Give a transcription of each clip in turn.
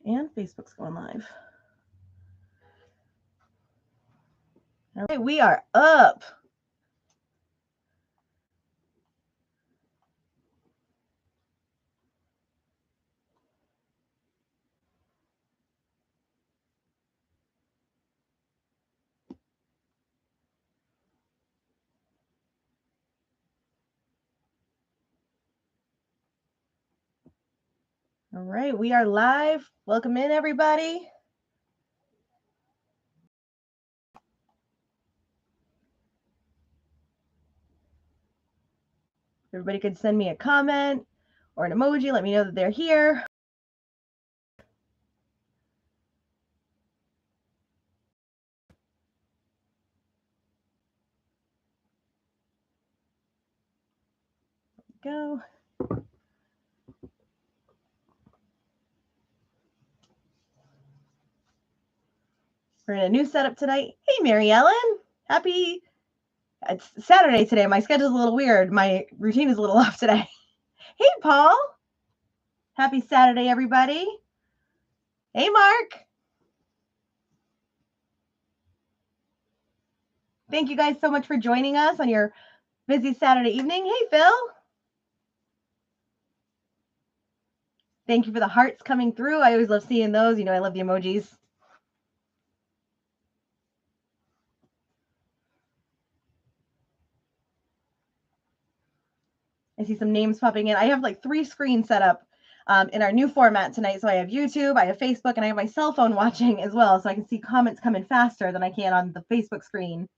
And Facebook's going live. All right, we are up. All right, we are live. Welcome in, everybody. Everybody could send me a comment or an emoji. Let me know that they're here. Go. We're in a new setup tonight. Hey, Mary Ellen. Happy. It's Saturday today. My schedule's a little weird. My routine is a little off today. Hey, Paul. Happy Saturday, everybody. Hey, Mark. Thank you guys so much for joining us on your busy Saturday evening. Hey, Phil. Thank you for the hearts coming through. I always love seeing those. You know, I love the emojis. I see some names popping in. I have like 3 screens set up in our new format tonight. So I have YouTube, I have Facebook, and I have my cell phone watching as well. So I can see comments coming faster than I can on the Facebook screen.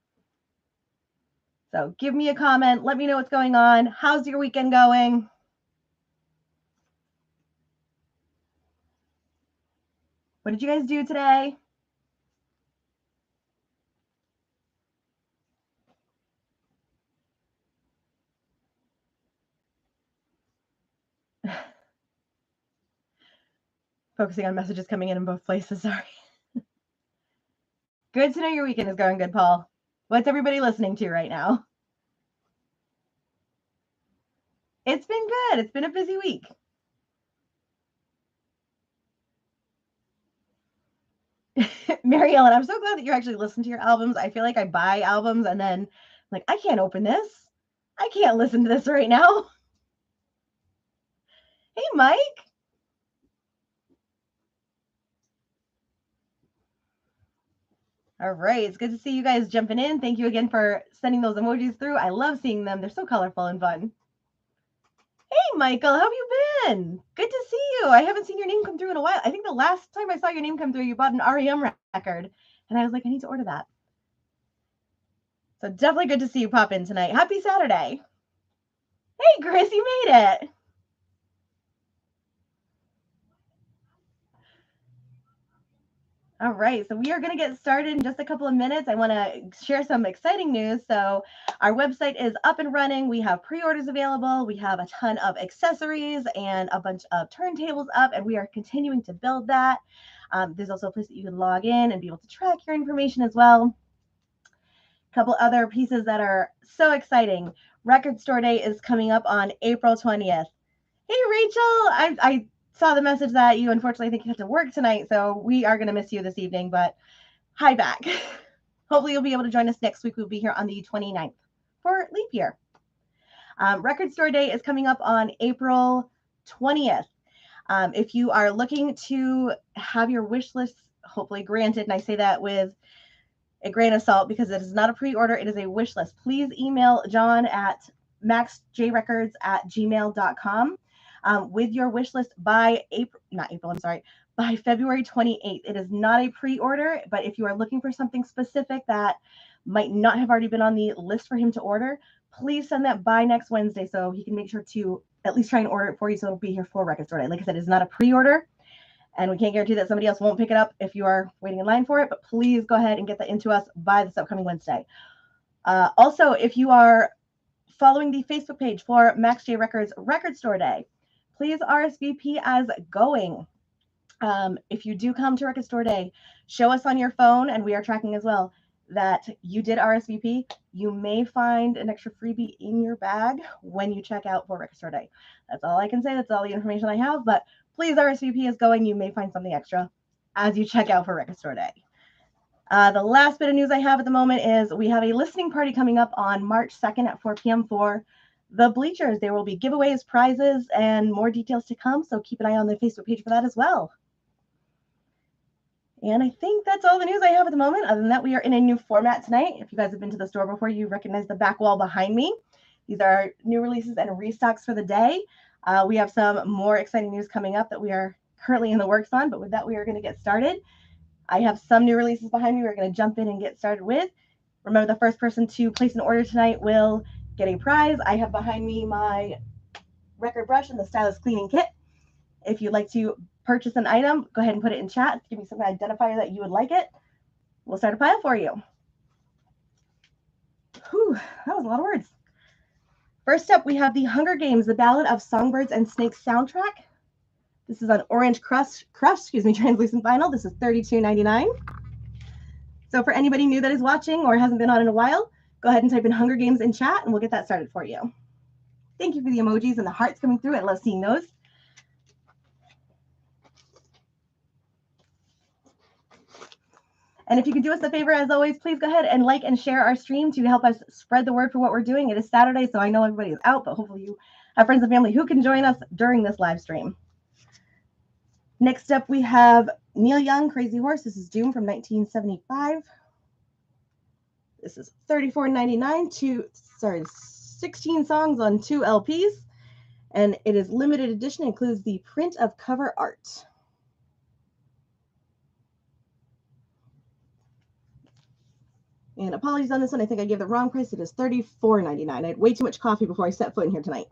So give me a comment. Let me know what's going on. How's your weekend going? What did you guys do today? Focusing on messages coming in both places. Sorry. Good to know your weekend is going good, Paul. What's everybody listening to right now? It's been good. It's been a busy week. Mary Ellen, I'm so glad that you actually listen to your albums. I feel like I buy albums and then like, I can't open this. I can't listen to this right now. Hey, Mike. All right. It's good to see you guys jumping in. Thank you again for sending those emojis through. I love seeing them. They're so colorful and fun. Hey, Michael. How have you been? Good to see you. I haven't seen your name come through in a while. I think the last time I saw your name come through, you bought an REM record. And I was like, I need to order that. So definitely good to see you pop in tonight. Happy Saturday. Hey, Chris, you made it. All right, so we are going to get started in just a couple of minutes. I want to share some exciting news. So, our website is up and running. We have pre orders available. We have a ton of accessories and a bunch of turntables up, and we are continuing to build that. There's also a place that you can log in and be able to track your information as well. A couple other pieces that are so exciting. Record Store Day is coming up on April 20th. Hey, Rachel, I saw the message that you unfortunately think you have to work tonight, so we are going to miss you this evening, but hi back. Hopefully you'll be able to join us next week. We'll be here on the 29th for leap year. Record Store Day is coming up on April 20th. If you are looking to have your wish list hopefully granted, and I say that with a grain of salt because it is not a pre-order, it is a wish list. Please email John at maxjrecords@gmail.com with your wish list by by February 28th. It is not a pre-order, but if you are looking for something specific that might not have already been on the list for him to order, please send that by next Wednesday so he can make sure to at least try and order it for you so it'll be here for Record Store Day. Like I said, it's not a pre-order, and we can't guarantee that somebody else won't pick it up if you are waiting in line for it, but please go ahead and get that into us by this upcoming Wednesday. Also, if you are following the Facebook page for Max J Records Record Store Day, please RSVP as going. If you do come to Record Store Day, show us on your phone, and we are tracking as well, that you did RSVP. You may find an extra freebie in your bag when you check out for Record Store Day. That's all I can say. That's all the information I have, but please RSVP is going. You may find something extra as you check out for Record Store Day. The last bit of news I have at the moment is we have a listening party coming up on March 2nd at 4 p.m. for the Bleachers. There will be giveaways, prizes, and more details to come, so keep an eye on the Facebook page for that as well. And I think that's all the news I have at the moment. Other than that, we are in a new format tonight. If you guys have been to the store before, you recognize the back wall behind me. These are new releases and restocks for the day. We have some more exciting news coming up that we are currently in the works on, but with that, we are going to get started. I have some new releases behind me we're going to jump in and get started with. Remember, the first person to place an order tonight will get a prize. I have behind me my record brush and the stylus cleaning kit. If you'd like to purchase an item, go ahead and put it in chat. Give me some identifier that you would like it. We'll start a pile for you. Whew, that was a lot of words. First up, we have the Hunger Games, The Ballad of Songbirds and Snakes soundtrack. This is on Orange Crush, translucent vinyl. This is $32.99. So for anybody new that is watching or hasn't been on in a while, go ahead and type in Hunger Games in chat and we'll get that started for you. Thank you for the emojis and the hearts coming through. I love seeing those. And if you could do us a favor, as always, please go ahead and like and share our stream to help us spread the word for what we're doing. It is Saturday, so I know everybody is out, but hopefully you have friends and family who can join us during this live stream. Next up, we have Neil Young, Crazy Horse. This is Doom from 1975. This is $34.99, 16 songs on 2 LPs, and it is limited edition. It includes the print of cover art. And apologies on this one. I think I gave the wrong price. It is $34.99. I had way too much coffee before I set foot in here tonight.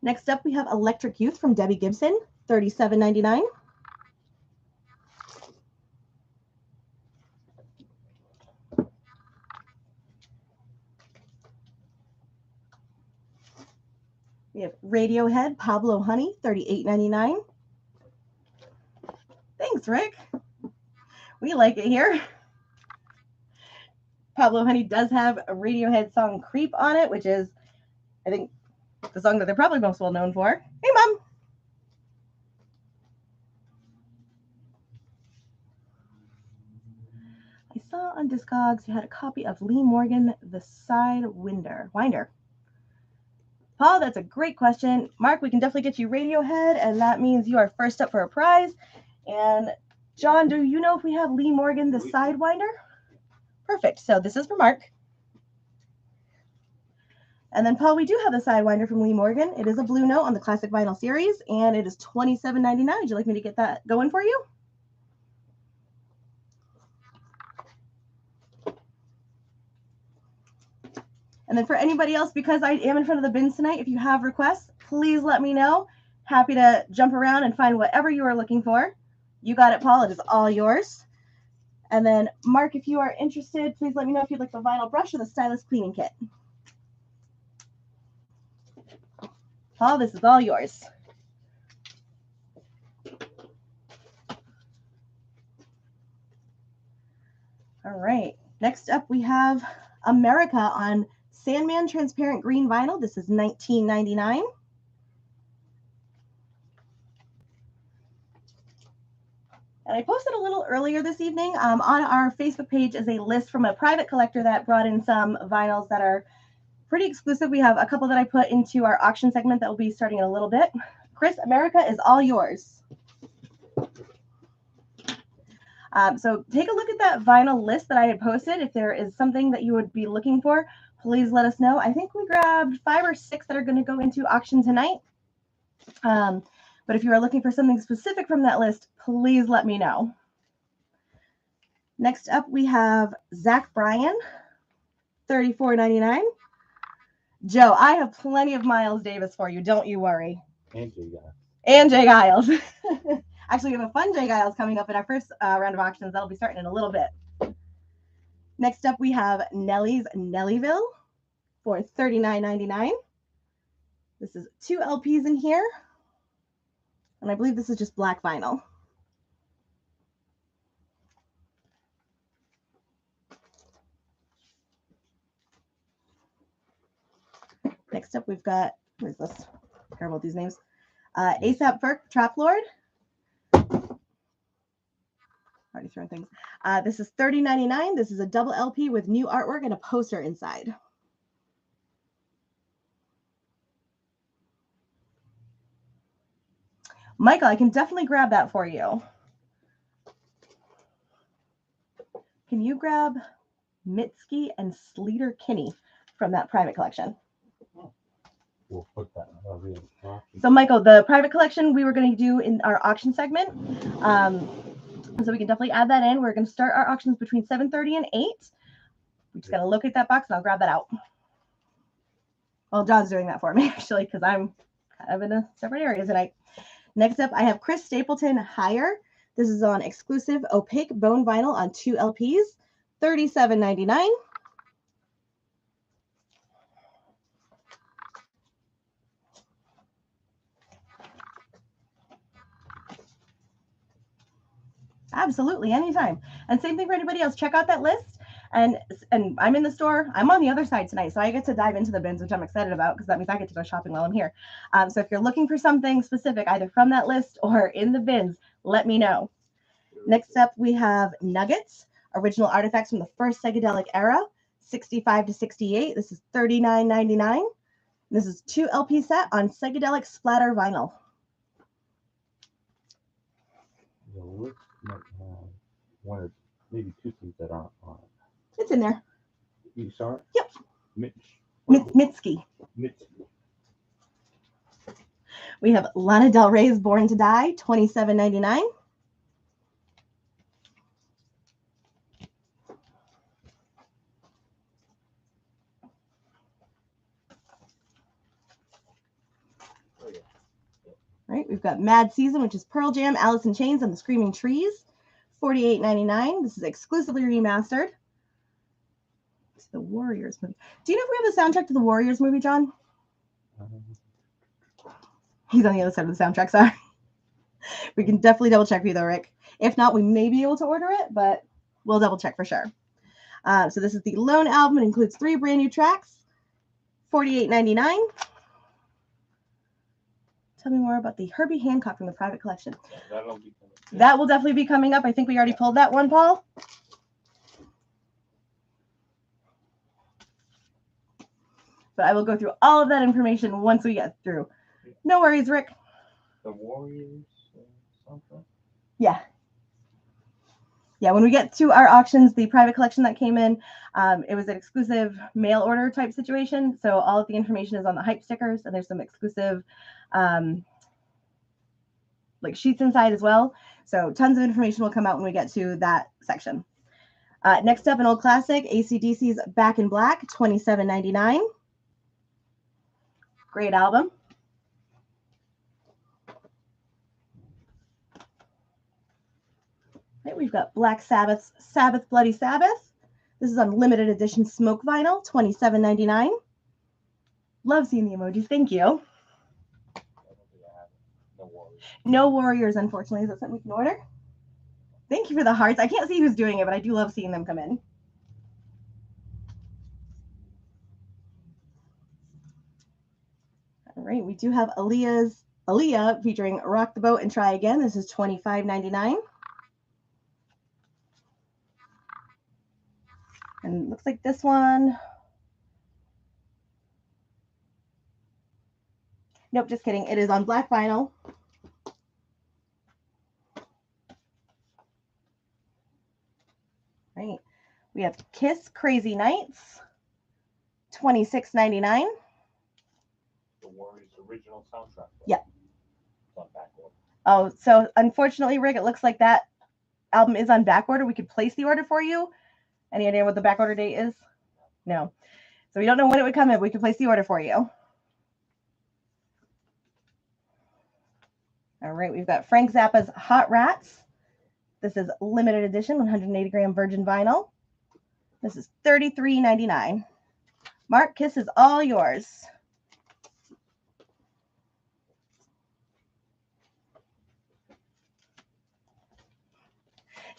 Next up, we have Electric Youth from Debbie Gibson, $37.99. We have Radiohead, Pablo Honey, $38.99. Thanks, Rick. We like it here. Pablo Honey does have a Radiohead song Creep on it, which is, I think, the song that they're probably most well known for. Hey, Mom. I saw on Discogs you had a copy of Lee Morgan, The Sidewinder. Paul, that's a great question. Mark, we can definitely get you Radiohead, and that means you are first up for a prize. And John, do you know if we have Lee Morgan, The Sidewinder? Perfect. So this is for Mark. And then, Paul, we do have the Sidewinder from Lee Morgan. It is a blue note on the classic vinyl series, and it is $27.99. Would you like me to get that going for you? And then for anybody else, because I am in front of the bins tonight, if you have requests, please let me know. Happy to jump around and find whatever you are looking for. You got it, Paul. It is all yours. And then, Mark, if you are interested, please let me know if you'd like the vinyl brush or the stylus cleaning kit. Paul, this is all yours. All right. Next up, we have America on Sandman transparent green vinyl. This is $19.99. And I posted a little earlier this evening on our Facebook page is a list from a private collector that brought in some vinyls that are pretty exclusive. We have a couple that I put into our auction segment that will be starting in a little bit. Chris, America is all yours. So take a look at that vinyl list that I had posted. If there is something that you would be looking for, please let us know. I think we grabbed 5 or 6 that are going to go into auction tonight. But if you are looking for something specific from that list, please let me know. Next up, we have Zach Bryan, $34.99. Joe, I have plenty of Miles Davis for you. Don't you worry. And Jay Giles. And Jay Giles. Actually, we have a fun Jay Giles coming up in our first round of auctions. That'll be starting in a little bit. Next up, we have Nelly's Nellyville for $39.99. This is 2 LPs in here. And I believe this is just black vinyl. Next up, we've got, where's this? Terrible with these names. ASAP Ferg, Trap Lord. Already throwing things. This is $30.99. This is a double LP with new artwork and a poster inside. Michael, I can definitely grab that for you. Can you grab Mitski and Sleater Kinney from that private collection? We'll put that in. So, Michael, the private collection we were going to do in our auction segment. So we can definitely add that in. We're going to start our auctions between 7:30 and 8. We just got to locate that box and I'll grab that out. Well, John's doing that for me, actually, because I'm kind of in a separate area tonight. Next up, I have Chris Stapleton Higher. This is on exclusive opaque bone vinyl on 2 LPs, $37.99. Absolutely, anytime. And same thing for anybody else. Check out that list. And I'm in the store. I'm on the other side tonight, so I get to dive into the bins, which I'm excited about because that means I get to go shopping while I'm here. So if you're looking for something specific, either from that list or in the bins, let me know. Next up, we have Nuggets, original artifacts from the first psychedelic era, 65 to 68. This is $39.99. This is 2 LP set on psychedelic splatter vinyl. The list might have one or maybe 2 things that aren't on it. It's in there. You saw it? Yep. Mitski. Mitski. We have Lana Del Rey's Born to Die, $27.99. Right, we've got Mad Season, which is Pearl Jam, Alice in Chains, and the Screaming Trees, $48.99. This is exclusively remastered. It's the Warriors movie. Do you know if we have the soundtrack to the Warriors movie, John? He's on the other side of the soundtrack, sorry. We can definitely double check for you though, Rick. If not, we may be able to order it, but we'll double check for sure. So this is the Lone album. It includes 3 brand new tracks, $48.99. Tell me more about the Herbie Hancock from the private collection. That will definitely be coming up. I think we already pulled that one, Paul. But I will go through all of that information once we get through. No worries, Rick. The Warriors something? Yeah. Yeah, when we get to our auctions, the private collection that came in, it was an exclusive mail order type situation. So all of the information is on the hype stickers, and there's some exclusive like sheets inside as well. So tons of information will come out when we get to that section. Next up, an old classic, AC/DC's Back in Black, $27.99. Great album. Right, we've got Black Sabbath's Sabbath Bloody Sabbath. This is on limited edition smoke vinyl, $27.99. Love seeing the emojis. Thank you. No Warriors, unfortunately. Is that something we can order? Thank you for the hearts. I can't see who's doing it, but I do love seeing them come in. All right, we do have Aaliyah featuring Rock the Boat and Try Again. This is $25.99. And it looks like this one. Nope, just kidding. It is on black vinyl. Right. We have Kiss Crazy Nights, $26.99. The Warriors original soundtrack. Yep. It's on back order. Oh, so unfortunately, Rick, it looks like that album is on back order. We could place the order for you. Any idea what the back order date is? No. So we don't know when it would come in. We could place the order for you. All right, we've got Frank Zappa's Hot Rats. This is limited edition, 180 gram virgin vinyl. This is $33.99. Mark, Kiss is all yours.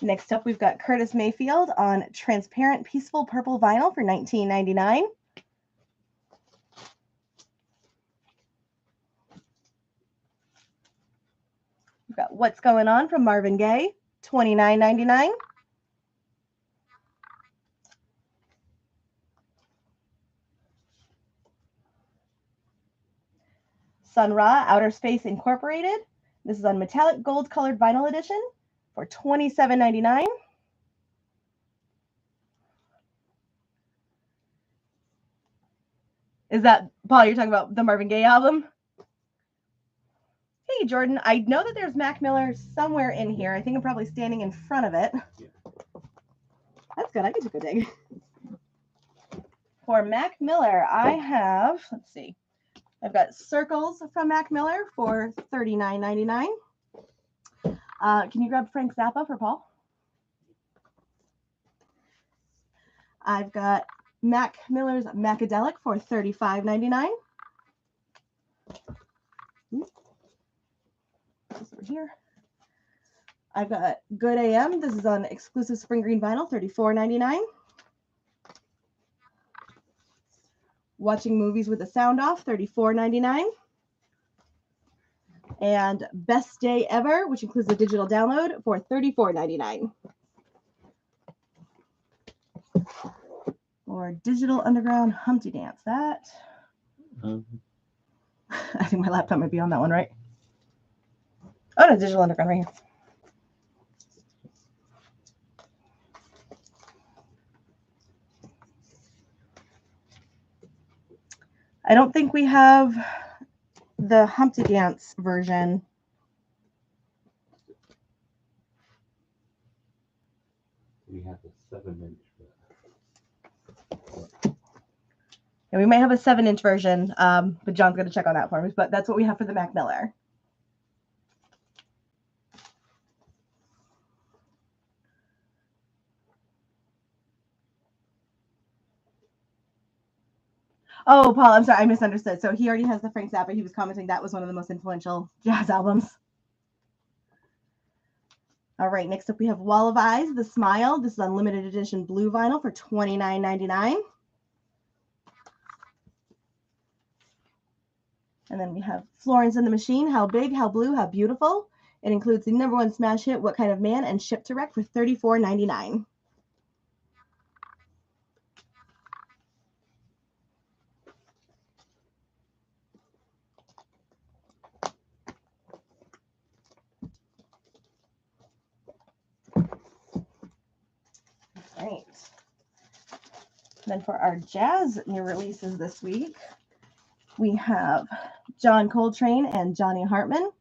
Next up, we've got Curtis Mayfield on transparent peaceful purple vinyl for $19.99. We've got What's Going On from Marvin Gaye, $29.99. Sun Ra Outer Space Incorporated. This is on metallic gold colored vinyl edition for $27.99. Is that, Paul, you're talking about the Marvin Gaye album? Hey, Jordan, I know that there's Mac Miller somewhere in here. I think I'm probably standing in front of it. Yeah. That's good. I get to go dig. For Mac Miller, I have, let's see, I've got Circles from Mac Miller for $39.99. Can you grab Frank Zappa for Paul? I've got Mac Miller's Macadelic for $35.99. This over here. I've got Good AM. This is on exclusive spring green vinyl, $34.99. Watching Movies with the Sound Off, $34.99. And Best Day Ever, which includes the digital download, for $34.99. Or Digital Underground Humpty Dance. That. I think my laptop might be on that one, right? Oh, no, Digital Underground right here. I don't think we have the Humpty Dance version. We have the 7-inch. Yeah, we might have a 7-inch version, but John's going to check on that for me. But that's what we have for the Mac Miller. Oh, Paul, I'm sorry, I misunderstood. So he already has the Frank Zappa. He was commenting that was one of the most influential jazz albums. All right, next up we have Wall of Eyes, The Smile. This is on limited edition blue vinyl for $29.99. And then we have Florence and the Machine, How Big, How Blue, How Beautiful. It includes the #1 smash hit, What Kind of Man, and Ship to Wreck for $34.99. Right. Then for our jazz new releases this week, we have John Coltrane and Johnny Hartman.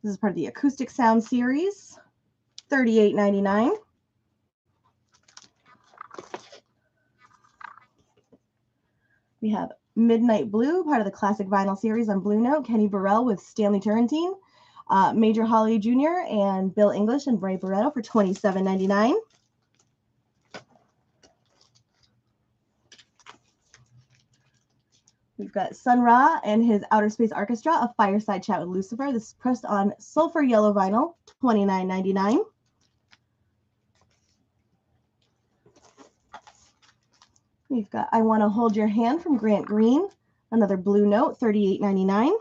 This is part of the Acoustic Sound series, $38.99. We have Midnight Blue, part of the classic vinyl series on Blue Note, Kenny Burrell with Stanley Turrentine, Major Holly Jr. and Bill English and Ray Barretto for $27.99. We've got Sun Ra and his Outer Space Orchestra, A Fireside Chat with Lucifer. This is pressed on sulfur yellow vinyl, $29.99. We've got I Want to Hold Your Hand from Grant Green, another Blue Note, $38.99.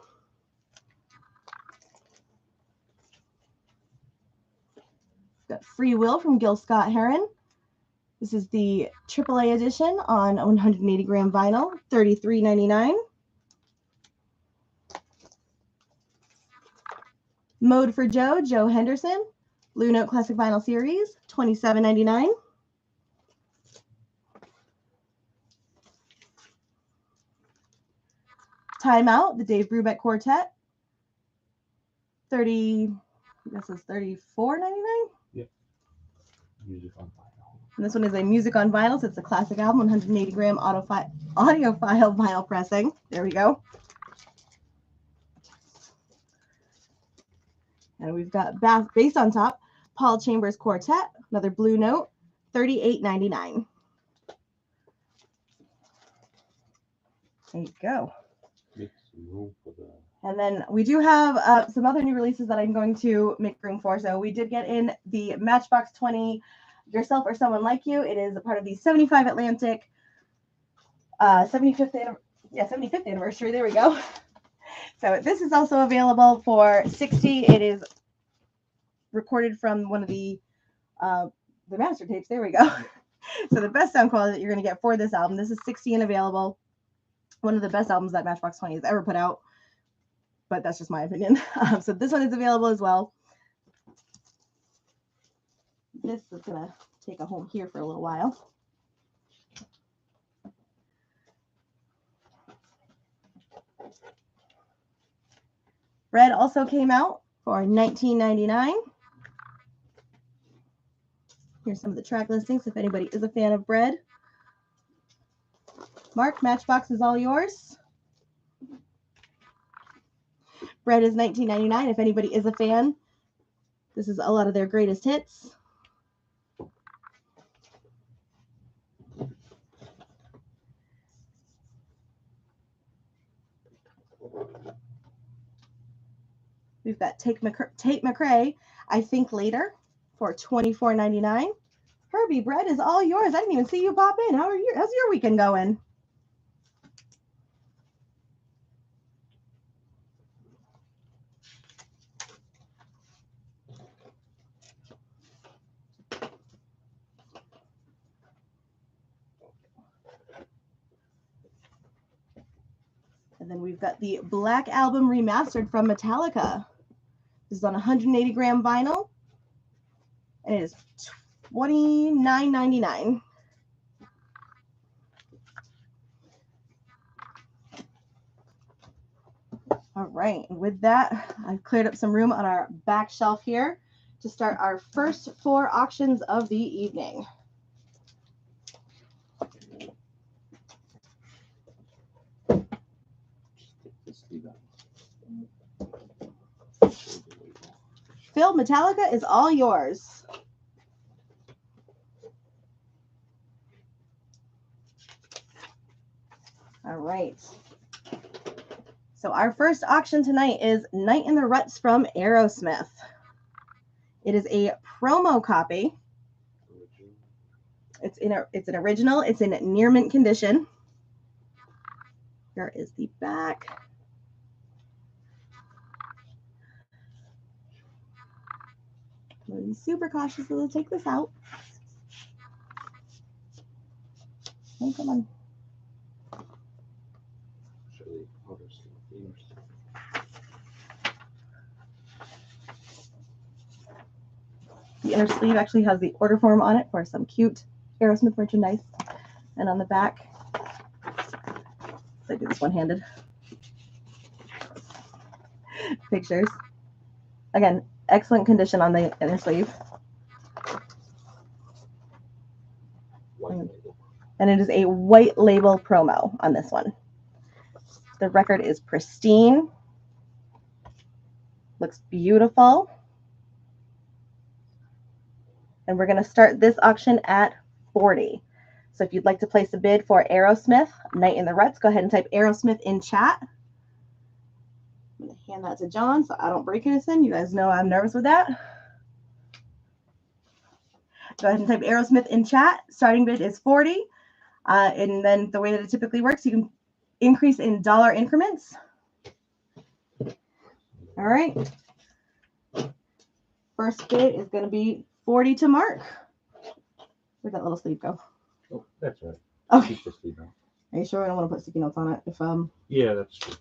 We've got Free Will from Gil Scott-Heron. This is the AAA edition on 180 gram vinyl, $33.99. Mode for Joe, Joe Henderson, Blue Note Classic Vinyl Series, $27.99. Time Out, the Dave Brubeck Quartet, $34.99. Yep. Music on vinyl. And this one is a Music on Vinyl, so it's a classic album, 180 gram audiophile vinyl pressing. There we go. And we've got bass on top, Paul Chambers Quartet, another Blue Note, $38.99. There you go. And then we do have some other new releases that I'm going to make room for. So we did get in the Matchbox 20 Yourself or Someone Like You. It is a part of the 75 Atlantic 75th anniversary. There we go. So this is also available for $60. It is recorded from one of the master tapes. There we go. So the best sound quality that you're going to get for this album. This is 60 and available. One of the best albums that Matchbox 20 has ever put out. But that's just my opinion. So this one is available as well. This is going to take a home here for a little while. Bread also came out for $19.99. Here's some of the track listings if anybody is a fan of Bread. Mark, Matchbox is all yours. Bread is $19.99 if anybody is a fan. This is a lot of their greatest hits. We've got Tate McRae, I Think Later, for $24.99. Herbie, Bread is all yours. I didn't even see you pop in. How's your weekend going? And then we've got the Black Album Remastered from Metallica. This is on 180 gram vinyl. And it is $29.99. All right, and with that, I've cleared up some room on our back shelf here to start our first 4 auctions of the evening. Phil, Metallica is all yours. All right. So our first auction tonight is Night in the Ruts from Aerosmith. It is a promo copy. It's an original. It's in near mint condition. Here is the back. I'm going to be super cautious as I take this out. Oh, come on. The inner sleeve actually has the order form on it for some cute Aerosmith merchandise. And on the back, I do this one-handed. Pictures. Again, excellent condition on the inner sleeve. And it is a white label promo on this one. The record is pristine. Looks beautiful. And we're going to start this auction at $40. So if you'd like to place a bid for Aerosmith, Night in the Ruts, go ahead and type Aerosmith in chat. I'm going to hand that to John so I don't break anything. You guys know I'm nervous with that. Go ahead and type Aerosmith in chat. Starting bid is $40. And then the way that it typically works, you can increase in dollar increments. All right. First bid is going to be $40 to Mark. Where'd that little sleeve go? Oh, that's right. Okay. Keep the sleeve on. Are you sure I don't want to put sticky notes on it? If Yeah, that's true.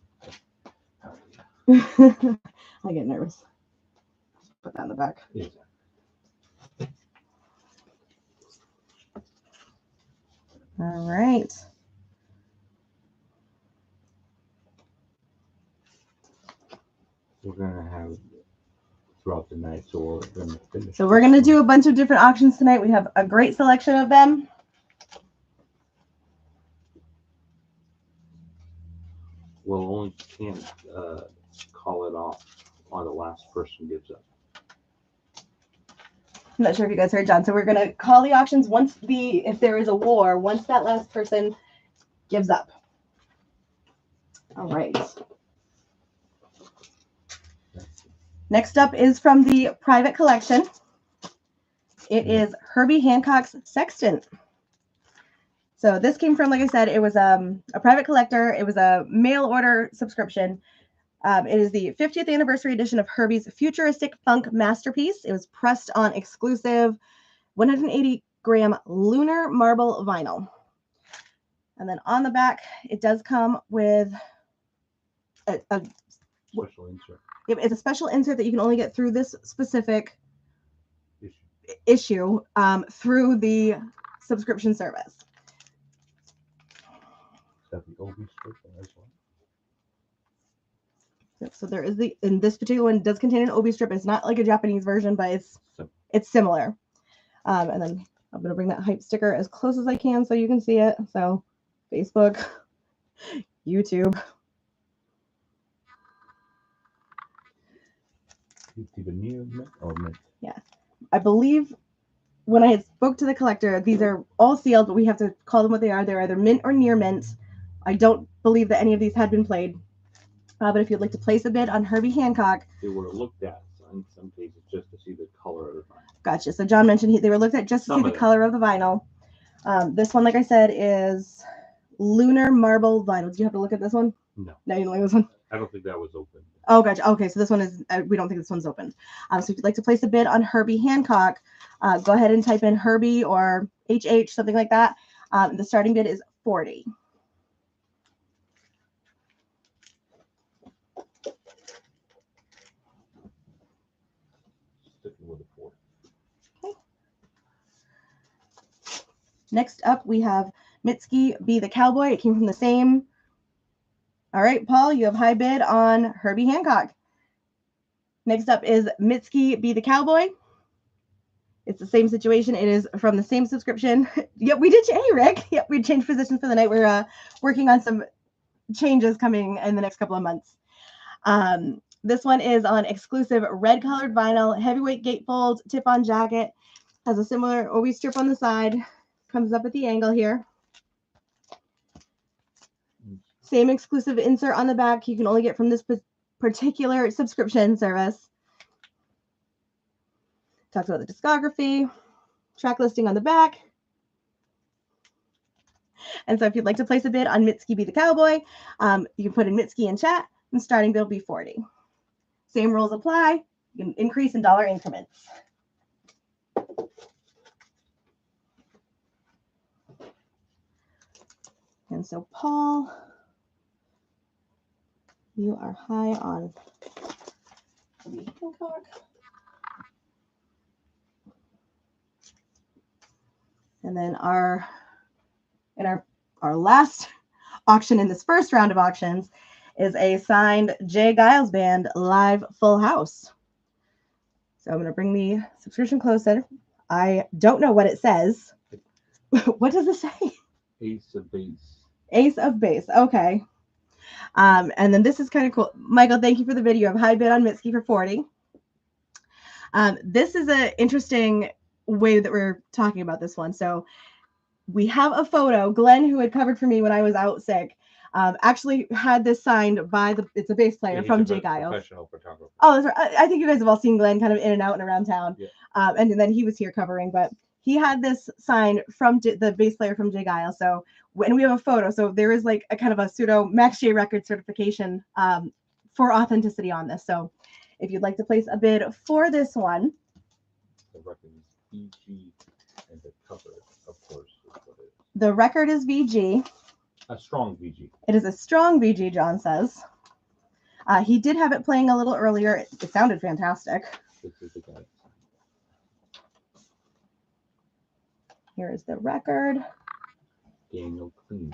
I get nervous. Put that in the back. Exactly. All right. We're gonna have throughout the night, so we're gonna finish. So we're gonna do a bunch of different auctions tonight. We have a great selection of them. We'll only can't call it off while the last person gives up. I'm not sure if you guys heard John. So we're gonna call the auctions if there is a war, once that last person gives up. All right. Next up is from the private collection. It is Herbie Hancock's Sextant. So this came from, like I said, it was a private collector. It was a mail order subscription. It is the 50th anniversary edition of Herbie's futuristic funk masterpiece. It was pressed on exclusive 180-gram lunar marble vinyl. And then on the back, it does come with a Special insert. it's a special insert that you can only get through this specific Issue. issue through the subscription service. Is that the Obi strip as well? So there is in this particular one, it does contain an Obi strip. It's not like a Japanese version, but it's similar. And then I'm going to bring that hype sticker as close as I can so you can see it. So Facebook, YouTube. Mint or mint? Yeah. I believe when I spoke to the collector, these are all sealed, but we have to call them what they are. They're either mint or near mint. I don't believe that any of these had been played. But if you'd like to place a bid on Herbie Hancock. They were looked at in some cases just to see the color of the vinyl. Gotcha. So John mentioned they were looked at just to see the color of the vinyl. This one, like I said, is lunar marble vinyl. Do you have to look at this one? No. No, you don't like this one? I don't think that was open. Oh, gotcha. Okay, so this one is, we don't think this one's open. So if you'd like to place a bid on Herbie Hancock, go ahead and type in Herbie or HH, something like that. The starting bid is $40. Sticking with the 4. Okay. Next up, we have Mitski Be the Cowboy. It came from the same. All right, Paul, you have high bid on Herbie Hancock. Next up is Mitski Be the Cowboy. It's the same situation. It is from the same subscription. Yep, we did. Hey, Rick. Yep, we changed positions for the night. We're working on some changes coming in the next couple of months. This one is on exclusive red colored vinyl, heavyweight gatefold, tip-on jacket. Has a similar Obi strip on the side. Comes up at the angle here. Same exclusive insert on the back. You can only get from this particular subscription service. Talks about the discography, track listing on the back. And so if you'd like to place a bid on Mitski Be the Cowboy, you can put in Mitski in chat, and starting bid will be $40. Same rules apply. You can increase in dollar increments. And so Paul, you are high on Hancock. And then our last auction in this first round of auctions is a signed Jay Giles Band live full house. So I'm going to bring the subscription closer. I don't know what it says. What does it say? Ace of base. Ace of base. Okay. And then this is kind of cool. Michael, thank you for the video. I have high bid on Mitski for $40. This is an interesting way that we're talking about this one. So we have a photo. Glenn, who had covered for me when I was out sick, actually had this signed by it's a bass player from Jay Giles. Professional photographer. Oh, that's right. I think you guys have all seen Glenn kind of in and out and around town. Yeah. And then he was here covering, but he had this signed from the bass player from Jay Giles. So when we have a photo, so there is like a kind of a pseudo Max J record certification for authenticity on this. So if you'd like to place a bid for this one, The record is VG, and the cover, of course, is what it is. the record is VG. A strong VG. It is a strong VG, John says. He did have it playing a little earlier. It sounded fantastic. This is the guy. Here is the record. Daniel Clean.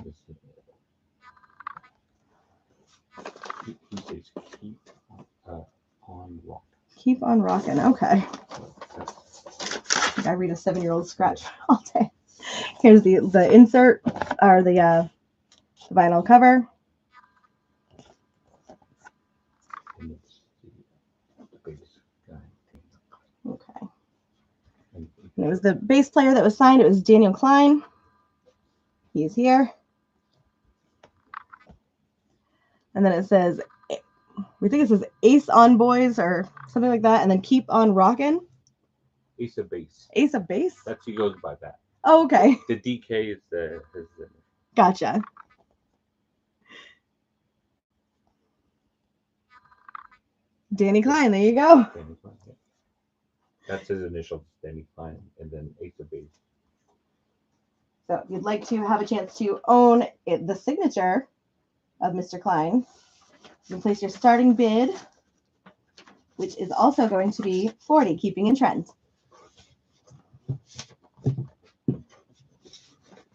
He says keep on rock. Keep on rocking. Okay. I read a 7-year-old scratch all day. Here's the insert or the vinyl cover. And it's the bass guy. Okay. And it was the bass player that was signed. It was Daniel Klein. He's here. And then it says, we think it says Ace on Boys or something like that. And then keep on rocking. Ace of base. Ace of base? That's he goes by that. Oh, okay. The DK is the Gotcha. Danny Klein, there you go. Danny Klein, yeah. That's his initial, Danny Klein, and then Ace of Base. So if you'd like to have a chance to own the signature of Mr. Klein, you can place your starting bid, which is also going to be 40, keeping in trend.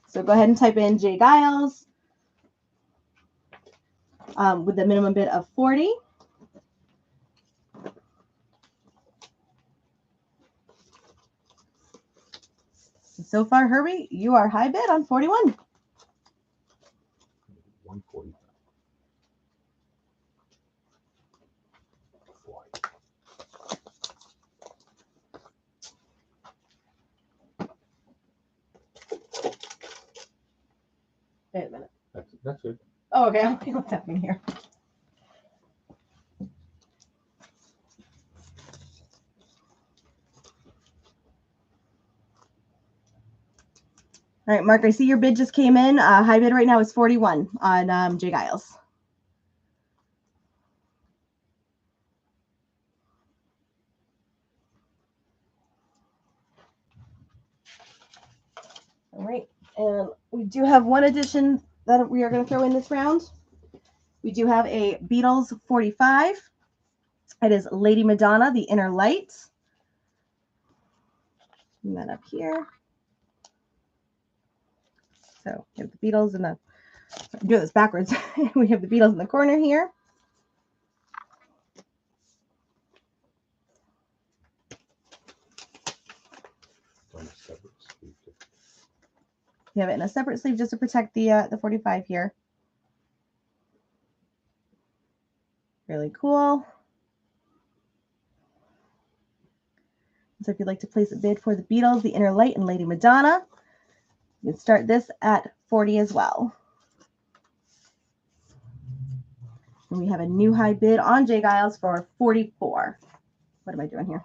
So go ahead and type in Jay Giles with the minimum bid of 40. So far, Herbie, you are high bid on 41. 145. 40. Wait a minute. That's good. Oh, okay. I'll see what's happening here. All right, Mark, I see your bid just came in. High bid right now is 41 on Jay Giles. All right, and we do have one addition that we are going to throw in this round. We do have a Beatles 45. It is Lady Madonna, The Inner Light. Bring that up here. So we have the Beatles in the, I'm doing this backwards. We have the Beatles in the corner here. You have it in a separate sleeve just to protect the 45 here. Really cool. So if you'd like to place a bid for the Beatles, The Inner Light, and Lady Madonna, you can start this at 40 as well. And we have a new high bid on Jay Giles for 44. What am I doing here?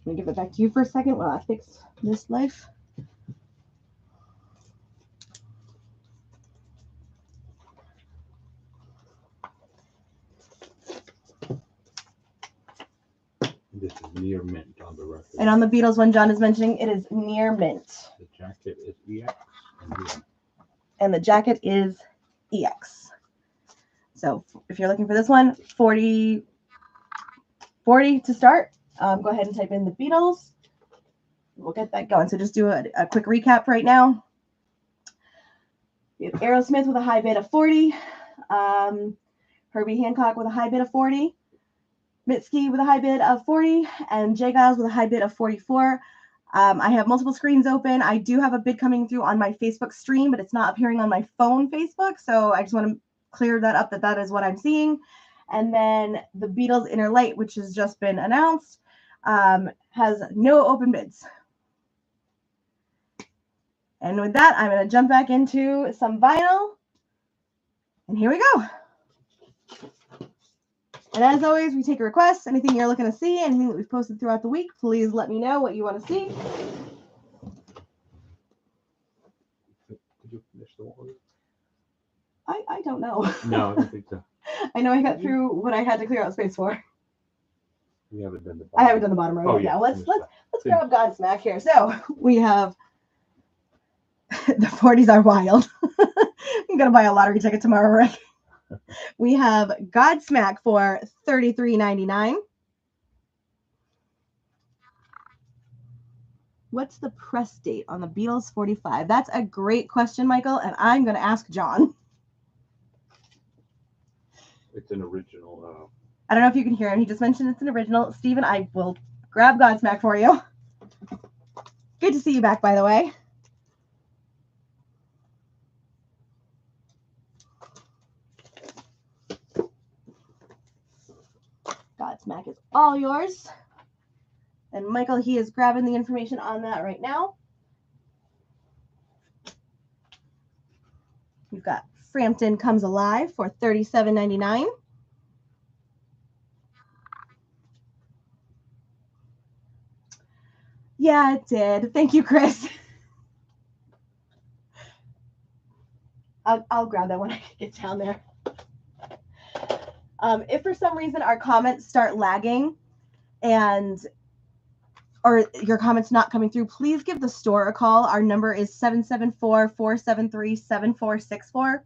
Let me give it back to you for a second while I fix this life. This is near mint on the record. And on the Beatles one John is mentioning, it is near mint. The jacket is EX. And the jacket is EX. So if you're looking for this one, 40 to start. Go ahead and type in the Beatles. We'll get that going. So just do a quick recap right now. We have Aerosmith with a high bid of 40. Herbie Hancock with a high bid of 40. Mitski with a high bid of 40. And Jay Giles with a high bid of 44. I have multiple screens open. I do have a bid coming through on my Facebook stream, but it's not appearing on my phone Facebook. So I just want to clear that up, that is what I'm seeing. And then the Beatles Inner Light, which has just been announced, has no open bids. And with that, I'm going to jump back into some vinyl. And here we go. And as always, we take a request. Anything you're looking to see, anything that we've posted throughout the week, please let me know what you want to see. Did you finish the one? I don't know. No, I don't think so. I know I got through what I had to clear out space for. You haven't done the bottom. I haven't done the bottom row yet. Yeah. Now let's grab Godsmack here. So we have the 40s are wild. I'm gonna buy a lottery ticket tomorrow, Rick. We have Godsmack for $33.99. What's the press date on the Beatles 45? That's a great question, Michael, and I'm going to ask John. It's an original. I don't know if you can hear him. He just mentioned it's an original. Steven, I will grab Godsmack for you. Good to see you back, by the way. Godsmack is all yours. And Michael, he is grabbing the information on that right now. We've got Frampton Comes Alive for $37.99. Yeah, it did. Thank you, Chris. I'll grab that when I get down there. If for some reason our comments start lagging or your comments not coming through, please give the store a call. Our number is 774-473-7464.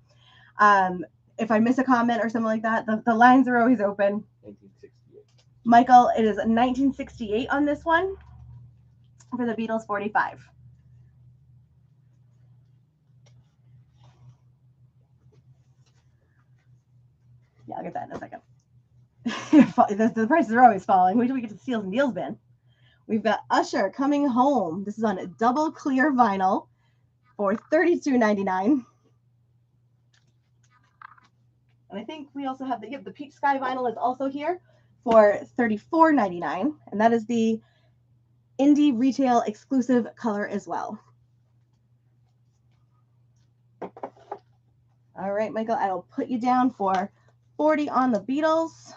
If I miss a comment or something like that, the lines are always open. 1968. Michael, it is 1968 on this one for the Beatles 45. Yeah, I'll get that in a second. The prices are always falling. Wait till we get to the Steals and Deals bin. We've got Usher Coming Home. This is on a double clear vinyl for $32.99. And I think we also have the Peach Sky vinyl is also here for $34.99. And that is the indie retail exclusive color as well. All right, Michael, I'll put you down for 40 on the Beatles.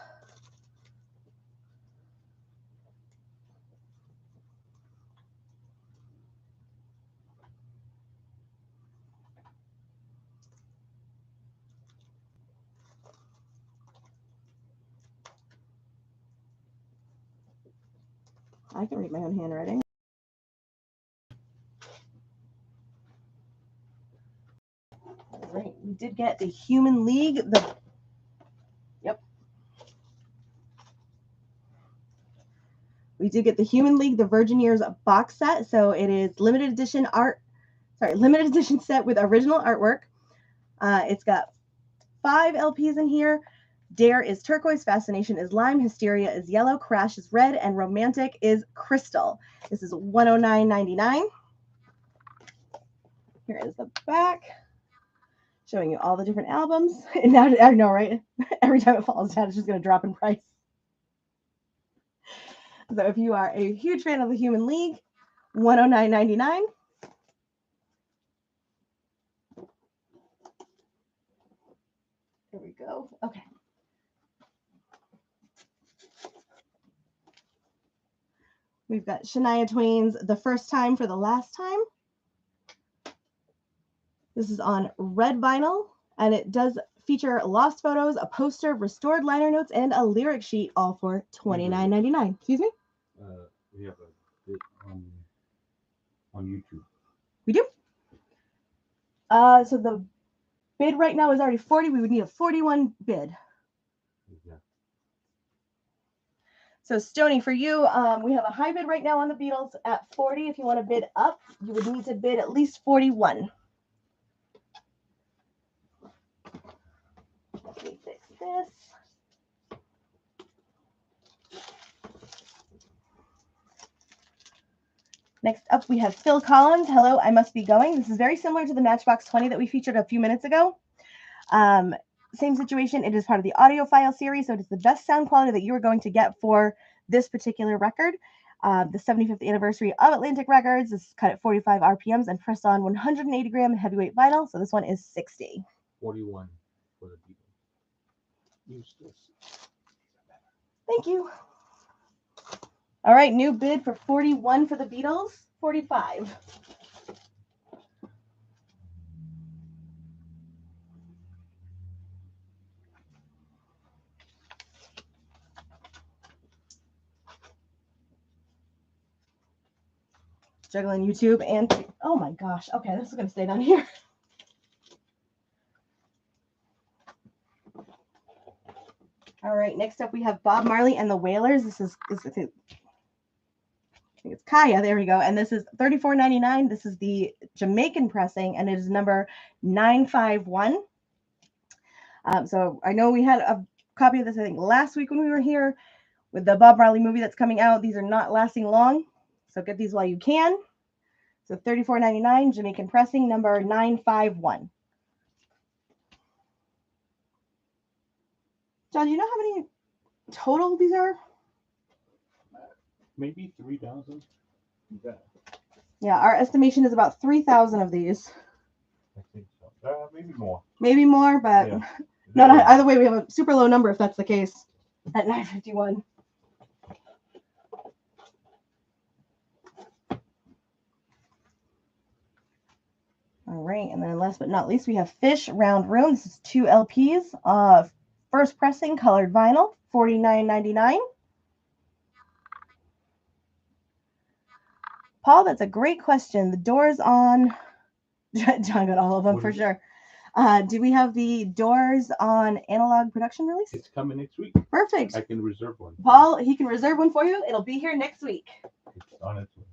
I can read my own handwriting. All right, we did get the Human League. We did get the Human League, the Virgin Years box set. So it is limited edition set with original artwork. It's got 5 LPs in here. Dare is turquoise, Fascination is lime, Hysteria is yellow, Crash is red, and Romantic is crystal. This is $109.99. Here is the back, showing you all the different albums. And now I know, right? Every time it falls down, it's just going to drop in price. So if you are a huge fan of the Human League, $109.99. There we go. Okay. We've got Shania Twain's The First Time for the Last Time. This is on red vinyl, and it does feature lost photos, a poster, restored liner notes, and a lyric sheet, all for $29.99. Excuse me? We have a bit on YouTube. We do? So the bid right now is already 40. We would need a 41 bid. Yeah. So Stony, for you, we have a high bid right now on the Beatles at 40. If you want to bid up, you would need to bid at least 41. Let me fix this. Next up, we have Phil Collins. Hello, I Must Be Going. This is very similar to the Matchbox 20 that we featured a few minutes ago. Same situation. It is part of the audiophile series, so it is the best sound quality that you are going to get for this particular record. The 75th anniversary of Atlantic Records. This is cut at 45 RPMs and pressed on 180 gram heavyweight vinyl. So this one is 60. 41 for the Beatles. Use this. Thank you. All right, new bid for 41 for the Beatles, 45. Juggling YouTube and, oh my gosh. Okay, this is going to stay down here. All right, next up we have Bob Marley and the Wailers. This is I think it's Kaya. There we go. And this is $34.99. This is the Jamaican pressing, and it is number 951. So I know we had a copy of this, I think, last week when we were here with the Bob Marley movie that's coming out. These are not lasting long, so get these while you can. So $34.99, Jamaican pressing, number 951. John, do you know how many total these are? Maybe 3,000. Yeah, our estimation is about 3,000 of these. I think so. Maybe more. Maybe more, but Yeah. not either way. We have a super low number if that's the case at 951. All right, and then last but not least, we have Fish Round Room. This is 2 LPs of First pressing colored vinyl, $49.99. Paul, that's a great question. The Doors on, John got all of them for sure. Do we have the Doors on analog production release? It's coming next week. Perfect. I can reserve one. Paul, he can reserve one for you. It'll be here next week. It's on its way.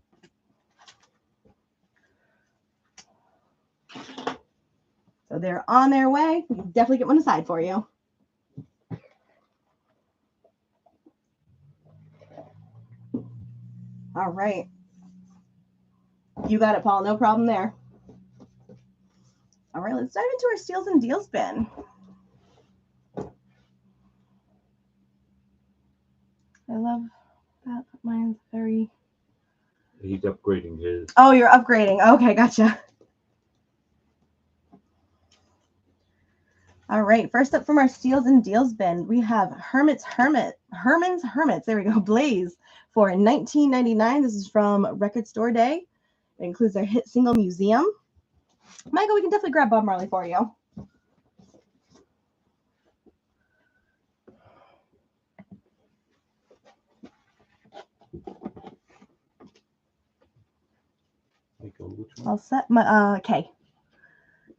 So they're on their way. We can definitely get one aside for you. All right. You got it, Paul. No problem there. All right, let's dive into our steals and deals bin. I love that. Mine's very... He's upgrading his. Oh, you're upgrading. Okay, gotcha. All right, first up from our steals and deals bin, we have Herman's Hermits. There we go. Blaze for $19.99. This is from Record Store Day. It includes their hit single Museum. Michael, we can definitely grab Bob Marley for you. Michael, which one? I'll set my okay.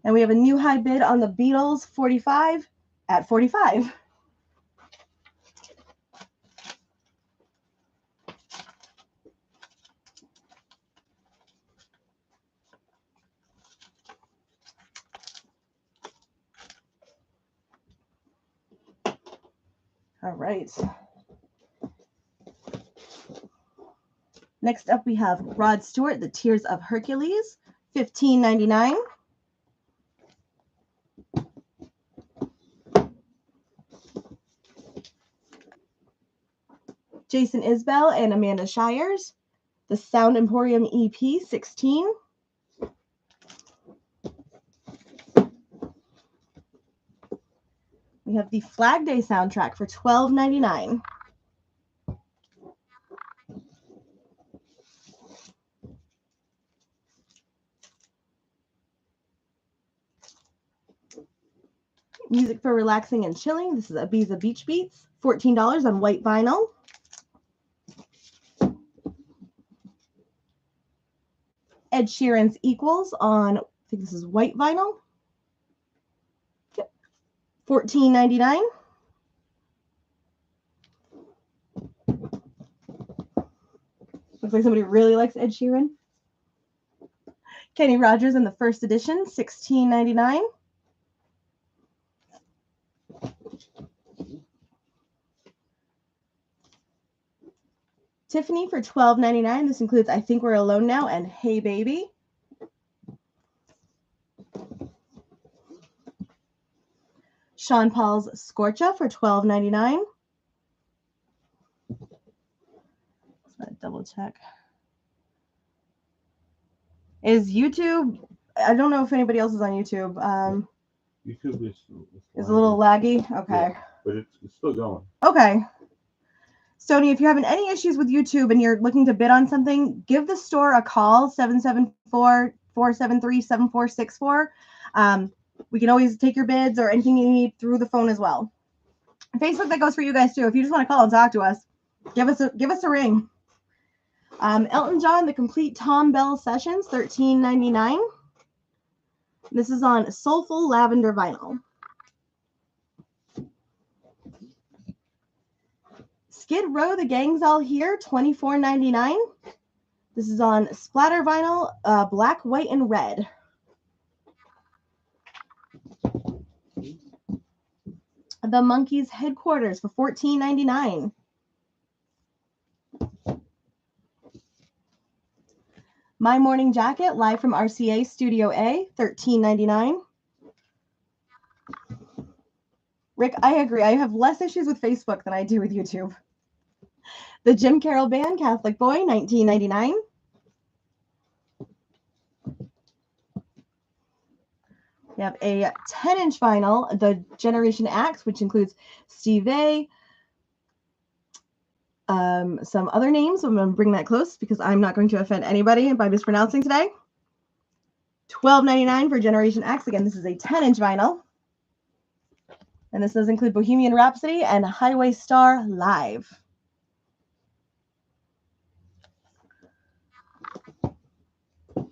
And we have a new high bid on the Beatles 45 at 45. All right. Next up, we have Rod Stewart, The Tears of Hercules, $15.99. Jason Isbell and Amanda Shires, The Sound Emporium EP, $16. We have the Flag Day soundtrack for $12.99. Music for relaxing and chilling. This is Ibiza Beach Beats, $14 on white vinyl. Ed Sheeran's Equals on, I think this is white vinyl. Yep. $14.99. Looks like somebody really likes Ed Sheeran. Kenny Rogers in the first edition, $16.99. Tiffany for $12.99. This includes I Think We're Alone Now and Hey Baby. Sean Paul's Scorcha for $12.99. Let's double check. Is YouTube, I don't know if anybody else is on YouTube. YouTube is a little laggy. Okay. Yeah, but it's still going. Okay. Stoney, if you're having any issues with YouTube and you're looking to bid on something, give the store a call, 774-473-7464. We can always take your bids or anything you need through the phone as well. Facebook, that goes for you guys too. If you just want to call and talk to us, give us a ring. Elton John, The Complete Tom Bell Sessions, $13.99. This is on Soulful Lavender vinyl. Skid Row, The Gang's All Here, $24.99. This is on splatter vinyl, black, white, and red. The Monkees Headquarters for $14.99. My Morning Jacket, live from RCA Studio A, $13.99. Rick, I agree. I have less issues with Facebook than I do with YouTube. The Jim Carroll Band, Catholic Boy, $19.99. We have a 10-inch vinyl, The Generation Axe, which includes Steve Vai, some other names. I'm going to bring that close because I'm not going to offend anybody by mispronouncing today. $12.99 for Generation Axe. Again, this is a 10-inch vinyl. And this does include Bohemian Rhapsody and Highway Star Live. All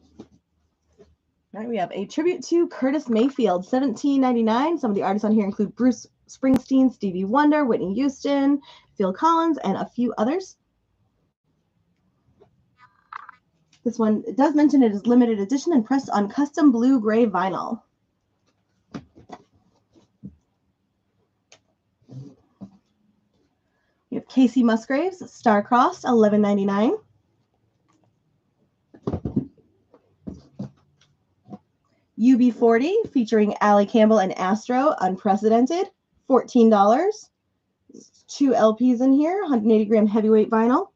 right, we have a tribute to Curtis Mayfield, $17.99. Some of the artists on here include Bruce Springsteen, Stevie Wonder, Whitney Houston, Phil Collins, and a few others. This one, it does mention it is limited edition and pressed on custom blue-gray vinyl. We have Casey Musgraves, Star-Crossed, $11.99. UB40 featuring Allie Campbell and Astro, Unprecedented, $14. 2 LPs in here, 180 gram heavyweight vinyl.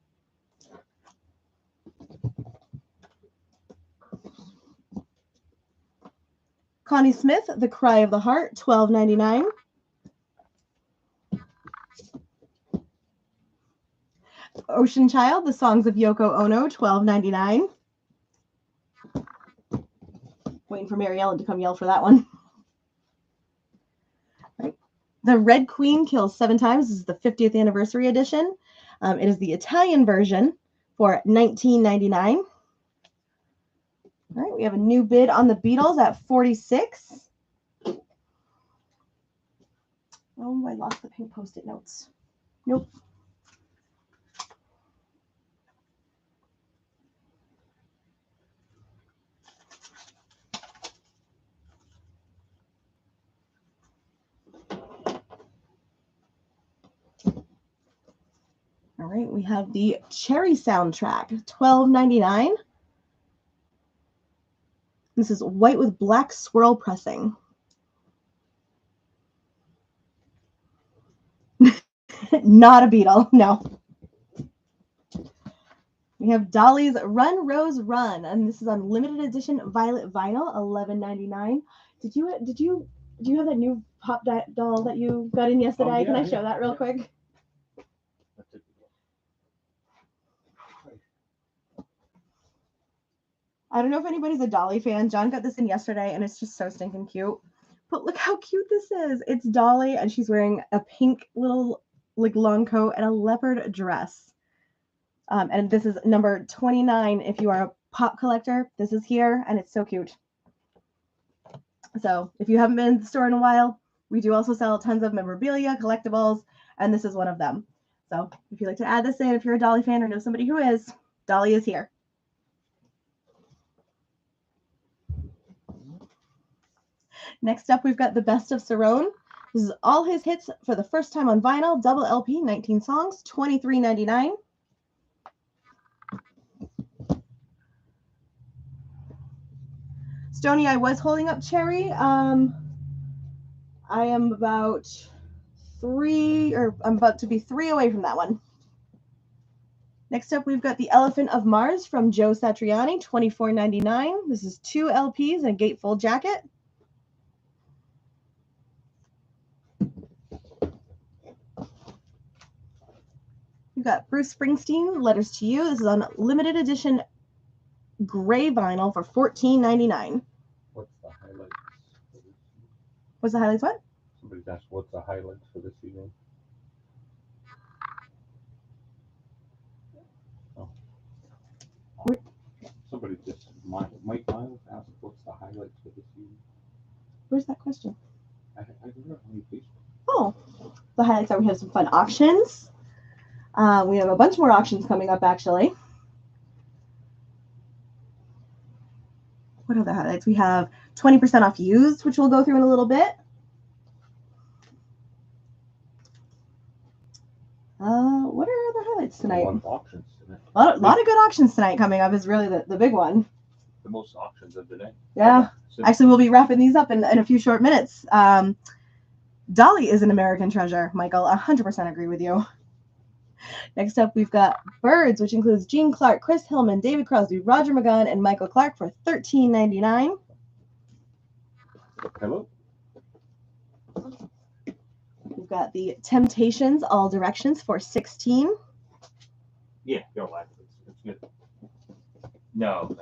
Connie Smith, The Cry of the Heart, $12.99. Ocean Child, The Songs of Yoko Ono, $12.99. Waiting for Mary Ellen to come yell for that one. Right. The Red Queen Kills 7 Times. This is the 50th anniversary edition. It is the Italian version for $19.99. All right, we have a new bid on the Beatles at $46. Oh, I lost the pink Post-it notes. Nope. All right, we have the Cherry soundtrack, $12.99. This is white with black swirl pressing. Not a Beatle, no. We have Dolly's Run, Rose, Run, and this is on limited edition violet vinyl, $11.99. Do you have that new pop doll that you got in yesterday? Oh, yeah, Can I show yeah, that real yeah. quick? I don't know if anybody's a Dolly fan. John got this in yesterday, and it's just so stinking cute. But look how cute this is. It's Dolly, and she's wearing a pink little like long coat and a leopard dress. And this is number 29. If you are a pop collector, this is here, and it's so cute. So if you haven't been in the store in a while, we do also sell tons of memorabilia, collectibles, and this is one of them. So if you'd like to add this in, if you're a Dolly fan or know somebody who is, Dolly is here. Next up, we've got the Best of Cerrone. This is all his hits for the first time on vinyl, double LP, 19 songs, $23.99. Stony, I was holding up Cherry. I am about to be 3 away from that one. Next up, we've got the Elephant of Mars from Joe Satriani, $24.99. This is 2 LPs and a gatefold jacket. We've got Bruce Springsteen, Letters to You. This is on limited edition gray vinyl for $14.99. What's the highlights for this? What's the highlights? What? Somebody's asked what's the highlights for this evening. Oh. Somebody just Mike Miles asked what's the highlights for this evening. Where's that question? I don't know on Facebook. Oh, the highlights are we have some fun auctions. We have a bunch more auctions coming up, actually. What are the highlights? We have 20% off used, which we'll go through in a little bit. What are other highlights tonight? A lot of auctions tonight. A lot of good auctions tonight coming up is really the big one. The most auctions of the day. Yeah. Actually, we'll be wrapping these up in a few short minutes. Dolly is an American treasure, Michael. 100% agree with you. Next up, we've got Birds, which includes Gene Clark, Chris Hillman, David Crosby, Roger McGowan, and Michael Clark for $13.99. Hello? We've got the Temptations, All Directions for $16. Yeah, go live. It's good. No.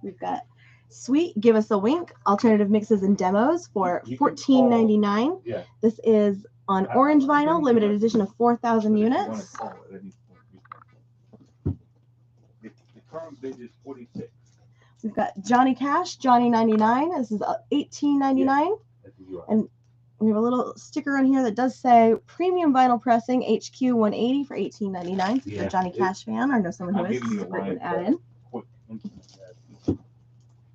We've got Sweet, Give Us a Wink, alternative mixes and demos for You can $14.99. Yeah. This is on orange vinyl, limited edition of 4,000 But if you wanna units. call it at any point, you can. The current bid is 46. We've got Johnny Cash, Johnny 99. This is $18.99. That's what you are. And we have a little sticker on here that does say premium vinyl pressing HQ 180 for $18.99. If you're a Yeah, Johnny Cash fan or know someone who I'm is, giving you it's a a great one line to add in. quick instant that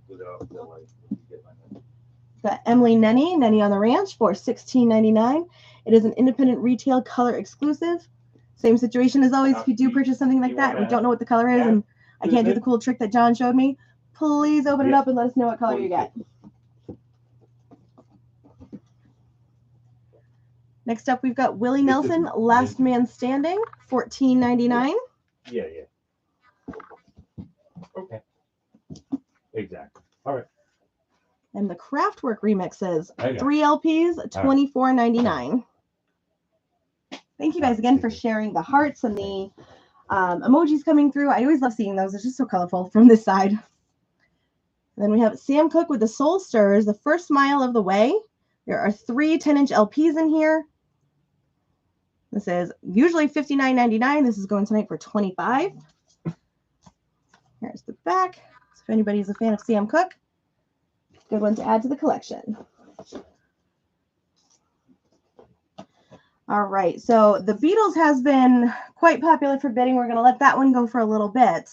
without the like when you get my number. Got Emily Nenny on the Ranch for $16.99. It is an independent retail color exclusive. Same situation as always. If you do purchase something like that and we don't know what the color is and I can't do the cool trick that John showed me, please open it up and let us know what color you get. Next up, we've got Willie Nelson, Last Man Standing, $14.99. Yeah. Okay. Exactly. All right. And the Kraftwerk remixes, Okay. 3 LPs, $24.99. Thank you guys again for sharing the hearts and the emojis coming through. I always love seeing those. It's just so colorful from this side. And then we have Sam Cooke with the Soul Stirrers, The First Mile of the Way. There are 3 10-inch LPs in here. This is usually $59.99. This is going tonight for $25. Here's the back. So if anybody's a fan of Sam Cooke, good one to add to the collection. All right, so the Beatles has been quite popular for bidding. We're going to let that one go for a little bit.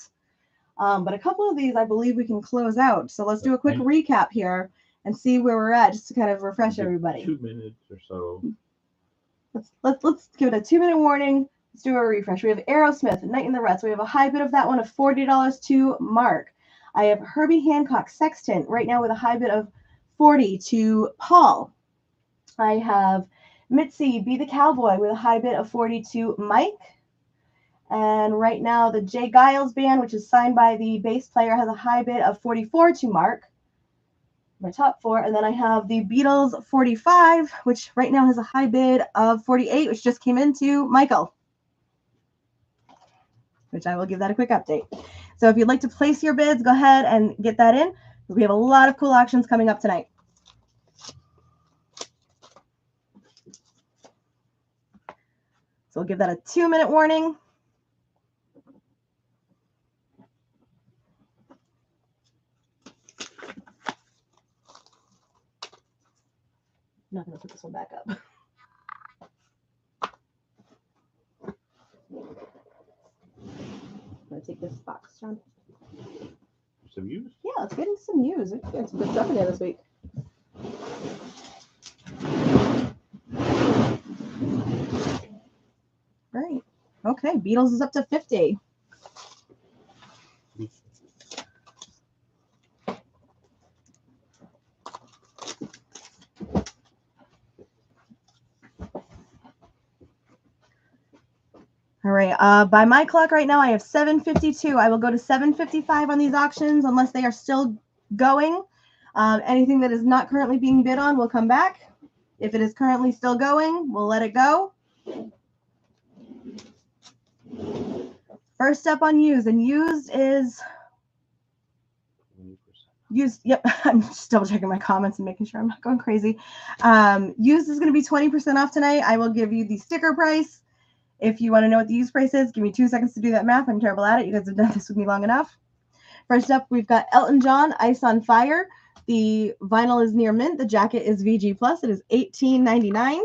But a couple of these I believe we can close out. So let's do a quick recap here and see where we're at, just to kind of refresh everybody. 2 minutes or so. Let's give it a 2-minute warning. Let's do a refresh. We have Aerosmith, Night in the Ruts. We have a high bid of that one of $40 to Mark. I have Herbie Hancock, Sextant, right now with a high bid of $40 to Paul. I have Mitzi, Be the Cowboy, with a high bid of $40 to Mike. And right now the Jay Giles Band, which is signed by the bass player, has a high bid of $44 to Mark. My top 4, and then I have the Beatles 45, which right now has a high bid of $48, which just came into Michael, which I will give that a quick update. So if you'd like to place your bids, go ahead and get that in. We have a lot of cool auctions coming up tonight. So we'll give that a 2-minute warning. I'm not going to put this one back up. I'm going to take this box, John. Some use? Yeah, let's get into some news. We've got some good stuff in there this week. Great. Okay, Beatles is up to 50. All right, by my clock right now, I have 7:52. I will go to 7:55 on these auctions unless they are still going. Anything that is not currently being bid on will come back. If it is currently still going, we'll let it go. First up on used, and used is 20%. used. Yep, I'm just double checking my comments and making sure I'm not going crazy. Used is going to be 20% off tonight. I will give you the sticker price. If you want to know what the used price is, give me 2 seconds to do that math. I'm terrible at it. You guys have done this with me long enough. First up, we've got Elton John, Ice on Fire. The vinyl is near mint. The jacket is VG+. It is $18.99.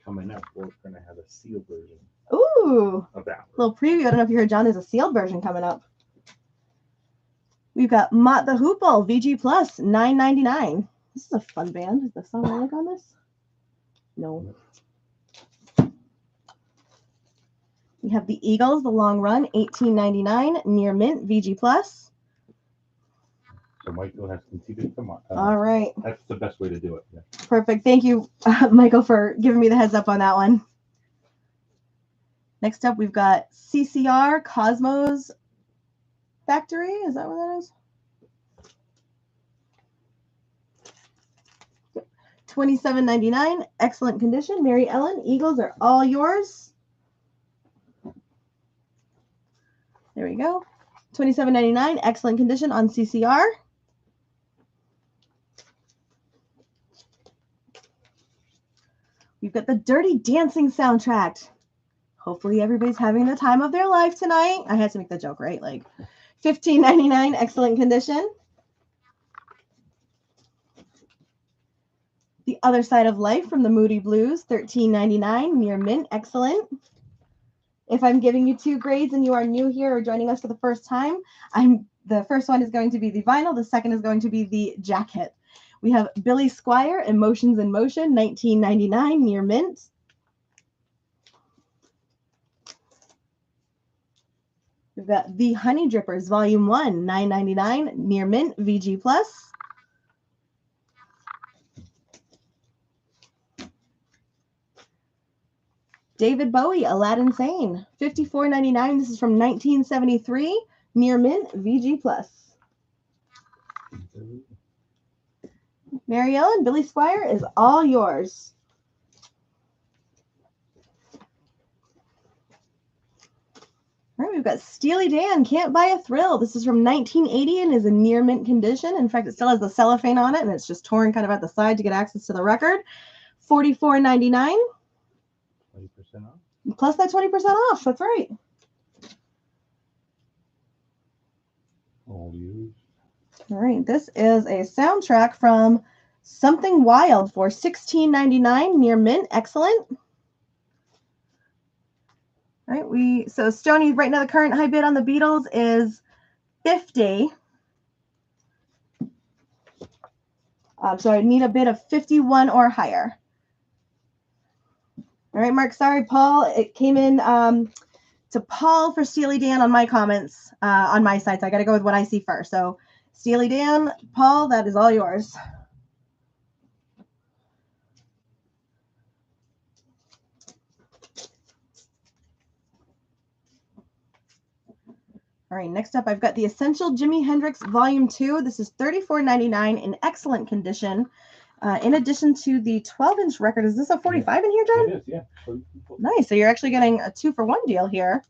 Coming up, we're going to have a sealed version Ooh, of that. little preview. I don't know if you heard, John, there's a sealed version coming up. We've got Mott the Hoople, VG+, $9.99. This is a fun band. Is the song I like on this? No. We have the Eagles, The Long Run, $18.99, near mint, VG+. So Michael has conceded tomorrow. All right. That's the best way to do it. Yeah. Perfect. Thank you, Michael, for giving me the heads up on that one. Next up, we've got CCR Cosmos Factory. Is that what that is? $27.99. Excellent condition. Mary Ellen, Eagles are all yours. There we go. $27.99, excellent condition on CCR. We've got the Dirty Dancing soundtrack. Hopefully everybody's having the time of their life tonight. I had to make the joke, right? Like $15.99, excellent condition. The Other Side of Life from the Moody Blues, $13.99, near mint, excellent. If I'm giving you 2 grades and you are new here or joining us for the first time, the first one is going to be the vinyl. The second is going to be the jacket. We have Billy Squier, Emotions in Motion, $19.99, near mint. We've got The Honey Drippers, Volume 1, $9.99, near mint, VG+. David Bowie, Aladdin Sane, $54.99. This is from 1973, near mint, VG+. Mary Ellen, Billy Squier is all yours. All right, we've got Steely Dan, Can't Buy a Thrill. This is from 1980 and is in near mint condition. In fact, it still has the cellophane on it, and it's just torn kind of at the side to get access to the record. $44.99. 20% off. Plus that 20% off. That's right. All used. All right, this is a soundtrack from Something Wild for $16.99, near mint, excellent. All right, so Stoney, right now the current high bid on the Beatles is $50. So I need a bid of 51 or higher. All right, Mark, sorry, Paul. It came in to Paul for Steely Dan on my comments on my side. So I got to go with what I see first. So Steely Dan, Paul, that is all yours. All right, next up, I've got the Essential Jimi Hendrix Volume 2. This is $34.99 in excellent condition. In addition to the 12-inch record, is this a 45 in here, John? It is, yeah. Nice. So you're actually getting a 2-for-1 deal here.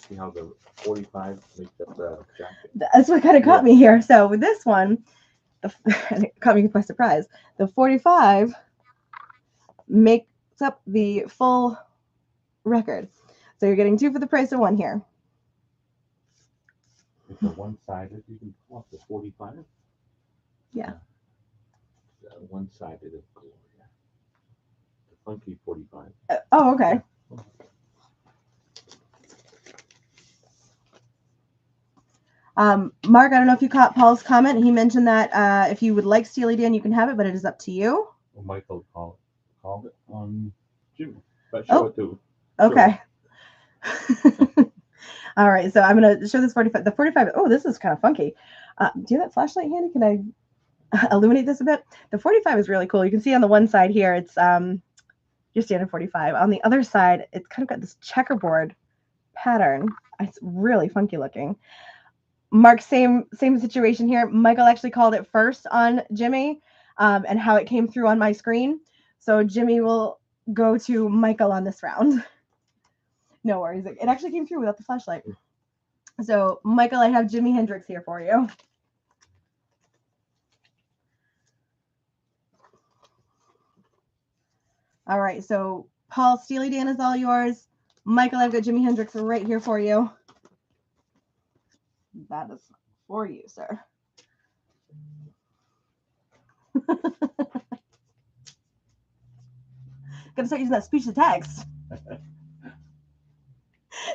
See how the 45 makes up the jacket? That's what kind of caught me here. So with this one, it caught me by surprise. The 45 makes up the full record. So you're getting 2 for the price of 1 here. It's a one-sided. You can pull up the 45. Yeah. One-sided of Gloria. The funky 45. Oh, okay. Mark, I don't know if you caught Paul's comment. He mentioned that if you would like Steely Dan, you can have it, but it is up to you. Well, Michael called it on Jimmy. But show it to. Okay. All right, so I'm going to show this 45. The 45, oh, this is kind of funky. Do you have that flashlight handy? Can I illuminate this a bit? The 45 is really cool. You can see on the one side here, it's your standard 45. On the other side, it's kind of got this checkerboard pattern. It's really funky looking. Mark, same situation here. Michael actually called it first on Jimmy and how it came through on my screen. So Jimmy will go to Michael on this round. No worries. It actually came through without the flashlight. So Michael, I have Jimi Hendrix here for you. All right. So Paul, Steely Dan is all yours. Michael, I've got Jimi Hendrix right here for you. That is for you, sir. Gotta start using that speech to text.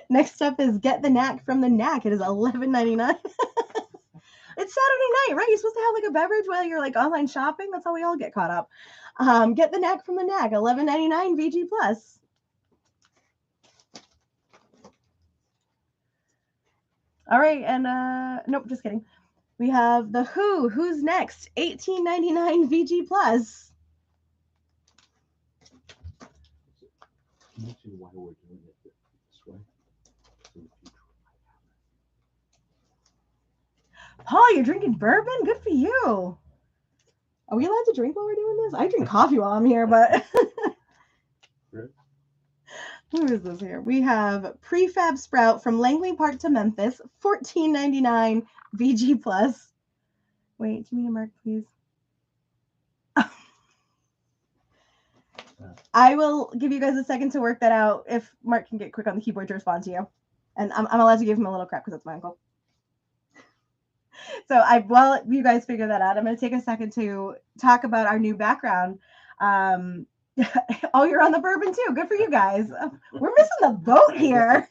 Next up is Get the Knack from the Knack. It is $11.99. It's Saturday night, right? You're supposed to have like a beverage while you're like online shopping. That's how we all get caught up. Get the Knack from the Knack, $11.99 VG+. All right, and nope, just kidding. We have The Who. Who's next? $18.99 VG+. Mention why we're doing it this way. In the future. Paul, you're drinking bourbon? Good for you. Are we allowed to drink while we're doing this? I drink coffee while I'm here, but Who is this here? We have Prefab Sprout from Langley Park to Memphis, $14.99 VG plus. Wait, give me a mark, please. I will give you guys a second to work that out if Mark can get quick on the keyboard to respond to you. And I'm allowed to give him a little crap because that's my uncle. So while you guys figure that out, I'm going to take a second to talk about our new background. Oh, you're on the bourbon too. Good for you guys. We're missing the boat here.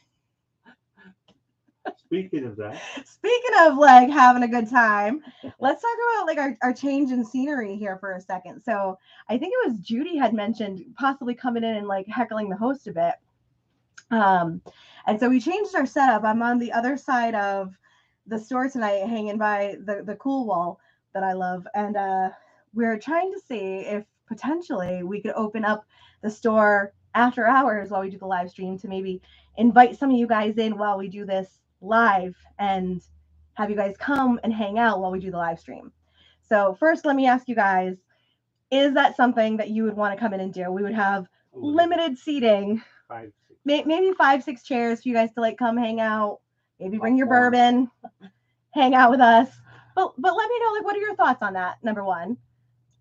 Speaking of that, Speaking of like having a good time, let's talk about like our change in scenery here for a second. So I think it was Judy had mentioned possibly coming in and like heckling the host a bit. And so we changed our setup. I'm on the other side of the store tonight, hanging by the cool wall that I love. And we're trying to see if potentially we could open up the store after hours while we do the live stream to maybe invite some of you guys in while we do this live and have you guys come and hang out while we do the live stream. So first, let me ask you guys, is that something that you would want to come in and do? We would have limited seating, 5, 6. maybe 5, 6 chairs for you guys to like come hang out, maybe bring your bourbon, hang out with us. But let me know, like, what are your thoughts on that? Number one,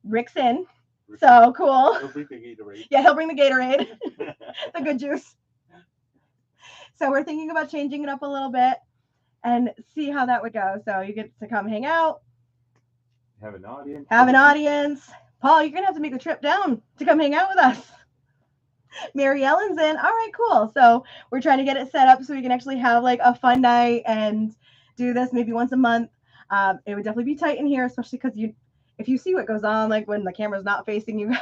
Rick's in. So cool. He'll bring the Gatorade. Yeah, he'll bring the Gatorade, the good juice. So we're thinking about changing it up a little bit and see how that would go. So you get to come hang out. Have an audience. Paul, you're going to have to make the trip down to come hang out with us. Mary Ellen's in. All right, cool. So we're trying to get it set up so we can actually have like a fun night and do this maybe once a month. It would definitely be tight in here, especially because if you see what goes on, like when the camera's not facing you guys,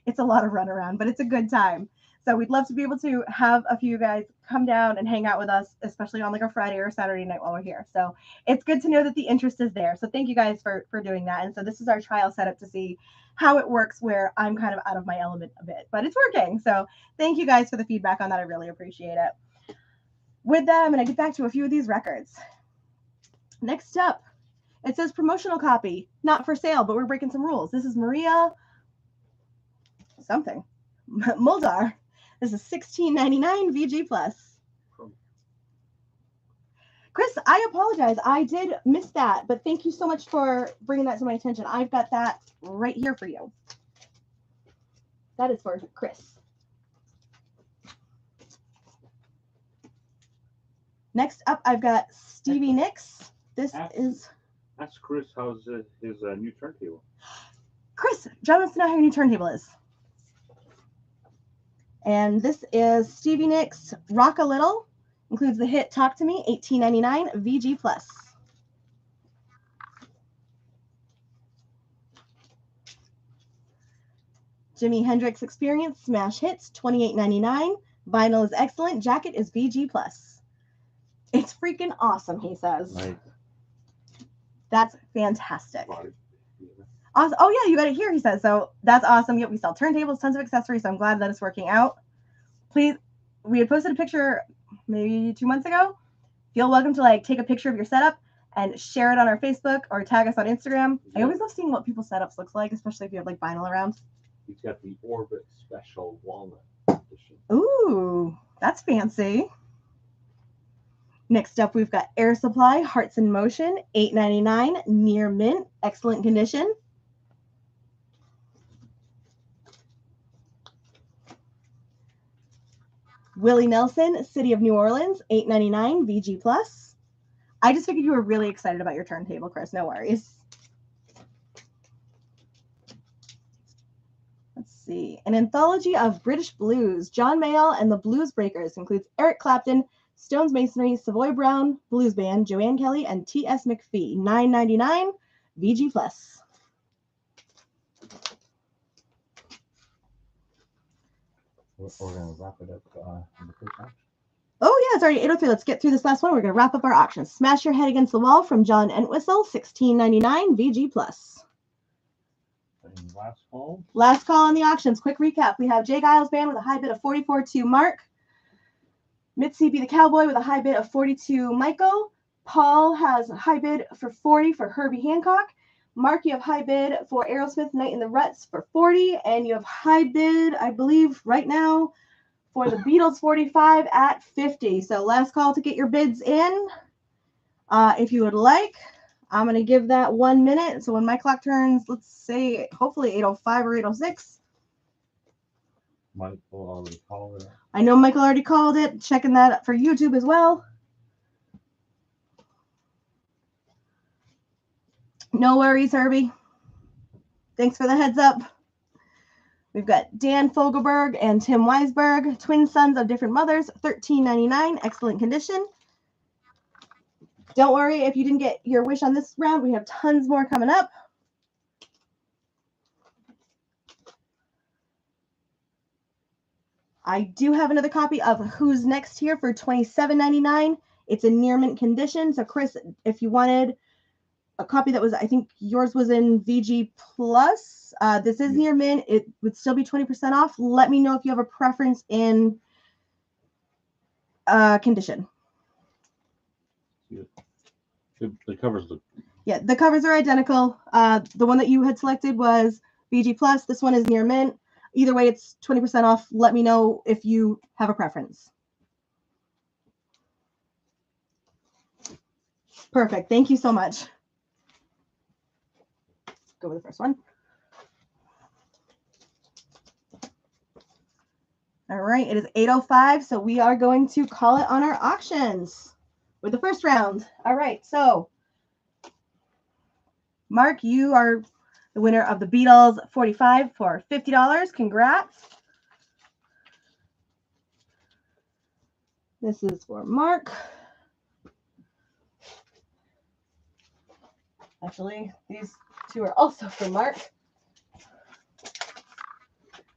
it's a lot of runaround, but it's a good time. So we'd love to be able to have a few guys come down and hang out with us, especially on like a Friday or Saturday night while we're here. So it's good to know that the interest is there. So thank you guys for doing that. And so this is our trial setup to see how it works where I'm kind of out of my element a bit, but it's working. So thank you guys for the feedback on that. I really appreciate it. With that, I'm going to get back to a few of these records. Next up, it says promotional copy, not for sale, but we're breaking some rules. This is Maria something. Muldar. This is $16.99 VG plus. Chris, I apologize. I did miss that, but thank you so much for bringing that to my attention. I've got that right here for you. That is for Chris. Next up, I've got Stevie Nicks. Ask Chris how's his new turntable. Chris, John wants to know how your new turntable is. And this is Stevie Nicks Rock a Little. Includes the hit Talk to Me, $18.99 VG plus. Jimi Hendrix Experience Smash Hits, $28.99. Vinyl is excellent. Jacket is VG plus. It's freaking awesome, he says. Nice. That's fantastic. Awesome. Oh yeah, you got it here, he says. So that's awesome. Yep, we sell turntables, tons of accessories. So I'm glad that it's working out. Please, we had posted a picture maybe 2 months ago. Feel welcome to like take a picture of your setup and share it on our Facebook or tag us on Instagram. I always love seeing what people's setups looks like, especially if you have like vinyl around. He's got the Orbit Special Walnut Edition. Ooh, that's fancy. Next up, we've got Air Supply Hearts in Motion, $8.99, near mint, excellent condition. Willie Nelson, City of New Orleans, $8.99, VG plus. I just figured you were really excited about your turntable, Chris. No worries. Let's see. An anthology of British blues. John Mayall and the Blues Breakers includes Eric Clapton, Stones Masonry, Savoy Brown Blues Band, Joanne Kelly, and T.S. McPhee. $9.99, VG plus. We're going to wrap it up in the first auction. Oh, yeah, it's already 8:03. Let's get through this last one. We're going to wrap up our auction. Smash Your Head Against the Wall from John Entwistle, $16.99, VG plus. And last call. Last call on the auctions. Quick recap. We have Jay Giles Band with a high bid of 44.2 Mark. Mitzi B. the Cowboy with a high bid of 42 Michael. Paul has a high bid for 40 for Herbie Hancock. Mark, you have high bid for Aerosmith Night in the Ruts for 40. And you have high bid, I believe, right now for the Beatles 45 at 50. So last call to get your bids in. If you would like, I'm going to give that 1 minute. So when my clock turns, let's say hopefully 8:05 or 8:06. Michael already called it. I know Michael already called it. Checking that for YouTube as well. No worries, Herbie. Thanks for the heads up. We've got Dan Fogelberg and Tim Weisberg, twin sons of different mothers, $13.99, excellent condition. Don't worry if you didn't get your wish on this round. We have tons more coming up. I do have another copy of Who's Next here for $27.99. It's in near mint condition. So Chris, if you wanted a copy that was, I think yours was in VG Plus. This is near mint. It would still be 20% off. Let me know if you have a preference in condition. The covers look. Yeah, the covers are identical. The one that you had selected was VG Plus. This one is near mint. Either way, it's 20% off. Let me know if you have a preference. Perfect. Thank you so much. Go with the first one. All right, it is 8:05, so we are going to call it on our auctions with the first round. All right, so Mark, you are the winner of the Beatles 45 for $50. Congrats. This is for Mark. Actually, these two are also for Mark.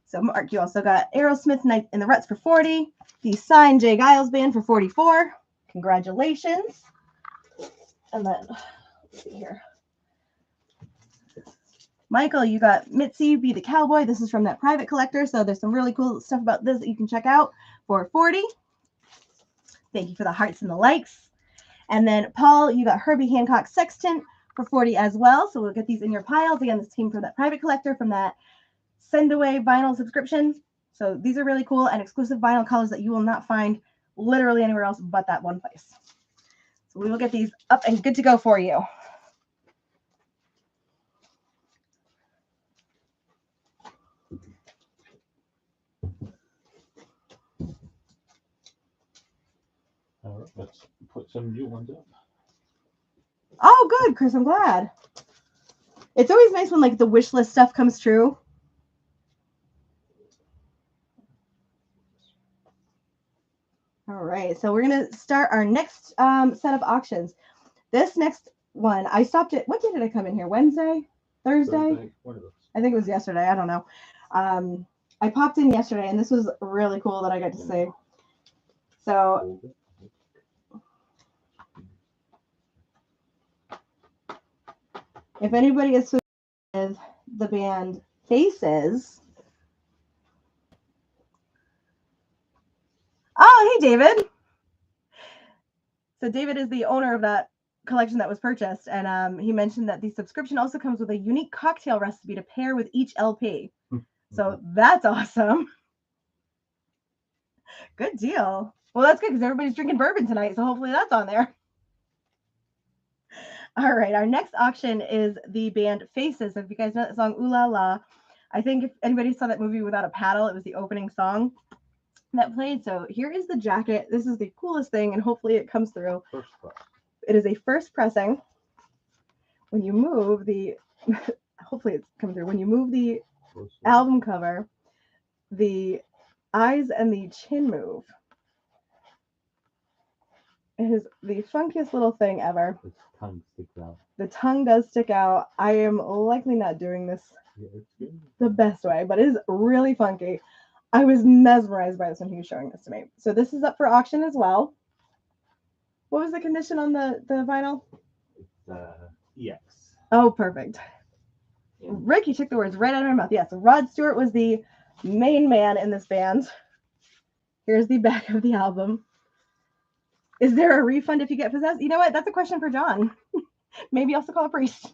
So Mark, you also got Aerosmith Night in the Ruts for 40. The signed Jay Giles Band for 44. Congratulations. And then, let's see here. Michael, you got Mitzi Be the Cowboy. This is from that private collector. So there's some really cool stuff about this that you can check out for 40. Thank you for the hearts and the likes. And then Paul, you got Herbie Hancock Sextant for 40 as well. So we'll get these in your piles. Again, this came from that private collector from that send away vinyl subscription. So these are really cool and exclusive vinyl colors that you will not find literally anywhere else but that one place. So we will get these up and good to go for you. All right, let's put some new ones up. Oh, good, Chris. I'm glad. It's always nice when like the wish list stuff comes true. All right, so we're gonna start our next set of auctions. This next one, I stopped it. What day did I come in here? Wednesday? Thursday? One of those. I think it was yesterday. I don't know. I popped in yesterday, and this was really cool that I got to see. So if anybody is familiar with the band Faces. Oh, hey, David. So David is the owner of that collection that was purchased, and he mentioned that the subscription also comes with a unique cocktail recipe to pair with each LP. So that's awesome. Good deal. Well, that's good because everybody's drinking bourbon tonight, so hopefully that's on there. All right, our next auction is the band Faces. If you guys know that song, Ooh La La, I think if anybody saw that movie Without a Paddle, it was the opening song that played. So here is the jacket. This is the coolest thing, and hopefully it comes through. First press. It is a first pressing. When you move the, hopefully it's coming through. When you move the album cover, the eyes and the chin move. It is the funkiest little thing ever. The tongue sticks out. The tongue does stick out. I am likely not doing this Yeah, it's good. the best way, but it is really funky. I was mesmerized by this when he was showing this to me. So this is up for auction as well. What was the condition on the vinyl? It's EX. Oh, perfect. Rick, you took the words right out of my mouth. Yes, Rod Stewart was the main man in this band. Here's the back of the album. Is there a refund if you get possessed? You know what? That's a question for John. Maybe also call a priest.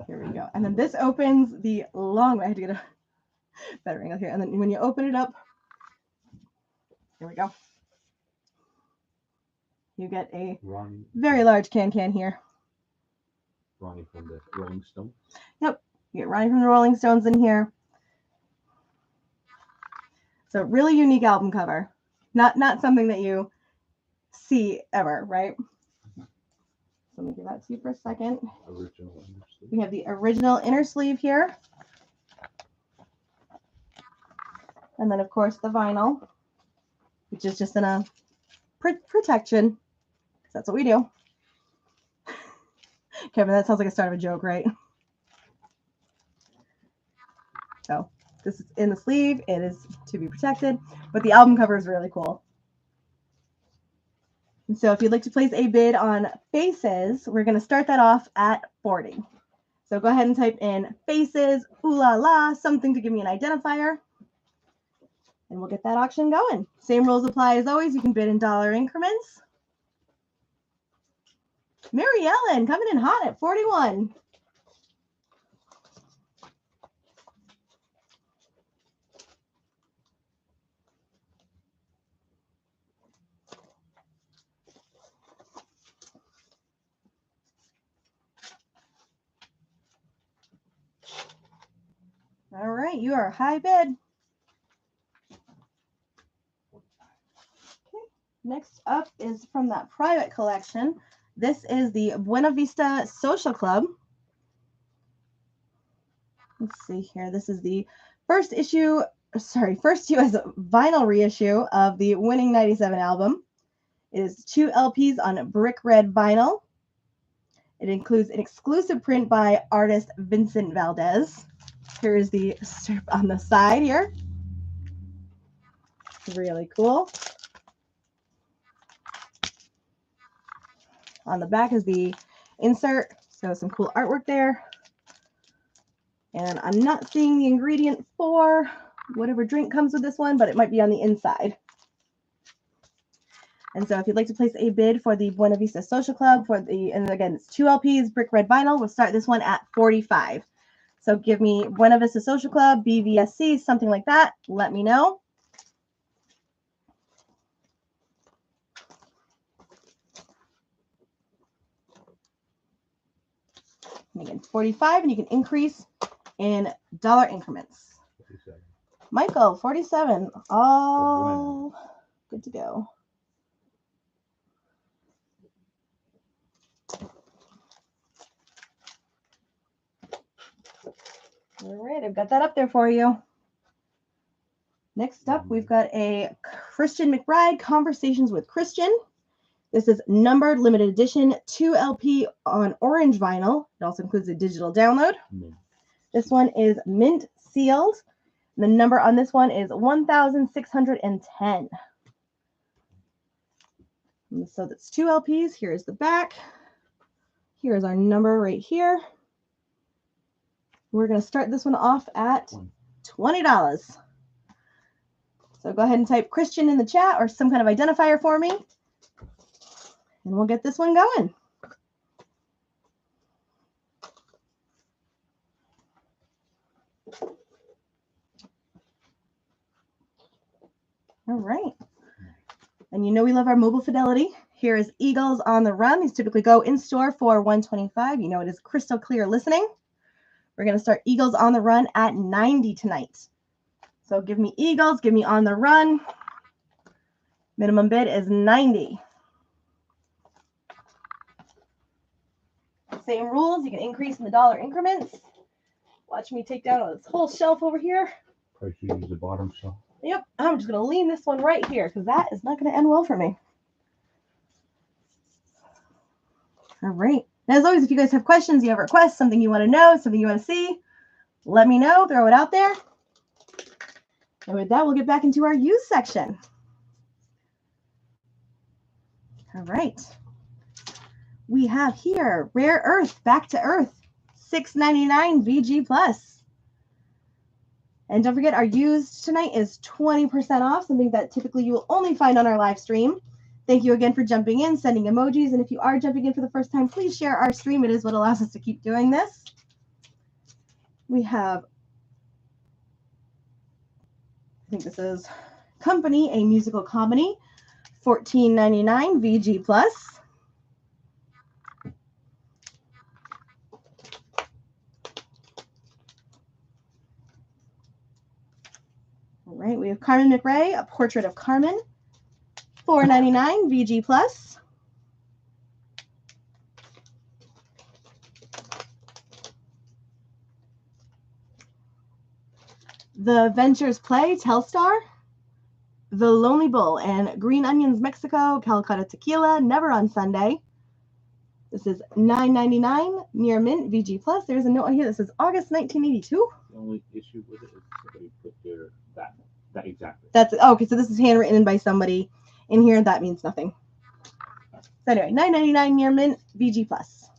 Here we go. And then this opens the long way. I had to get a better angle here. And then when you open it up, here we go. You get a Ronnie, very large can here. Ronnie from the Rolling Stones. Yep. You get Ronnie from the Rolling Stones in here. So really unique album cover. Not something that you see ever, right? So let me give that to you for a second. Original undersleeve. We have the original inner sleeve here. And then, of course, the vinyl, which is just in a protection. Because that's what we do. Kevin, that sounds like a start of a joke, right? So this is in the sleeve. It is to be protected. But the album cover is really cool. And so if you'd like to place a bid on Faces, we're going to start that off at 40. So go ahead and type in Faces, ooh la la, something to give me an identifier. And we'll get that auction going. Same rules apply as always. You can bid in dollar increments. Mary Ellen coming in hot at 41. All right, you are a high bid. Okay. Next up is from that private collection. This is the Buena Vista Social Club. Let's see here. This is the first US vinyl reissue of the Winning 97 album. It is 2 LPs on brick red vinyl. It includes an exclusive print by artist Vincent Valdez. Here is the strip on the side here. Really cool. On the back is the insert. So some cool artwork there. And I'm not seeing the ingredient for whatever drink comes with this one, but it might be on the inside. And so if you'd like to place a bid for the Buena Vista Social Club, and again, it's 2 LPs, brick red vinyl, we'll start this one at 45. So give me Buena Vista Social Club, BVSC, something like that. Let me know. And again, 45, and you can increase in dollar increments. 57. Michael, 47. All good to go. All right, I've got that up there for you. Next up, we've got a Christian McBride, Conversations with Christian. This is numbered limited edition 2 LP on orange vinyl. It also includes a digital download. This one is mint sealed. The number on this one is 1610. So that's 2 LPs. Here's the back. Here's our number right here. We're going to start this one off at $20. So go ahead and type Christian in the chat or some kind of identifier for me. And we'll get this one going. All right. And you know we love our mobile fidelity. Here is Eagles on the Run. These typically go in store for $125. You know it is crystal clear listening. We're going to start Eagles on the Run at 90 tonight. So give me Eagles, give me On the Run. Minimum bid is 90. Same rules. You can increase in the dollar increments. Watch me take down this whole shelf over here. Probably should use the bottom shelf. Yep, I'm just going to lean this one right here because that is not going to end well for me. All right. And as always, if you guys have questions, you have requests, something you want to know, something you want to see, let me know. Throw it out there. And with that, we'll get back into our used section. All right. We have here Rare Earth, Back to Earth, $6.99 VG Plus. And don't forget, our used tonight is 20% off, something that typically you will only find on our live stream. Thank you again for jumping in, sending emojis. And if you are jumping in for the first time, please share our stream. It is what allows us to keep doing this. We have, I think this is Company, a musical comedy, $14.99 VG Plus. All right, we have Carmen McRae, A Portrait of Carmen, $4.99 VG Plus. The Ventures Play, Telstar, The Lonely Bull, and Green Onions Mexico, Calcutta Tequila, Never on Sunday. This is $9.99 near mint VG Plus. There's a note on here that says August 1982. The only issue with it is somebody put their that exactly. That's okay. So this is handwritten by somebody in here. That means nothing. So anyway, $9.99 near mint VG Plus.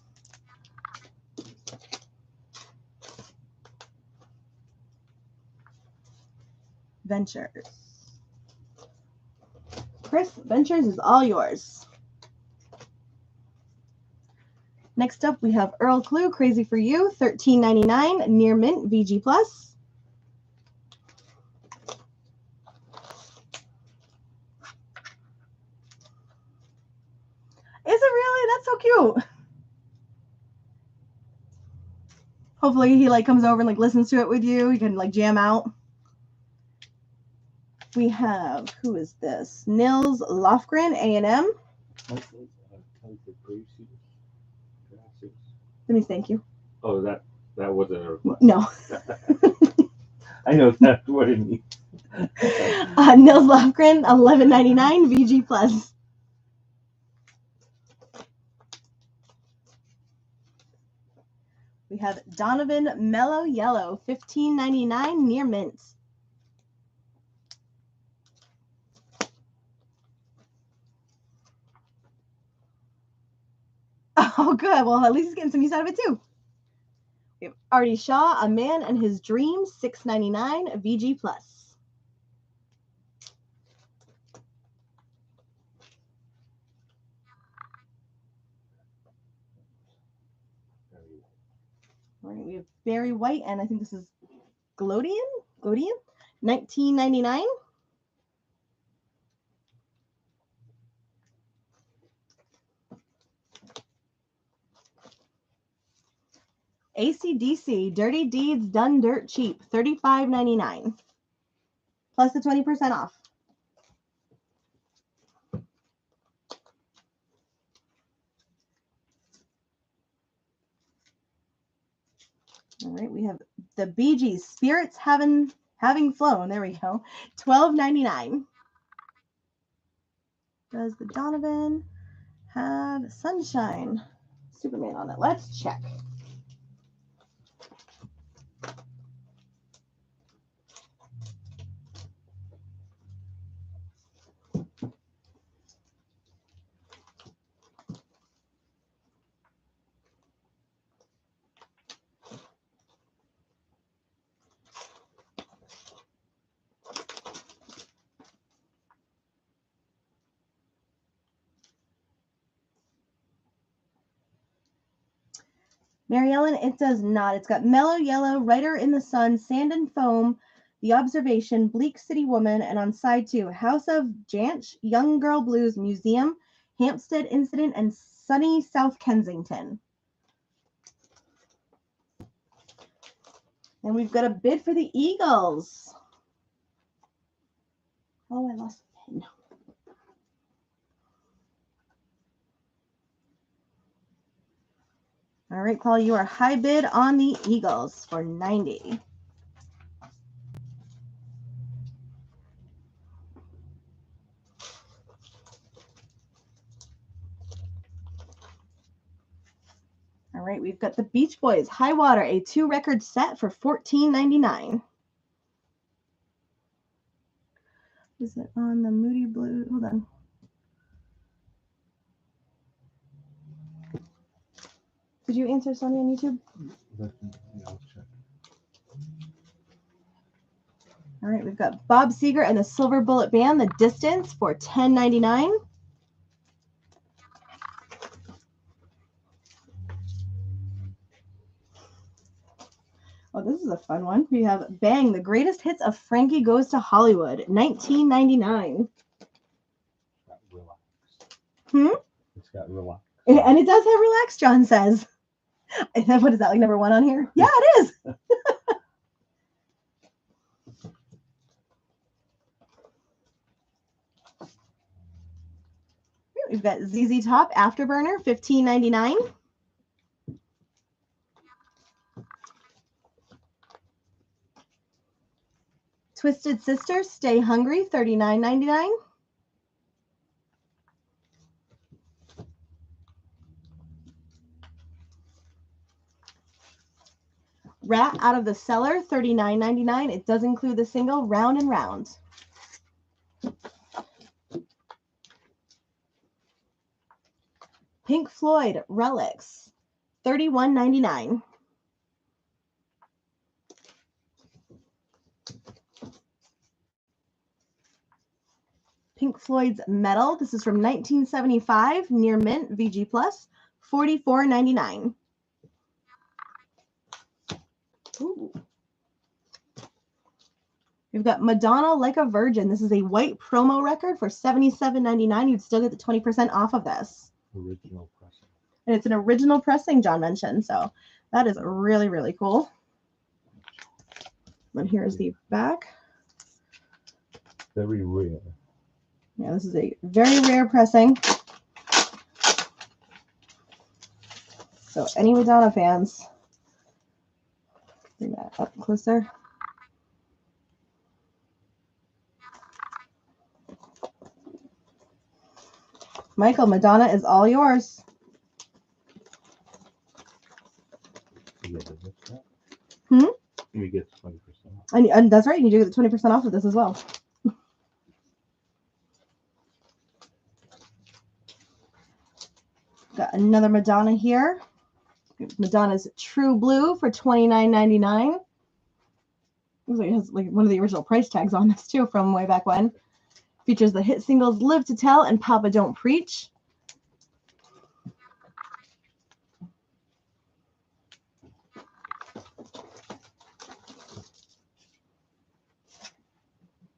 Ventures. Chris, Ventures is all yours. Next up, we have Earl Clue, Crazy for You, $13.99 near mint VG Plus. Is it really? That's so cute. Hopefully he like comes over and like listens to it with you. You can like jam out. We have, who is this? Nils Lofgren, A&M. Let me thank you. Oh, that wasn't a request. No. I know that's what it means. Nils Lofgren, $11.99 VG Plus. We have Donovan Mellow Yellow, $15.99 near mint. Oh, good. Well, at least he's getting some use out of it, too. We have Artie Shaw, A Man and His Dreams, $6.99 VG Plus. All right, we have Barry White, and I think this is Glodian, $19.99. AC/DC, Dirty Deeds Done Dirt Cheap, $35.99. Plus the 20% off. All right, we have the Bee Gees, Spirits Having Flown. There we go. $12.99. Does the Donovan have Sunshine Superman on it? Let's check. Mary Ellen, it does not. It's got Mellow Yellow, Writer in the Sun, Sand and Foam, The Observation, Bleak City Woman, and on side 2, House of Janch, Young Girl Blues Museum, Hampstead Incident, and Sunny South Kensington. And we've got a bid for the Eagles. Oh, I lost the pen. All right, Paul, you are high bid on the Eagles for $90. All right, we've got the Beach Boys, High Water, a 2-record set for $14.99. Is it on the Moody Blue? Hold on. Did you answer Sonny on YouTube? I'll check. All right, we've got Bob Seger and the Silver Bullet Band, The Distance, for $10.99. Oh, this is a fun one. We have Bang, the greatest hits of Frankie Goes to Hollywood, 1999. Got relax. Hmm? It's got relax. And it does have Relax, John says. What is that, like number 1 on here? Yeah, it is. We've got ZZ Top, Afterburner, $15.99. Twisted Sister, Stay Hungry, $39.99. Rat Out of the Cellar, $39.99. It does include the single Round and Round. Pink Floyd, Relics, $31.99. Pink Floyd's Metal. This is from 1975, Near Mint, VG Plus, $44.99. Ooh. We've got Madonna Like a Virgin. This is a white promo record for $77.99. You'd still get the 20% off of this. Original pressing. And it's an original pressing, John mentioned. So that is really, really cool. And here's the back. Very rare. Yeah, this is a very rare pressing. So any Madonna fans, bring that up closer. Michael, Madonna is all yours. You get the discount? Hmm? You get 20% off. And that's right, you do get the 20% off of this as well. Got another Madonna here. Madonna's True Blue for $29.99. Looks like it has like one of the original price tags on this too from way back when. Features the hit singles Live to Tell and Papa Don't Preach.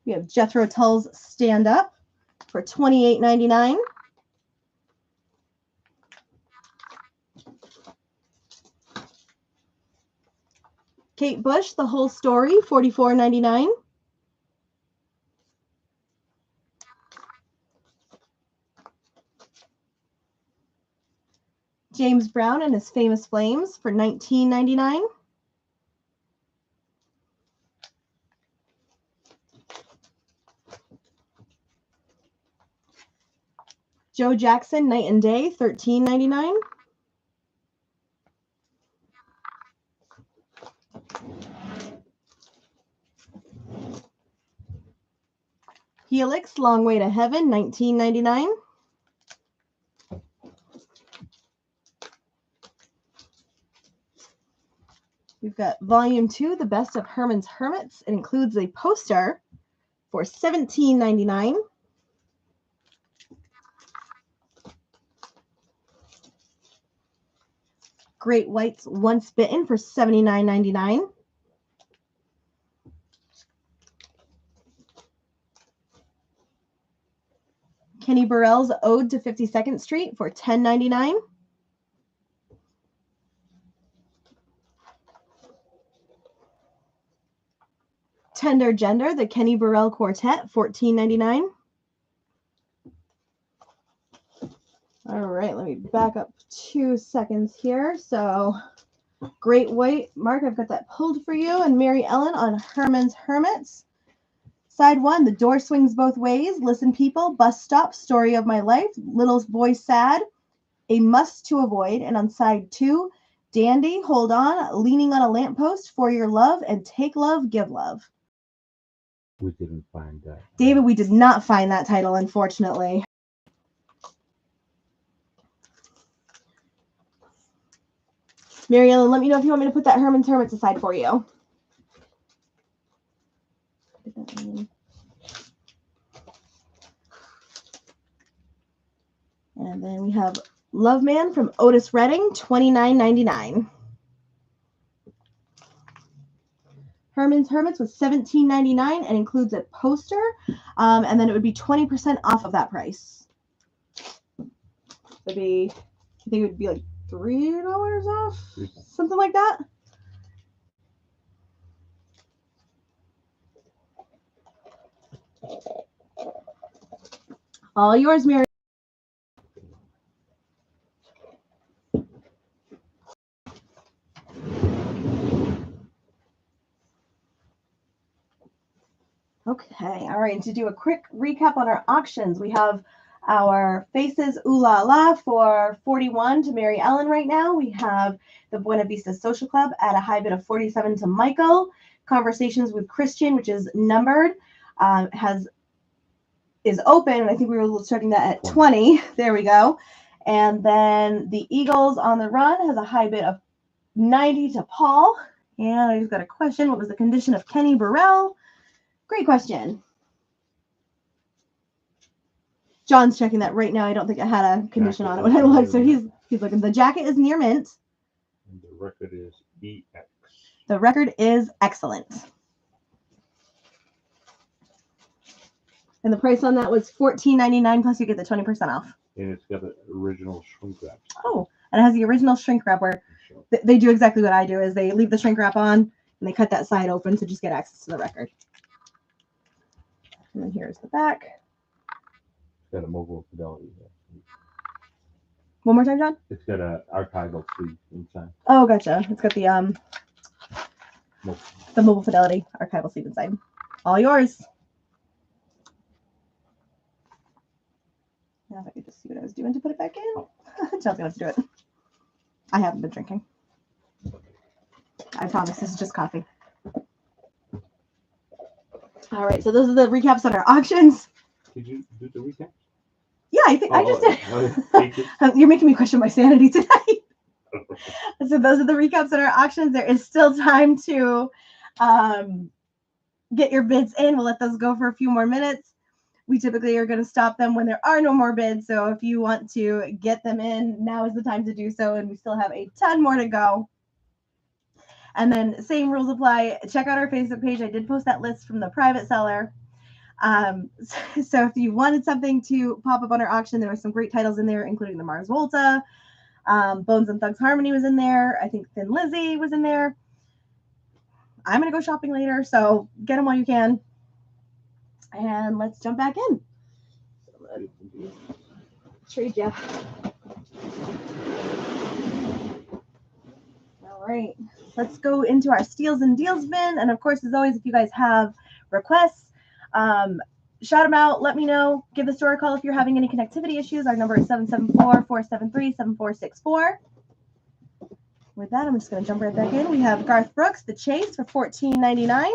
We have Jethro Tull's Stand Up for $28.99. Kate Bush, The Whole Story, $44.99. James Brown and His Famous Flames for $19.99. Joe Jackson, Night and Day, $13.99. Helix, Long Way to Heaven, $19.99. We've got Volume 2, The Best of Herman's Hermits. It includes a poster for $17.99. Great Whites, Once Bitten for $79.99. Kenny Burrell's Ode to 52nd Street for $10.99. Tender Gender, the Kenny Burrell Quartet, $14.99. All right, let me back up 2 seconds here. So, Great White, Mark, I've got that pulled for you, and Mary Ellen on Herman's Hermits. Side 1, The Door Swings Both Ways, Listen People, Bus Stop, Story of My Life, Little Boy Sad, A Must to Avoid. And on side 2, Dandy, Hold On, Leaning on a Lamppost, For Your Love, and Take Love, Give Love. We didn't find that. David, we did not find that title, unfortunately. Mary Ellen, let me know if you want me to put that Herman's Hermits aside for you. And then we have Love Man from Otis Redding, $29.99. Herman's Hermits was $17.99 and includes a poster. And then it would be 20% off of that price. It'd be, I think it would be like $3 off, something like that. All yours, Mary. Okay, all right. To do a quick recap on our auctions, we have our Faces Ooh La La for 41 to Mary Ellen right now. We have the Buena Vista Social Club at a high bid of 47 to Michael. Conversations with Christian, which is numbered, is open. I think we were starting that at 20. There we go. And then the Eagles on the Run has a high bid of 90 to Paul. And I just got a question. What was the condition of Kenny Burrell? Great question. John's checking that right now. I don't think I had a condition on it when I looked. So he's looking. The jacket is near mint. And the record is EX. The record is excellent. And the price on that was $14.99 plus you get the 20% off. And it's got the original shrink wrap. Oh, and it has the original shrink wrap where they do exactly what I do is they leave the shrink wrap on and they cut that side open to just get access to the record. And then here's the back. It's got a mobile fidelity. One more time, John? It's got an archival sleeve inside. Oh, gotcha. It's got the mobile fidelity archival sleeve inside. All yours. Now if I could just see what I was doing to put it back in. John's gonna have to do it. I haven't been drinking. I promise this is just coffee. All right, so those are the recaps on our auctions. Did you do the recap? Yeah, I think I just did. Thank you. You're making me question my sanity tonight. So those are the recaps on our auctions. There is still time to get your bids in. We'll let those go for a few more minutes. We typically are going to stop them when there are no more bids. So if you want to get them in, now is the time to do so. And we still have a ton more to go. And then same rules apply. Check out our Facebook page. I did post that list from the private seller. So if you wanted something to pop up on our auction, there were some great titles in there, including the Mars Volta. Bones and Thugs Harmony was in there. I think Thin Lizzy was in there. I'm going to go shopping later, so get them while you can. And let's jump back in. Trade ya. All right. Let's go into our steals and deals bin. And of course, as always, if you guys have requests, shout them out. Let me know. Give the store a call if you're having any connectivity issues. Our number is 774-473-7464. With that, I'm just going to jump right back in. We have Garth Brooks, The Chase for $14.99.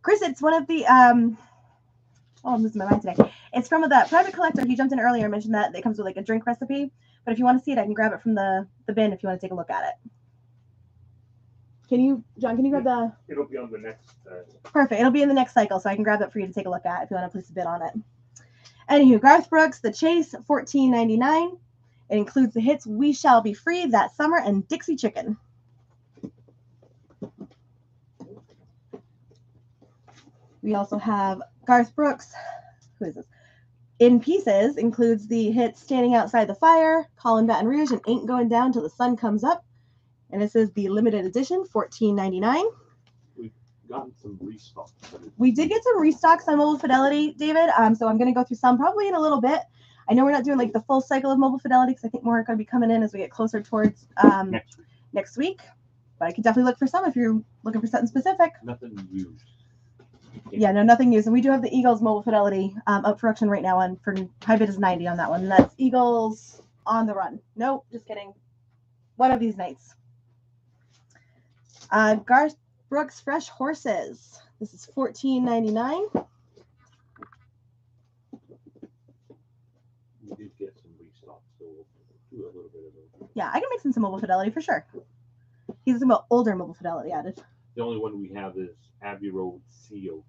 Chris, it's one of the, I'm losing my mind today. It's from that private collector. He jumped in earlier and mentioned that it comes with like a drink recipe. But if you want to see it, I can grab it from the bin if you want to take a look at it. John, can you grab the... It'll be on the next... Perfect. It'll be in the next cycle, so I can grab it for you to take a look at if you want to place a bid on it. Anywho, Garth Brooks, The Chase, $14.99. It includes the hits We Shall Be Free, That Summer, and Dixie Chicken. We also have Garth Brooks, who is this? In Pieces includes the hits Standing Outside the Fire, Callin' Baton Rouge, and Ain't Going Down Till the Sun Comes Up. And this is the limited edition, $14.99. We've gotten some restocks. We did get some restocks on Mobile Fidelity, David. So I'm going to go through some probably in a little bit. I know we're not doing like the full cycle of Mobile Fidelity because I think more are going to be coming in as we get closer towards next week. But I could definitely look for some if you're looking for something specific. Nothing used. Yeah, no, nothing used. And we do have the Eagles Mobile Fidelity up for auction right now. And for high bid is 90 on that one. And that's Eagles on the Run. Nope, just kidding. One of these nights. Garth Brooks Fresh Horses. This is $14.99. We did get some restock, so we'll do a little bit of it. Yeah, I can mix in some Mobile Fidelity for sure. He's talking about older Mobile Fidelity added. The only one we have is Abbey Road Sealed.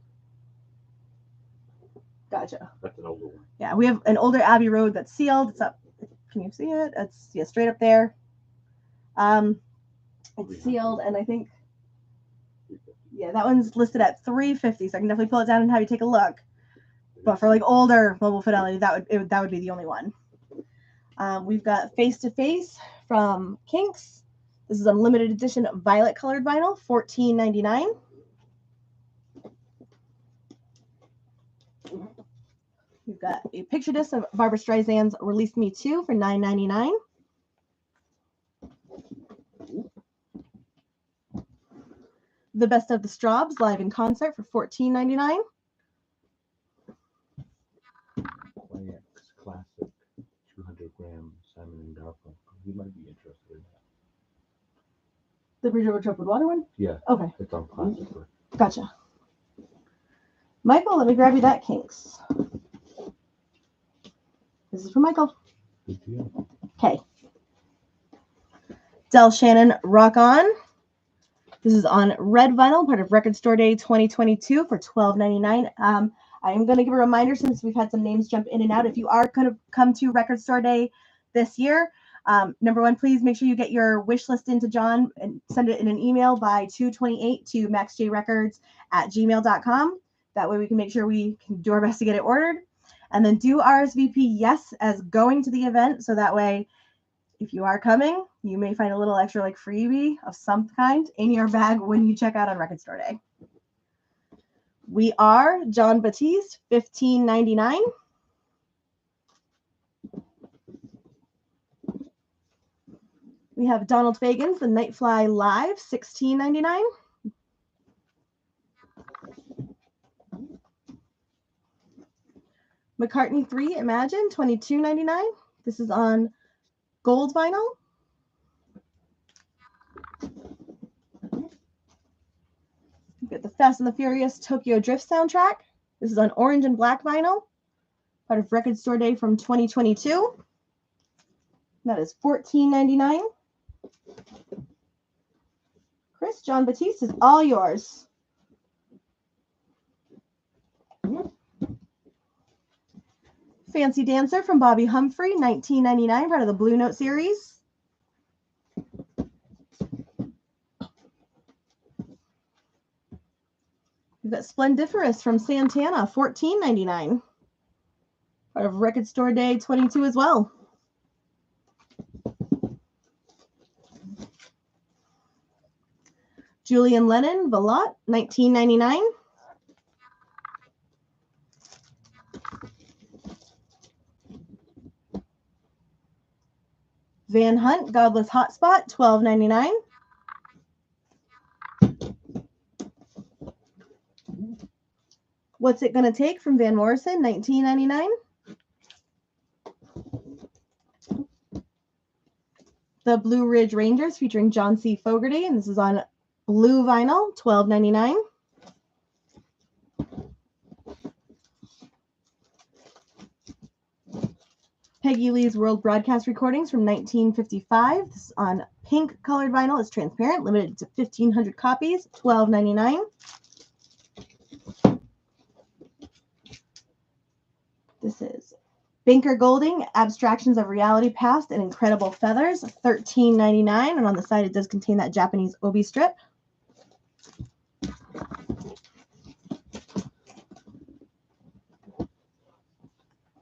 Gotcha. That's an older one. Yeah, we have an older Abbey Road that's sealed. It's up. Can you see it? It's straight up there. And It's sealed, and I think, 350. yeah, that one's listed at $350. So I can definitely pull it down and have you take a look. But for like older mobile fidelity, that would be the only one. We've got Face to Face from Kinks. This is a limited edition violet colored vinyl, $14.99. We've got a picture disc of Barbra Streisand's Release Me Too for $9.99. The Best of the Straubs live in concert for $14.99. YX Classic 200 gram Simon and Garfunkel. You might be interested in that. The Bridge Over Troubled Water one? Yeah, Okay, it's on Classic. gotcha. Michael, let me grab you that Kinks. This is for Michael. Good deal. Okay. Del Shannon Rock On. This is on red vinyl, part of Record Store Day 2022 for $12.99. I am going to give a reminder, since we've had some names jump in and out. If you are going to come to Record Store Day this year, number one, please make sure you get your wish list into John and send it in an email by 2/28 to maxjrecords@gmail.com. That way we can make sure we can do our best to get it ordered. And then do RSVP yes as going to the event, so that way if you are coming, you may find a little extra like freebie of some kind in your bag when you check out on Record Store Day. We Are John Batiste, $15.99. We have Donald Fagen's The Nightfly Live, $16.99. McCartney 3 Imagine, $22.99. This is on gold vinyl. We've got the Fast and the Furious Tokyo Drift soundtrack. This is on orange and black vinyl, part of Record Store Day from 2022. That is $14.99. Chris, John Batiste is all yours. Fancy Dancer from Bobby Humphrey, $19.99, part of the Blue Note series. We've got Splendiferous from Santana, $14.99, part of Record Store Day 22 as well. Julian Lennon, Veloute, $19.99. Van Hunt, Godless Hotspot, $12.99. What's It Gonna Take from Van Morrison, $19.99. The Blue Ridge Rangers featuring John C. Fogerty, and this is on blue vinyl, $12.99. Peggy Lee's World Broadcast Recordings from 1955. This is on pink colored vinyl. It's transparent, limited to 1,500 copies, $12.99. This is Binker Golding, Abstractions of Reality Past and Incredible Feathers, $13.99. And on the side, it does contain that Japanese obi strip.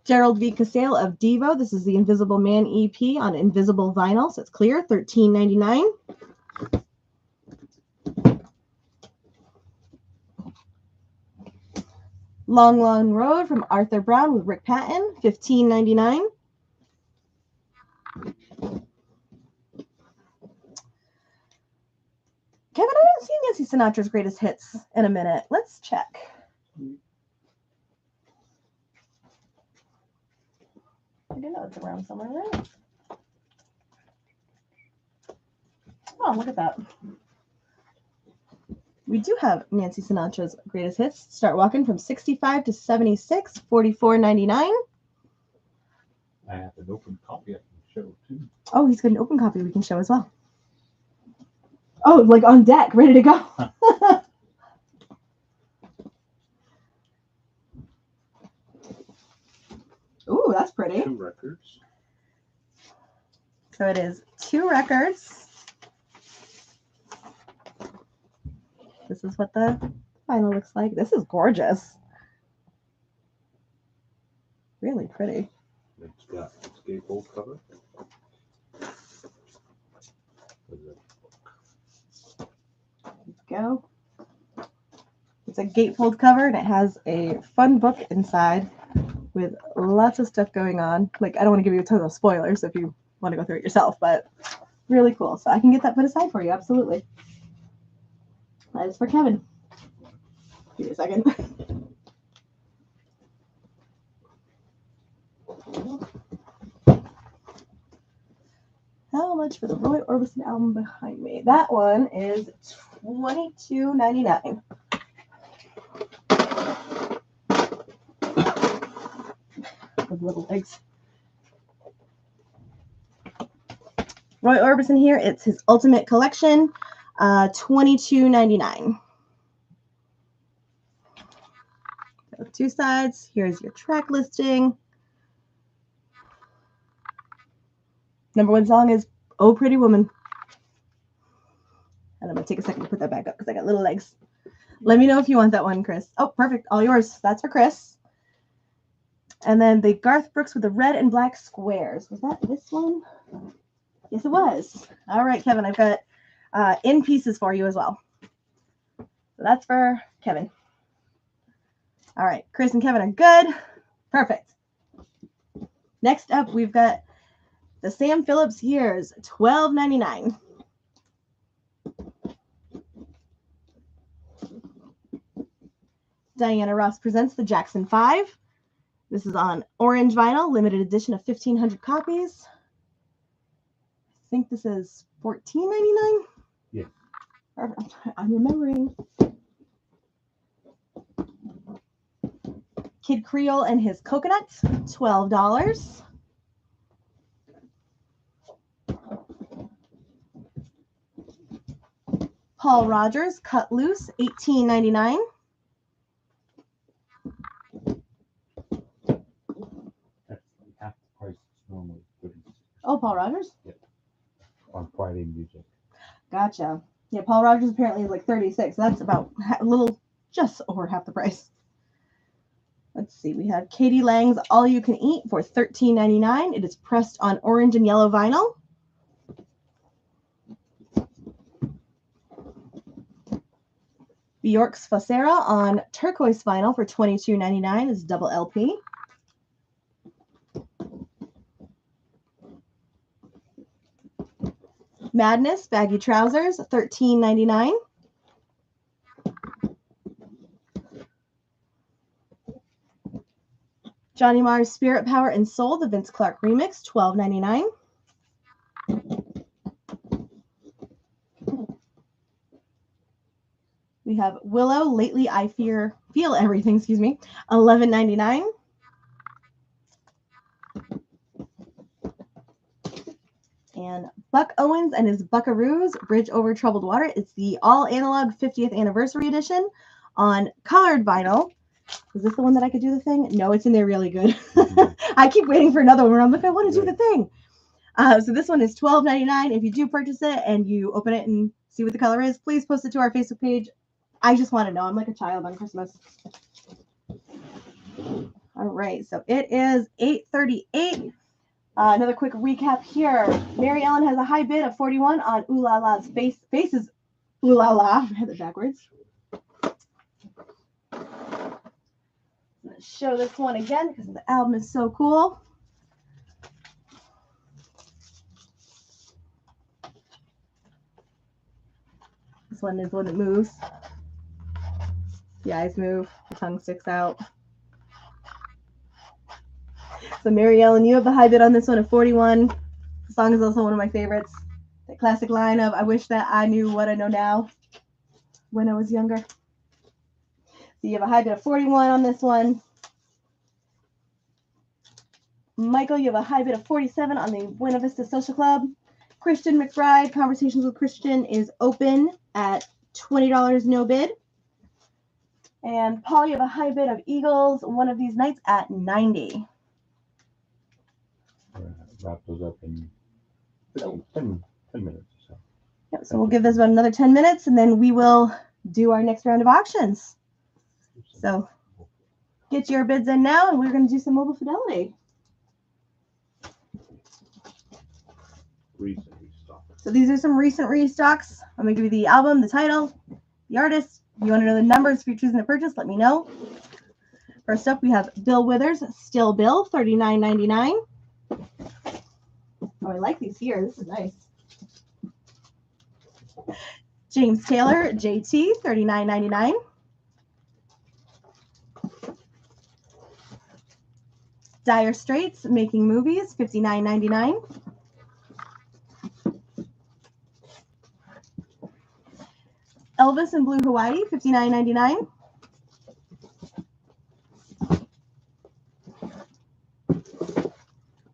Gerald V. Casale of Devo. This is the Invisible Man EP on invisible vinyl, so it's clear, $13.99. Long Long Road from Arthur Brown with Rick Patton, $15.99. Kevin, I haven't seen Nancy Sinatra's Greatest Hits in a minute. Let's check. I do know it's around somewhere, right? Oh, look at that. We do have Nancy Sinatra's Greatest Hits. Start Walking from 65 to 76, $44.99. I have an open copy I can show too. Oh, he's got an open copy we can show as well. Oh, like on deck, ready to go. Ooh, that's pretty. 2 records. So it is 2 records. This is what the vinyl looks like. This is gorgeous. Really pretty. It's got its gatefold cover. What is it? Let's go. It's a gatefold cover and it has a fun book inside with lots of stuff going on. Like, I don't want to give you a ton of spoilers if you want to go through it yourself, but really cool. So I can get that put aside for you. Absolutely. That is for Kevin. Give me a second. How much for the Roy Orbison album behind me? That one is $22.99. With little legs. Roy Orbison here. It's his Ultimate Collection, $22.99. Two sides. Here's your track listing. Number one song is "Oh Pretty Woman." And I'm going to take a second to put that back up because I got little legs. Let me know if you want that one, Chris. Oh, perfect. All yours. That's for Chris. And then the Garth Brooks with the red and black squares. Was that this one? Yes, it was. All right, Kevin. I've got in pieces for you as well. So that's for Kevin. All right. Chris and Kevin are good. Perfect. Next up, we've got the Sam Phillips Years, $12.99. Diana Ross presents the Jackson 5. This is on orange vinyl, limited edition of 1,500 copies. I think this is $14.99. Yeah. I'm remembering. Kid Creole and his Coconut, $12. Paul Rogers, Cut Loose, $18.99. That's like half the price it's normally 36 Oh, Paul Rogers? on Friday Music. Gotcha. Yeah, Paul Rogers apparently is like 36. So that's about a little, just over half the price. Let's see. We have Katie Lang's All You Can Eat for $13.99. It is pressed on orange and yellow vinyl. Bjork's Facera on turquoise vinyl for $22.99. It's double LP. Madness Baggy Trousers, $13.99. Johnny Marr's Spirit, Power, and Soul, the Vince Clarke remix, $12.99. We have Willow, Lately I Feel Everything, $11.99. And Buck Owens and his Buckaroos, Bridge Over Troubled Water. It's the all analog 50th anniversary edition on colored vinyl. Is this the one that I could do the thing? No, it's in there really good. I keep waiting for another one where I'm like, I want to do the thing. So this one is $12.99. If you do purchase it and you open it and see what the color is, please post it to our Facebook page. I just want to know. I'm like a child on Christmas. All right, so it is 8:38. Another quick recap here. Mary Ellen has a high bid of 41 on Ooh La La's Faces. Ooh La La. I had it backwards. I'm going to show this one again because the album is so cool. This one is when it moves. The eyes move. The tongue sticks out. So Mary Ellen, you have the high bid on this one of 41. The song is also one of my favorites. The classic line of, I wish that I knew what I know now when I was younger. So you have a high bid of 41 on this one. Michael, you have a high bid of 47 on the Buena Vista Social Club. Christian McBride, Conversations with Christian, is open at $20 no bid. And Paul, you have a high bid of Eagles, One of These Nights, at $90. Wrap those up in 10 minutes or so. Yep, so we'll give this about another 10 minutes and then we will do our next round of auctions. So get your bids in now, and we're going to do some Mobile Fidelity. Recent restock. So these are some recent restocks. I'm going to give you the album, the title, the artist. If you want to know the numbers if you're choosing to purchase, let me know. First up, we have Bill Withers, Still Bill, $39.99. Oh, I like these here. This is nice. James Taylor, JT, $39.99. Dire Straits, Making Movies, $59.99. Elvis in Blue Hawaii, $59.99.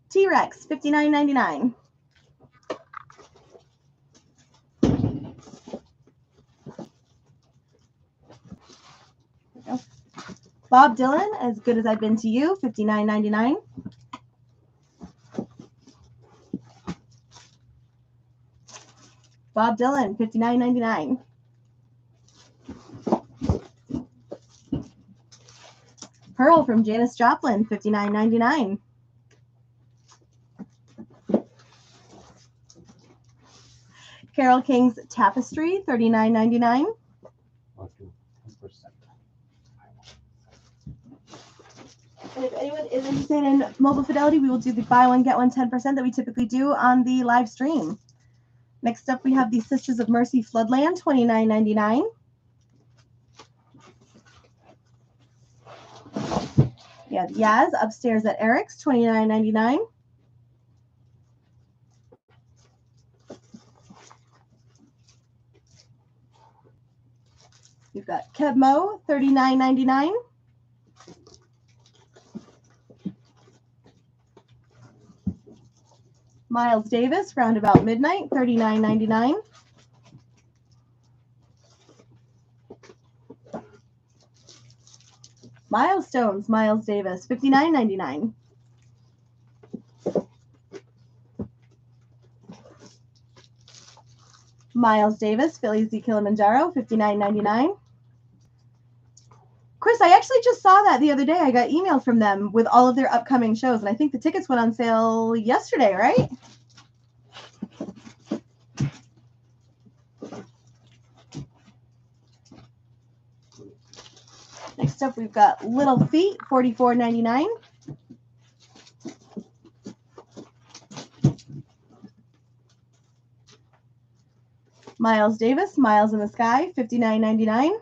T-Rex, $59.99. Bob Dylan, As Good As I've Been to You, $59.99. Bob Dylan, $59.99. Pearl from Janis Joplin, $59.99. Carole King's Tapestry, $39.99. I'll do 10%. And if anyone is interested in Mobile Fidelity, we will do the buy one, get one 10% that we typically do on the live stream. Next up, we have the Sisters of Mercy Floodland, $29.99. We have Yaz Upstairs at Eric's, $29.99. We've got Kebmo, $39.99. Miles Davis, Roundabout Midnight, $39.99. Milestones, Miles Davis, $59.99. Miles Davis, Philly Z Kilimanjaro, $59.99. Chris, I actually just saw that the other day. I got emailed from them with all of their upcoming shows, and I think the tickets went on sale yesterday, right? Next up, we've got Little Feat, $44.99. Miles Davis, Miles in the Sky, $59.99.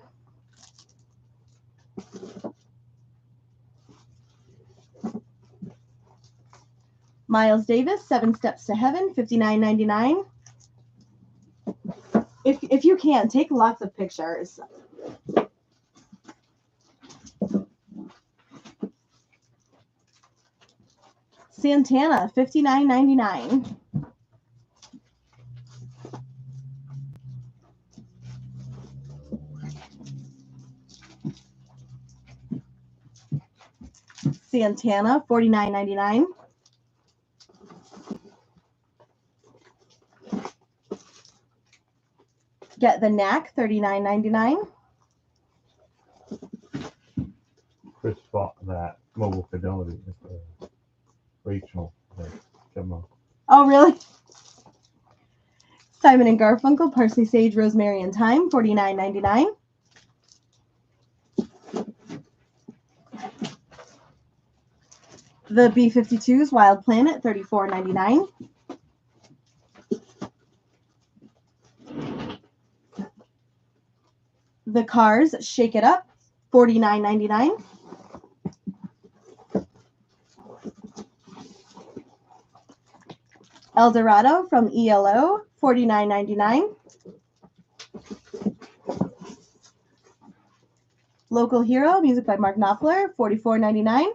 Miles Davis, Seven Steps to Heaven, $59.99. If you can, take lots of pictures. Santana, $59.99. Santana, $49.99. Get the Knack, $39.99. Chris bought that Mobile Fidelity with Rachel. Come on. Oh, really? Simon and Garfunkel, Parsley, Sage, Rosemary, and Thyme, $49.99. The B-52s, Wild Planet, $34.99. The Cars, Shake It Up, $49.99. El Dorado from ELO, $49.99. Local Hero, music by Mark Knopfler, $44.99.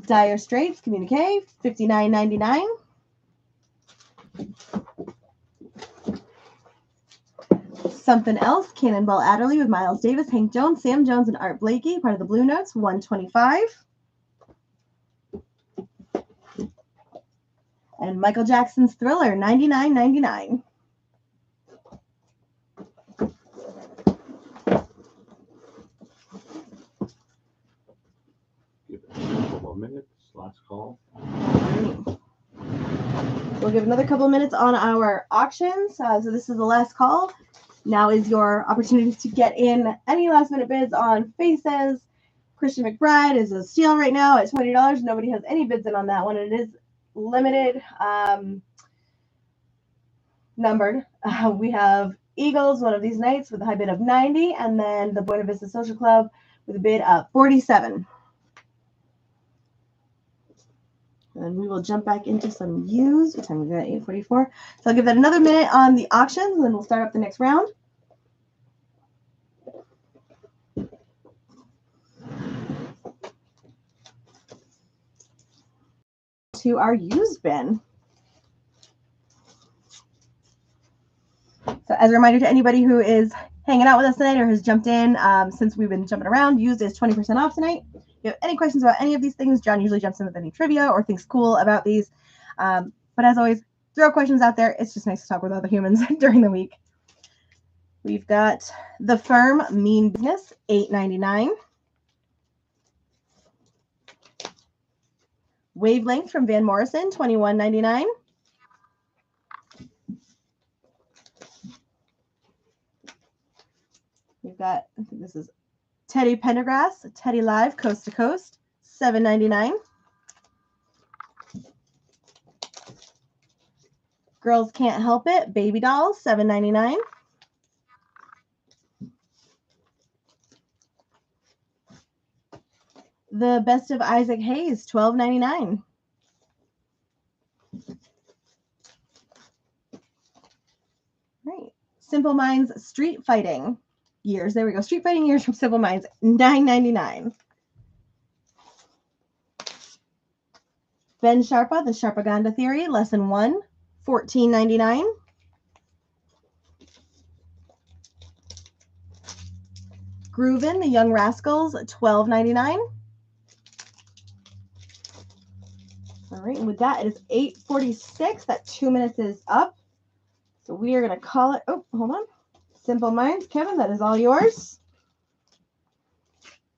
Dire Straits, Communique, $59.99. Something Else, Cannonball Adderley with Miles Davis, Hank Jones, Sam Jones, and Art Blakey, part of the Blue Notes, $125. And Michael Jackson's Thriller, $99.99. Give it a couple more minutes. Last call. We'll give another couple of minutes on our auctions. So this is the last call. Now is your opportunity to get in any last minute bids on Faces. Christian McBride is a steal right now at $20. Nobody has any bids in on that one. It is limited, numbered. We have Eagles one of these nights with a high bid of 90, and then the Buena Vista Social Club with a bid of 47. And we will jump back into some used. What time is that? 8:44. So I'll give that another minute on the auctions, and then we'll start up the next round. To our used bin. So as a reminder to anybody who is hanging out with us tonight or has jumped in since we've been jumping around, used is 20% off tonight. If you have any questions about any of these things, John usually jumps in with any trivia or things cool about these. But as always, throw questions out there. It's just nice to talk with other humans during the week. We've got The Firm, Mean Business, $8.99. Wavelength from Van Morrison, $21.99. We've got, I think this is Teddy Pendergrass, Teddy Live, Coast to Coast, $7.99. Girls Can't Help It, Baby Dolls, $7.99. The Best of Isaac Hayes, $12.99. Right. Simple Minds Street Fighting Years. There we go. Street Fighting Years from Simple Minds, $9.99. Ben Sharpa, The Sharpaganda Theory, Lesson 1, $14.99. Groovin', The Young Rascals, $12.99. All right, and with that, it is 8:46. That 2 minutes is up. So we are going to call it. Oh, hold on. Simple Minds, Kevin, that is all yours.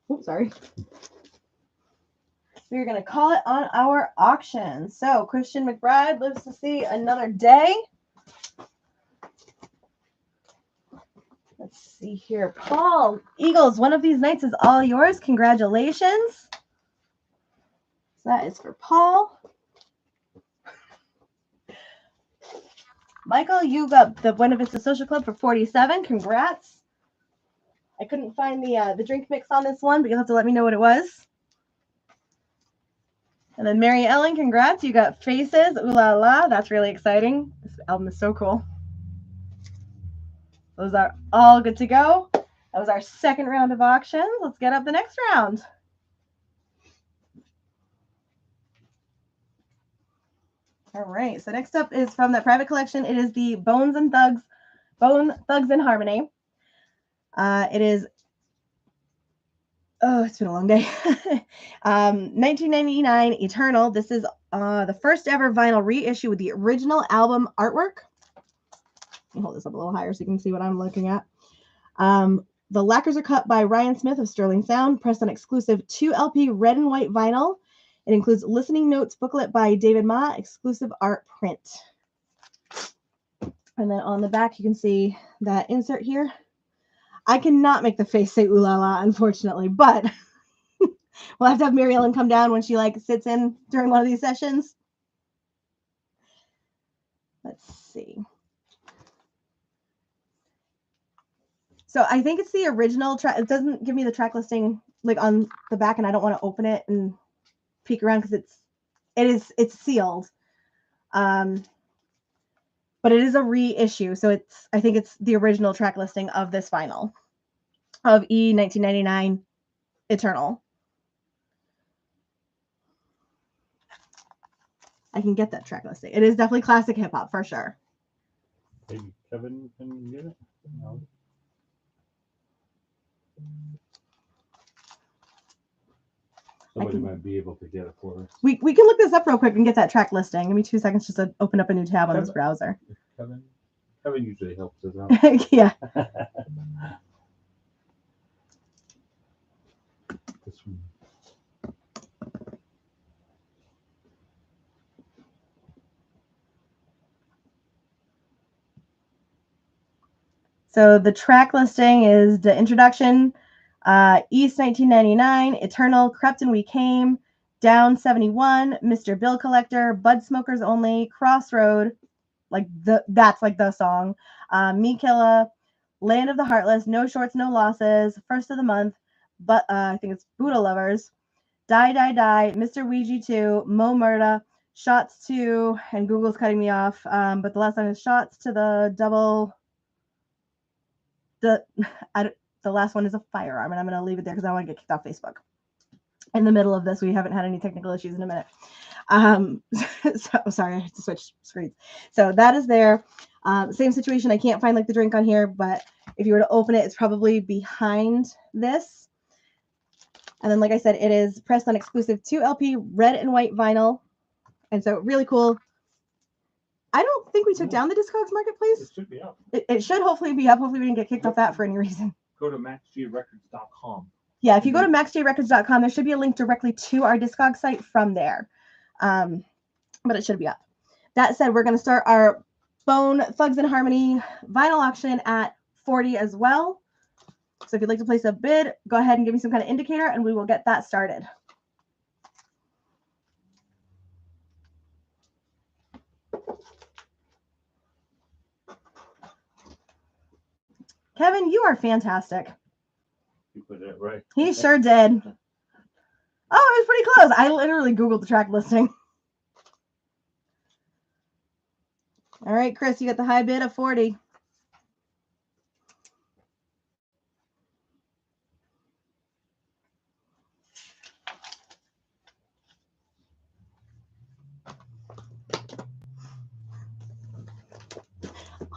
Oh, sorry. We're going to call it on our auction. So Christian McBride lives to see another day. Let's see here. Paul, Eagles, one of these nights is all yours. Congratulations. So that is for Paul. Michael, you got the Buena Vista Social Club for 47. Congrats. I couldn't find the drink mix on this one, but you'll have to let me know what it was. And then Mary Ellen, congrats. You got Faces, Ooh La La. That's really exciting. This album is so cool. Those are all good to go. That was our second round of auctions. Let's get up the next round. All right, so next up is from that private collection. It is the Bone Thugs in Harmony. It is, oh, it's been a long day. 1999 Eternal. This is the first ever vinyl reissue with the original album artwork. Let me hold this up a little higher so you can see what I'm looking at. The lacquers are cut by Ryan Smith of Sterling Sound, pressed on exclusive 2LP red and white vinyl. It includes listening notes booklet by David Ma, exclusive art print. And then on the back, you can see that insert here. I cannot make the face say ooh la la, unfortunately, but we'll have to have Mary Ellen come down when she sits in during one of these sessions. Let's see. So I think it's the original track. It doesn't give me the track listing on the back, and I don't want to open it and peek around because it's sealed. But it is a reissue, so I think it's the original track listing of this vinyl of E 1999 Eternal. I can get that track listing. It is definitely classic hip hop for sure. Maybe Kevin can get it. No. Somebody can- might be able to get it for us. We can look this up real quick and get that track listing. Give me 2 seconds just to open up a new tab on this browser. Kevin usually helps us out. Yeah. This one. So the track listing is the introduction, East 1999, Eternal, Crept and We Came, Down 71, Mr. Bill Collector, Bud Smokers Only, Crossroad, that's like the song, Me Killa, Land of the Heartless, No Shorts, No Losses, First of the Month, but I think it's Buddha Lovers, Die Die Die, Mr. Ouija 2, Mo Murda, Shots to, and Google's cutting me off, but the last one is Shots to the Double. The last one is a firearm, and I'm going to leave it there because I want to get kicked off Facebook. In the middle of this, we haven't had any technical issues in a minute. So sorry, I had to switch screens. So that is there. Same situation. I can't find like the drink on here, but if you were to open it, it's probably behind this. And then, like I said, it is pressed on exclusive 2LP red and white vinyl, and so really cool. I don't think we took down the Discogs Marketplace. It should be up. It should hopefully be up. Hopefully we didn't get kicked off that for any reason. Go to maxgrecords.com. Yeah, if you go to maxjrecords.com, there should be a link directly to our Discogs site from there. But it should be up. That said, we're going to start our Bone Thugs and Harmony vinyl auction at 40 as well. So if you'd like to place a bid, go ahead and give me some kind of indicator and we will get that started. Kevin, you are fantastic. You put it right. He sure did. Oh, it was pretty close. I literally Googled the track listing. All right, Chris, you got the high bid of 40.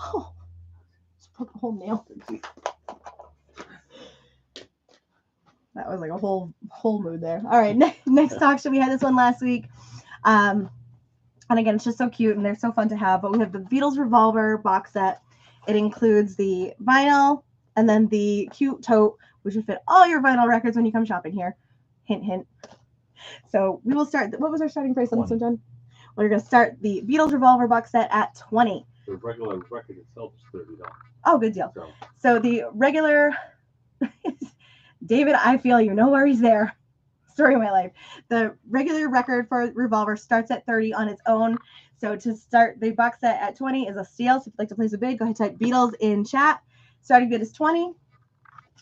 Oh, just broke a whole nail. That was like a whole mood there. All right, next auction. We had this one last week. And again, it's just so cute and they're so fun to have. But we have the Beatles Revolver box set. It includes the vinyl and then the cute tote, which will fit all your vinyl records when you come shopping here. Hint, hint. So we will start. What was our starting price on this one, John? We're going to start the Beatles Revolver box set at $20. The regular record itself is $30. Oh, good deal. So the regular, David, I feel you. No worries there. Story of my life. The regular record for Revolver starts at $30 on its own. So to start the box set at $20 is a steal. So if you'd like to place a bid, go ahead and type Beatles in chat. Starting bid is $20.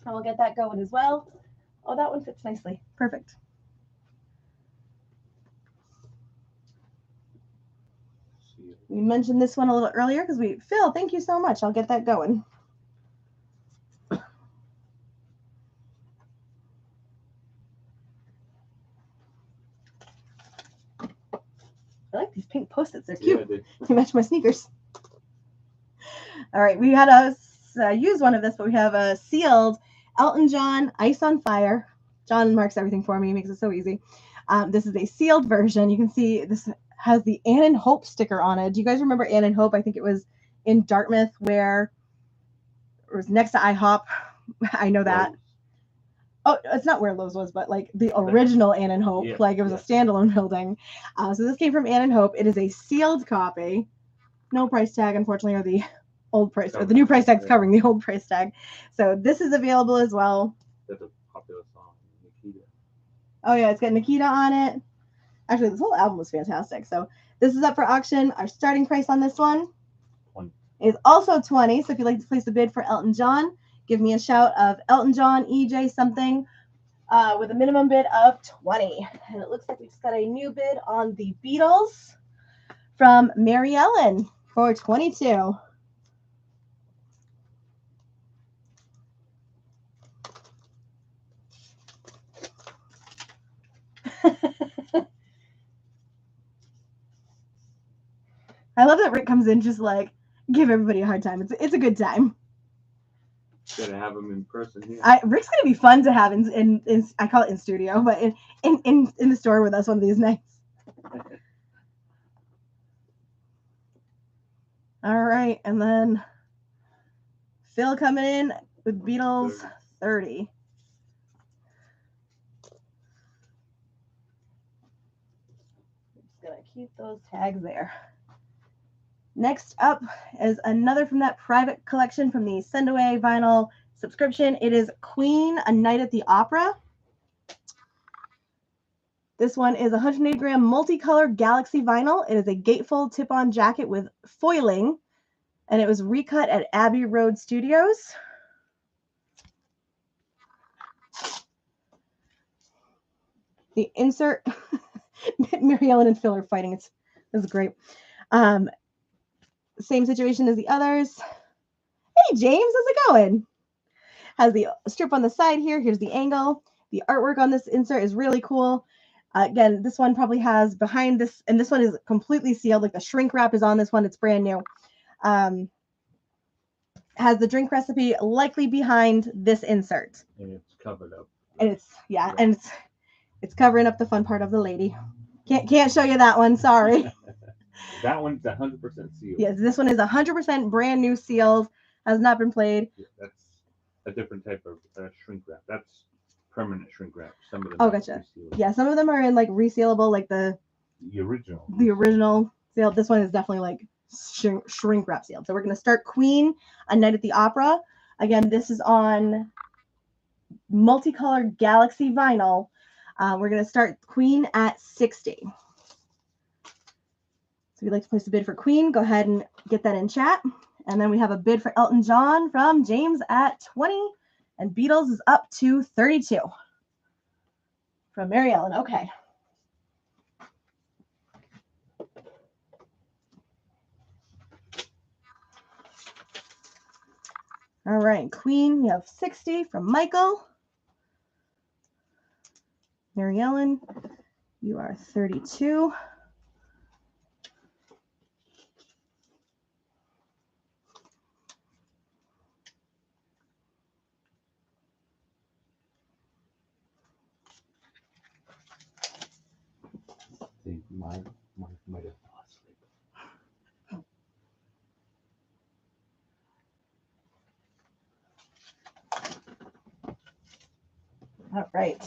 I will get that going as well. Oh, that one fits nicely. Perfect. We mentioned this one a little earlier because Phil, thank you so much. I'll get that going. I like these pink Post-its. They're cute. Yeah, They match my sneakers. All right, we had a used one of this, but we have a sealed Elton John Ice on Fire. John marks everything for me. He makes it so easy. This is a sealed version. You can see this has the Ann and Hope sticker on it. Do you guys remember Ann and Hope? I think it was in Dartmouth where it was next to IHOP. I know that. Oh, it's not where Lowe's was, but like the original Ann and Hope. Yeah, like it was a standalone building. So this came from Ann and Hope. It is a sealed copy. No price tag, unfortunately, or the old price, or the new price tag's covering the old price tag. So this is available as well. That's a popular song, Nikita. Oh yeah, it's got Nikita on it. Actually, this whole album was fantastic. So this is up for auction. Our starting price on this one 20. Is also $20. So if you'd like to place a bid for Elton John, give me a shout of Elton John, EJ something, with a minimum bid of $20. And it looks like we just got a new bid on the Beatles from Mary Ellen for $22. I love that Rick comes in just like give everybody a hard time. It's a good time. Gotta have them in person here. Rick's gonna be fun to have in I call it in studio, but in the store with us one of these nights. All right, and then Phil coming in with Beatles 30. Just gonna keep those tags there. Next up is another from that private collection from the Send Away vinyl subscription. It is Queen, A Night at the Opera. This one is 180 gram multicolor Galaxy vinyl. It is a gatefold tip-on jacket with foiling, and it was recut at Abbey Road Studios. The insert, Mary Ellen and Phil are fighting. This is great. Same situation as the others. Hey, James, how's it going? Has the strip on the side here. Here's the angle. The artwork on this insert is really cool. Again, this one probably has behind this, and this one is completely sealed. Like the shrink wrap is on this one. It's brand new. Has the drink recipe likely behind this insert. And it's covered up. And it's, yeah, and it's covering up the fun part of the lady. Can't show you that one. Sorry. That one's 100% sealed. Yes, this one is 100% brand new sealed. Has not been played. Yeah, that's a different type of shrink wrap. That's permanent shrink wrap. Some of them. Oh, gotcha. Resealable. Yeah, some of them are in like resealable, like the original. The original sealed. This one is definitely like shrink wrap sealed. So we're going to start Queen, A Night at the Opera. Again, this is on multicolor Galaxy vinyl. We're going to start Queen at 60. So if you'd like to place a bid for Queen, go ahead and get that in chat. And then we have a bid for Elton John from James at 20. And Beatles is up to 32. From Mary Ellen. Okay. All right, Queen, you have 60 from Michael. Mary Ellen, you are 32. Mike might have fallen asleep. All right.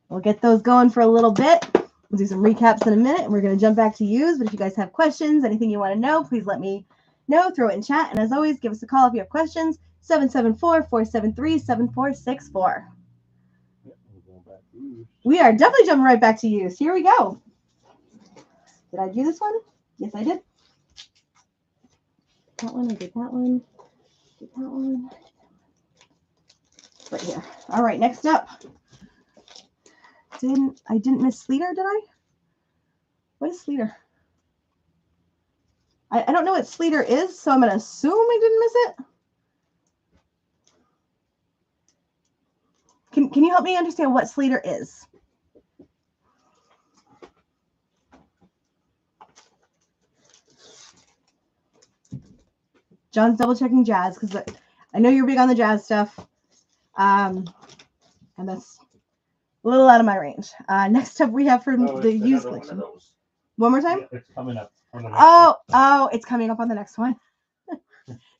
We'll get those going for a little bit. We'll do some recaps in a minute, and we're going to jump back to use. But if you guys have questions, anything you want to know, please let me know. Throw it in chat. And as always, give us a call if you have questions. 774-473-7464. We are definitely jumping right back to use. Here we go. Did I do this one? Yes, I did. That one, I did that one. Did that one. Right here. All right, next up. I didn't miss Sleater, did I? What is Sleater? I don't know what Sleater is, so I'm going to assume I didn't miss it. Can you help me understand what Sleater is? John's double checking jazz because I know you're big on the jazz stuff. And that's a little out of my range. Next up, we have from the used collection. One more time? Yeah, it's coming up. On the next Oh, it's coming up on the next one.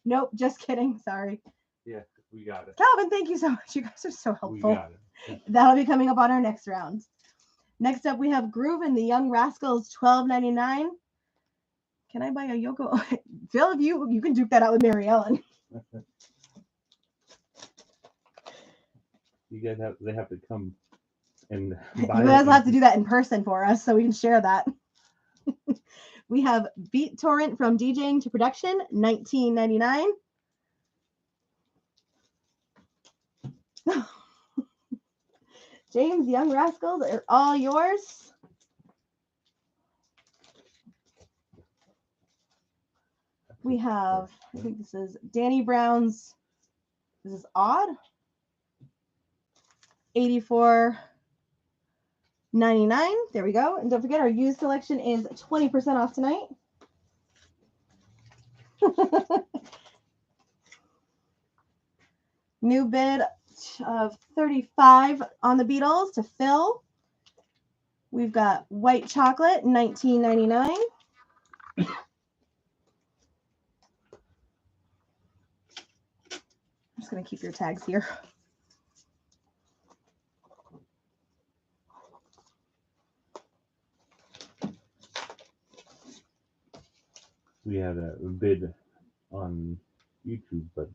Nope, just kidding. Sorry. Yeah, we got it. Calvin, thank you so much. You guys are so helpful. We got it. That'll be coming up on our next round. Next up, we have Groove and the Young Rascals, $12.99. Can I buy a Yoko? Phil, if you can duke that out with Mary Ellen. You guys have to come and You buy guys it. have to do that in person for us so we can share that. We have Beat Torrent from DJing to Production, $19.99. James, Young Rascals are all yours. We have, I think this is Danny Brown's, this is Odd, $84.99. There we go. And don't forget, our used selection is 20% off tonight. New bid of 35 on the Beatles to Phil. We've got white chocolate, $19.99. I'm just going to keep your tags here. We had a bid on YouTube, but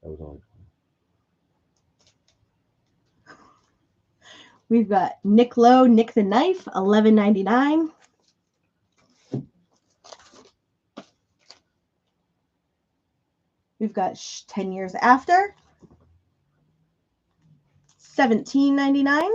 that was only We've got Nick Lowe, Nick the Knife, $11.99. We've got 10 Years After, $17.99.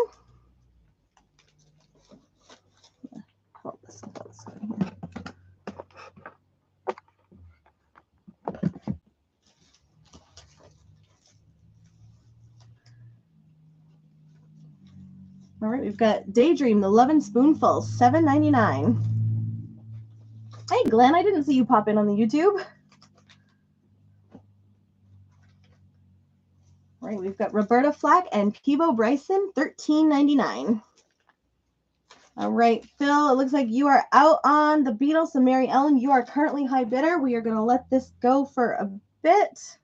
All right, we've got Daydream, The Lovin' Spoonful, $7.99. Hey, Glenn, I didn't see you pop in on the YouTube. All right, we've got Roberta Flack and Peebo Bryson, $13.99. All right, Phil, it looks like you are out on the Beatles. So, Mary Ellen, you are currently high bidder. We are going to let this go for a bit.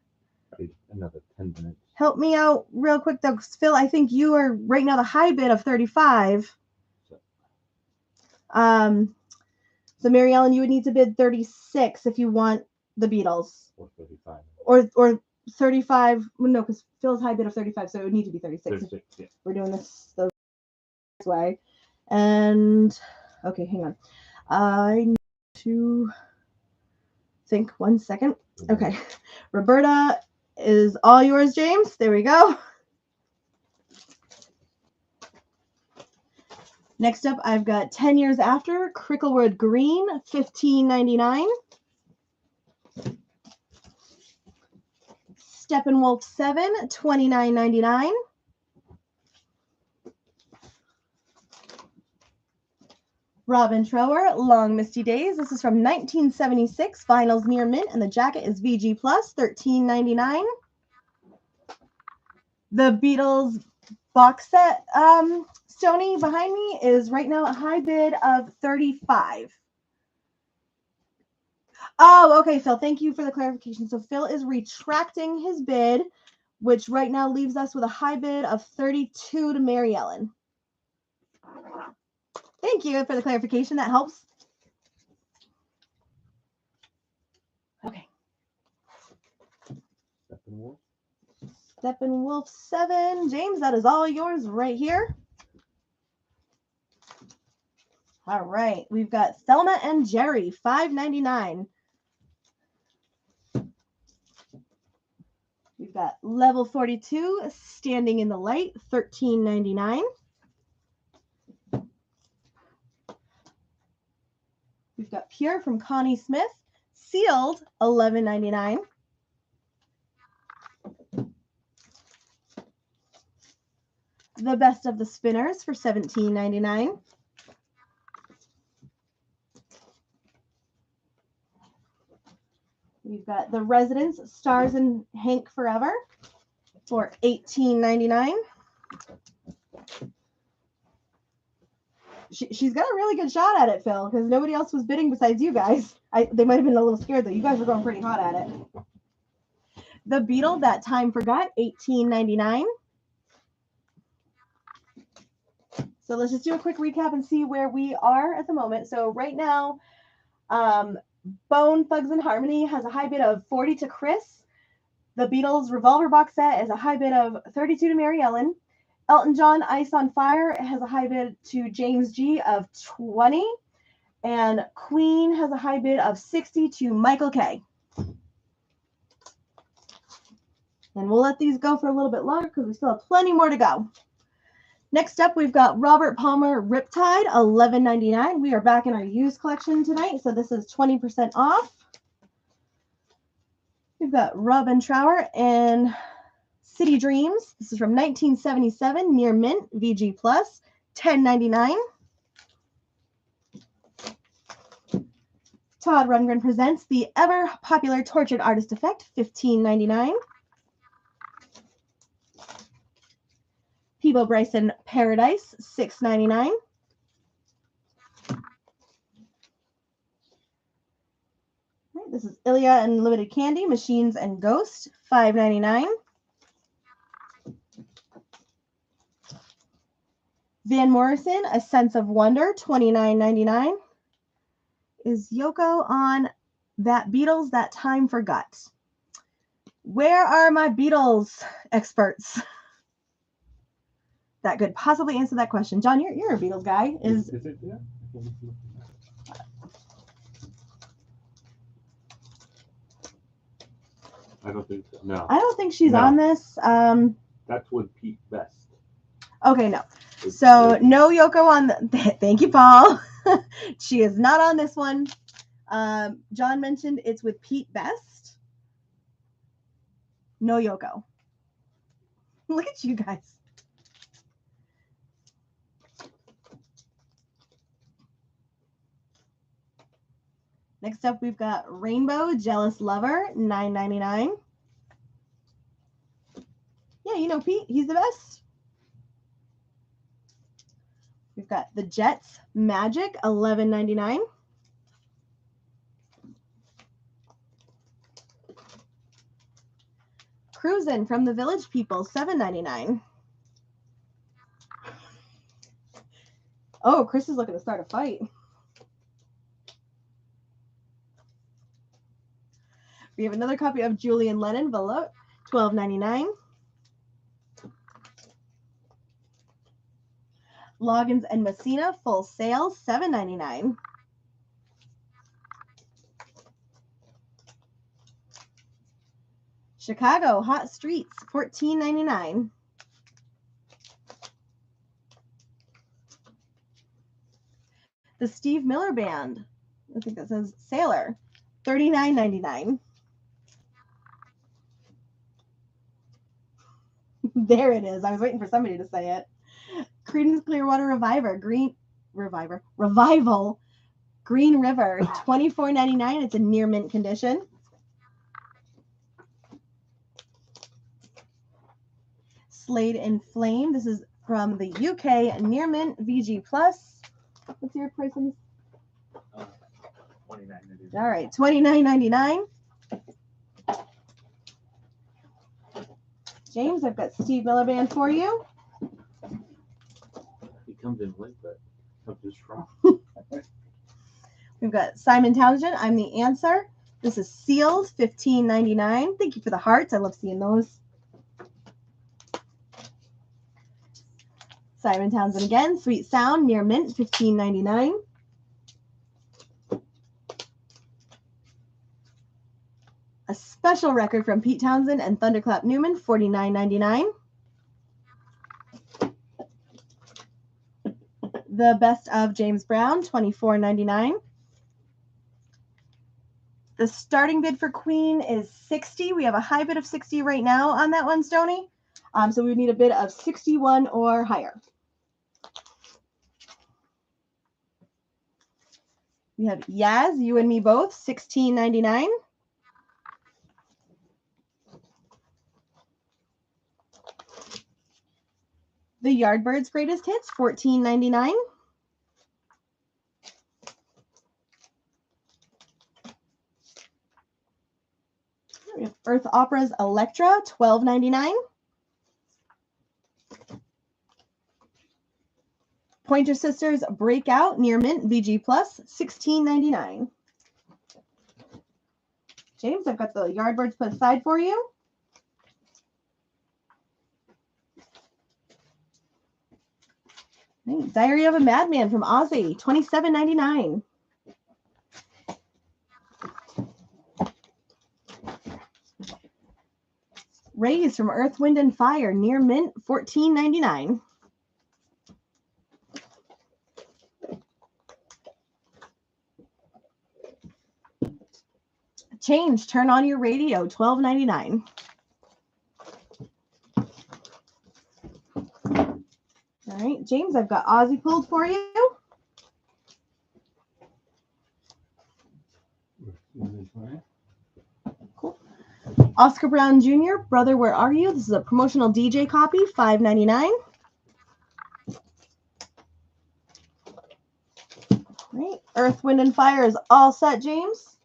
another 10 minutes. Help me out real quick, though, Phil. I think you are right now the high bid of 35. So, Mary Ellen, you would need to bid 36 if you want the Beatles. Or 35. Or 35. Well, no, because Phil's high bid of 35, so it would need to be 36. 36, yeah. We're doing this the way. And, okay, hang on. I need to think 1 second. Okay. Roberta is all yours, James. There we go. Next up, I've got 10 Years After, Cricklewood Green, $15.99. Steppenwolf 7, $29.99. Robin Trower, Long Misty Days. This is from 1976. Vinyl's near mint, and the jacket is VG+, $13.99. The Beatles box set, Stoney behind me, is right now a high bid of 35. Oh, okay, Phil. Thank you for the clarification. So Phil is retracting his bid, which right now leaves us with a high bid of 32 to Mary Ellen. Thank you for the clarification. That helps. Okay. Steppenwolf. Steppenwolf 7. James, that is all yours right here. All right. We've got Thelma and Jerry, $5.99. We've got Level 42, Standing in the Light, $13.99. We've got Pure from Connie Smith, Sealed, $11.99. The Best of the Spinners for $17.99. We've got The Residents, Stars and Hank Forever for $18.99. She's got a really good shot at it, Phil, because nobody else was bidding besides you guys. They might have been a little scared, though. You guys were going pretty hot at it. The Beatles, That Time Forgot, $18.99. So let's just do a quick recap and see where we are at the moment. So right now, Bone Thugs and Harmony has a high bid of 40 to Chris. The Beatles Revolver box set is a high bid of 32 to Mary Ellen. Elton John Ice on Fire has a high bid to James G of 20. And Queen has a high bid of 60 to Michael K. And we'll let these go for a little bit longer because we still have plenty more to go. Next up, we've got Robert Palmer Riptide, $11.99. We are back in our used collection tonight, so this is 20% off. We've got Robin Trower and City Dreams. This is from 1977, near mint, VG+, $10.99. Todd Rundgren presents the ever popular Tortured Artist Effect, $15.99. Peebo Bryson Paradise, $6.99. Right, this is Ilya and Limited Candy, Machines and Ghost, $5.99. Van Morrison, A Sense of Wonder, $29.99. Is Yoko on That Beatles That Time Forgot? Where are my Beatles experts that could possibly answer that question? John, you're a Beatles guy. Is it there? I don't think so. No. I don't think she's No. on this. That's with Pete Best. Okay, no. So no Yoko on the, thank you, Paul. She is not on this one. John mentioned it's with Pete Best. No Yoko. Look at you guys. Next up, we've got Rainbow Jealous Lover, $9.99. Yeah, you know Pete. He's the best. We've got The Jets Magic, $11.99. Cruisin' from the Village People, $7.99. Oh, Chris is looking to start a fight. We have another copy of Julian Lennon, Veloute, $12.99. Loggins and Messina, Full Sail, $7.99. Chicago Hot Streets, $14.99. The Steve Miller Band, I think that says Sailor, $39.99. There it is. I was waiting for somebody to say it. Creedence Clearwater Revival, Green River, $24.99. It's in near mint condition. Slade in Flame. This is from the UK, near mint VG Plus. What's your price on this? $29.99. All right, $29.99. James, I've got Steve Miller Band for you. He comes in late, but comes in strong. We've got Simon Townsend, I'm the Answer. This is sealed, $15.99. Thank you for the hearts. I love seeing those. Simon Townsend again, Sweet Sound, near mint, $15.99. A special record from Pete Townsend and Thunderclap Newman, $49.99. The Best of James Brown, $24.99. The starting bid for Queen is $60. We have a high bid of $60 right now on that one, Stoney. So we would need a bid of $61 or higher. We have Yaz, You and Me Both, $16.99. The Yardbirds Greatest Hits, $14.99. We have Earth Opera's Electra, $12.99. Pointer Sisters Breakout, near mint, VG Plus, $16.99. James, I've got the Yardbirds put aside for you. Diary of a Madman from Ozzy, $27.99. Rays from Earth, Wind, and Fire, near mint, $14.99. Change, Turn On Your Radio, $12.99. All right, James, I've got Ozzy pulled for you. Cool. Oscar Brown Jr., Brother, Where Are You? This is a promotional DJ copy, $5.99. Earth, Wind, and Fire is all set, James.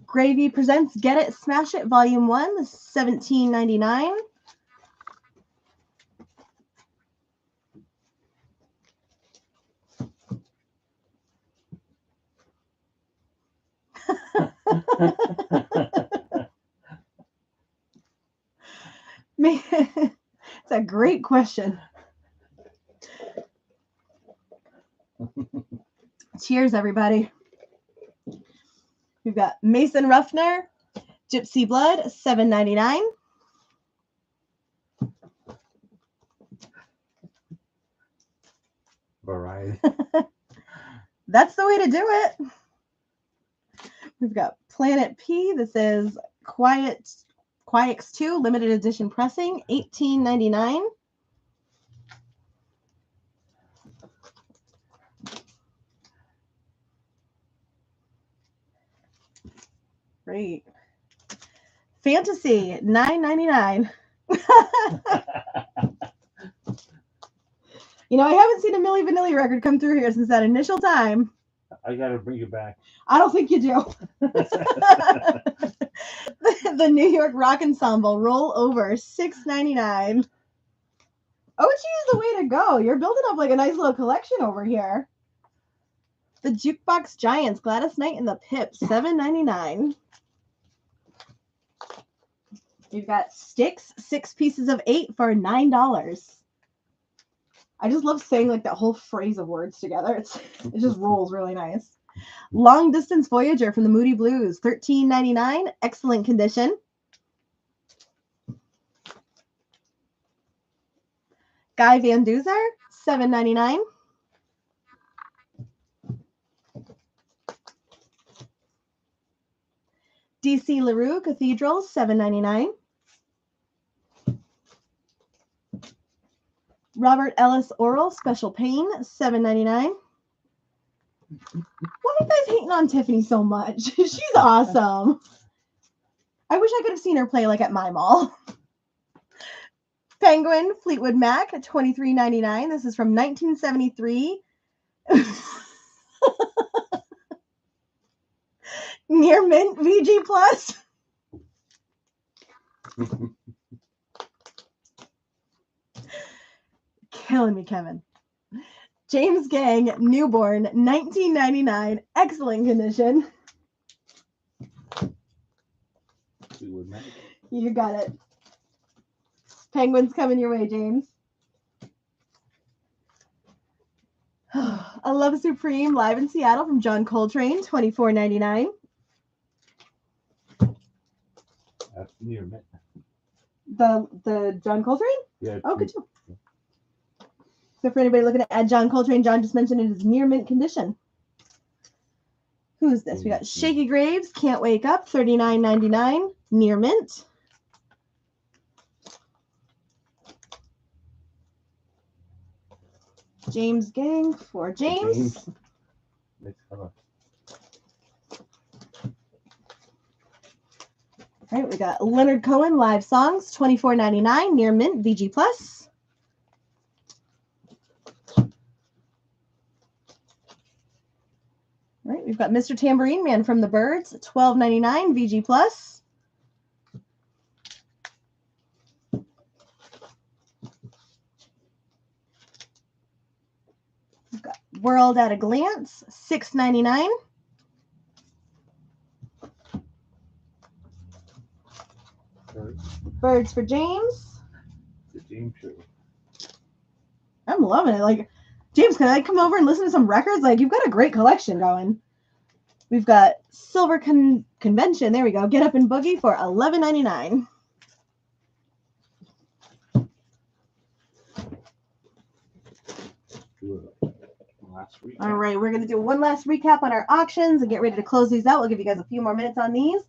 Gravy presents Get It, Smash It, Volume 1, $17.99. Man, it's a great question. Cheers, everybody. We've got Mason Ruffner, Gypsy Blood, $7.99. Variety. That's the way to do it. We've got Planet P. This is Quiet X2 limited edition pressing, $18.99. Great. Fantasy, $9.99. You know, I haven't seen a Milli Vanilli record come through here since that initial time. I gotta bring it back. I don't think you do. The New York Rock Ensemble, Roll Over, $6.99. OG is the way to go. You're building up like a nice little collection over here. The Jukebox Giants, Gladys Knight and the Pips, $7.99. You've got Styx, 6 pieces of 8 for $9. I just love saying like that whole phrase of words together. It just rolls really nice. Long Distance Voyager from the Moody Blues, $13.99. Excellent condition. Guy Van Duzer, $7.99. DC LaRue Cathedral, $7.99. Robert Ellis Oral Special Pain, $7.99. Why are you guys hating on Tiffany so much? She's awesome. I wish I could have seen her play like at my mall. Penguin Fleetwood Mac, $23.99. This is from 1973. Near Mint VG Plus. Killing me, Kevin. James Gang, Newborn, $19.99. Excellent condition. You got it. Penguins coming your way, James. A Love Supreme live in Seattle from John Coltrane, $24.99. That's near mint. The John Coltrane? Yeah. Oh, good job. So for anybody looking to add John Coltrane, John just mentioned it is near mint condition. Who's this? We got Shaky Graves, Can't Wake Up, $39.99. Near mint. James Gang for James. All right, we got Leonard Cohen live songs, $24.99. Near mint, VG Plus. All right, we've got Mr. Tambourine Man from the Byrds, $12.99. VG Plus. We've got World at a Glance, $6.99. Birds for James. The James Show. I'm loving it. Like, James, can I come over and listen to some records? Like, you've got a great collection going. We've got Silver Convention. There we go. Get Up and Boogie for $11.99. All right, we're going to do one last recap on our auctions and get ready to close these out. We'll give you guys a few more minutes on these.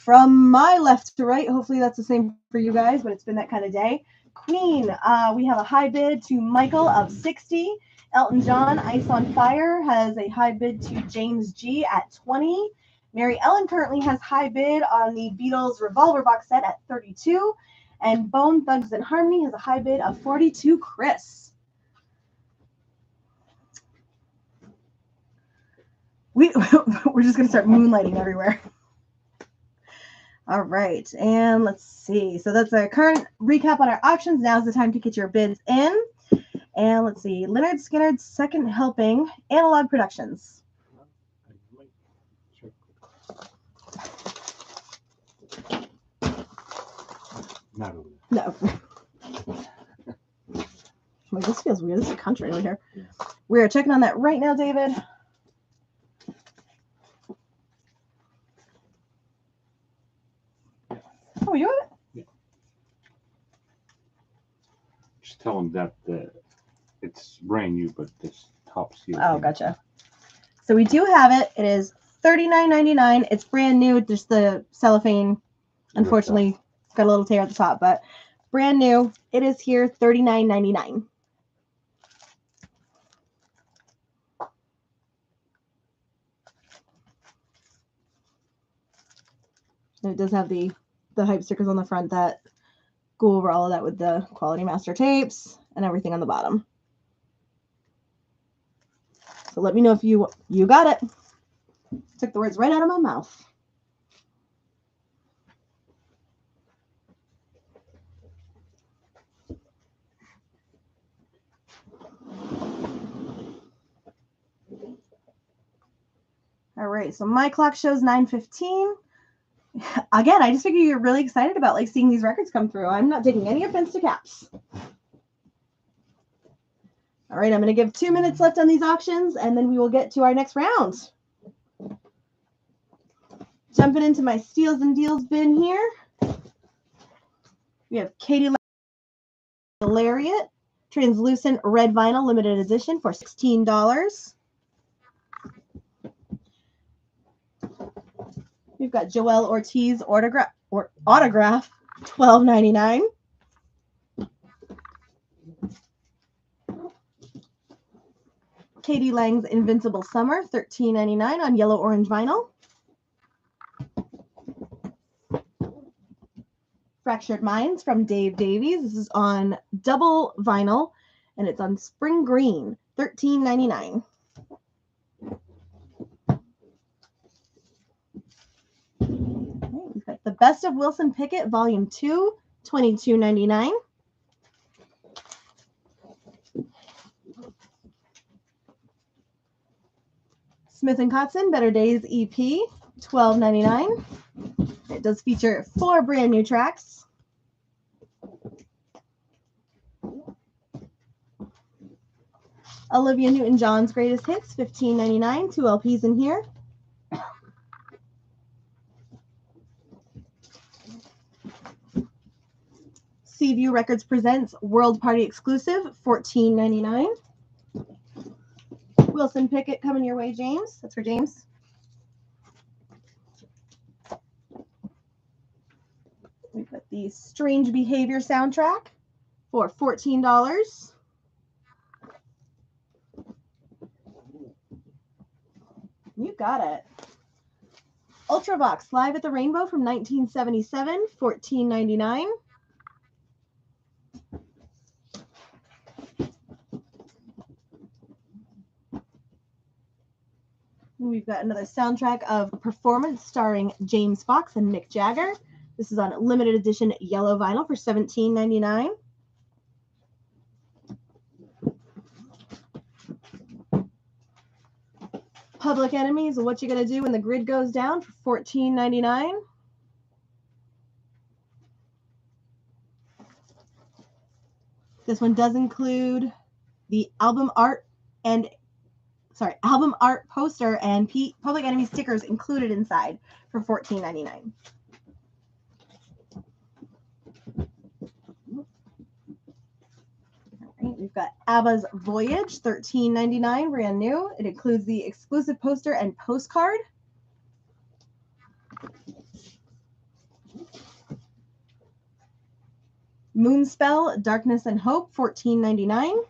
From my left to right, hopefully that's the same for you guys, but it's been that kind of day. Queen, we have a high bid to Michael of 60. Elton John, Ice on Fire, has a high bid to James G at 20. Mary Ellen currently has high bid on the Beatles Revolver box set at 32. And Bone Thugs and Harmony has a high bid of 42. Chris. we're just gonna start moonlighting everywhere. All right, and let's see. So that's a current recap on our auctions. Now's the time to get your bids in. And let's see, Leonard Skinner's Second Helping, Analog Productions. I might check. Not over there. No. Wait, this feels weird. This is a country right here. Yeah. We're checking on that right now, David. Oh, you have it? Just tell them that it's brand new, but this top seal. Oh, gotcha. So we do have it. It is $39.99. It's brand new. Just the cellophane, unfortunately, got a little tear at the top, but brand new. It is here, $39.99. And it does have the hype stickers on the front that go over all of that with the Quality Master tapes and everything on the bottom. So let me know if you got it. Took the words right out of my mouth. All right, so my clock shows 9:15. Again, I just figure you're really excited about like seeing these records come through. I'm not taking any offense to caps. All right, I'm going to give 2 minutes left on these auctions, and then we will get to our next round. Jumping into my steals and deals bin here. We have Katie Lariat, translucent red vinyl limited edition for $16. We've got Joel Ortiz autograph $12.99. Katie Lang's Invincible Summer $13.99 on yellow orange vinyl. Fractured Minds from Dave Davies. This is on double vinyl and it's on spring green $13.99. We've got The Best of Wilson Pickett, Volume 2, $22.99. Smith & Kotzen, Better Days EP, $12.99. It does feature 4 brand new tracks. Olivia Newton-John's Greatest Hits, $15.99. 2 LPs in here. Seaview Records presents World Party Exclusive, $14.99. Wilson Pickett coming your way, James. That's for James. We've got the Strange Behavior soundtrack for $14. You got it. Ultravox Live at the Rainbow from 1977, $14.99. We've got another soundtrack of Performance starring James Fox and Mick Jagger. This is on limited edition yellow vinyl for $17.99. Public Enemy's What You Gonna Do When the Grid Goes Down for $14.99. This one does include the album art poster and Public Enemy stickers included inside for $14.99. All right, we've got ABBA's Voyage, $13.99, brand new. It includes the exclusive poster and postcard. Moonspell, Darkness and Hope, $14.99.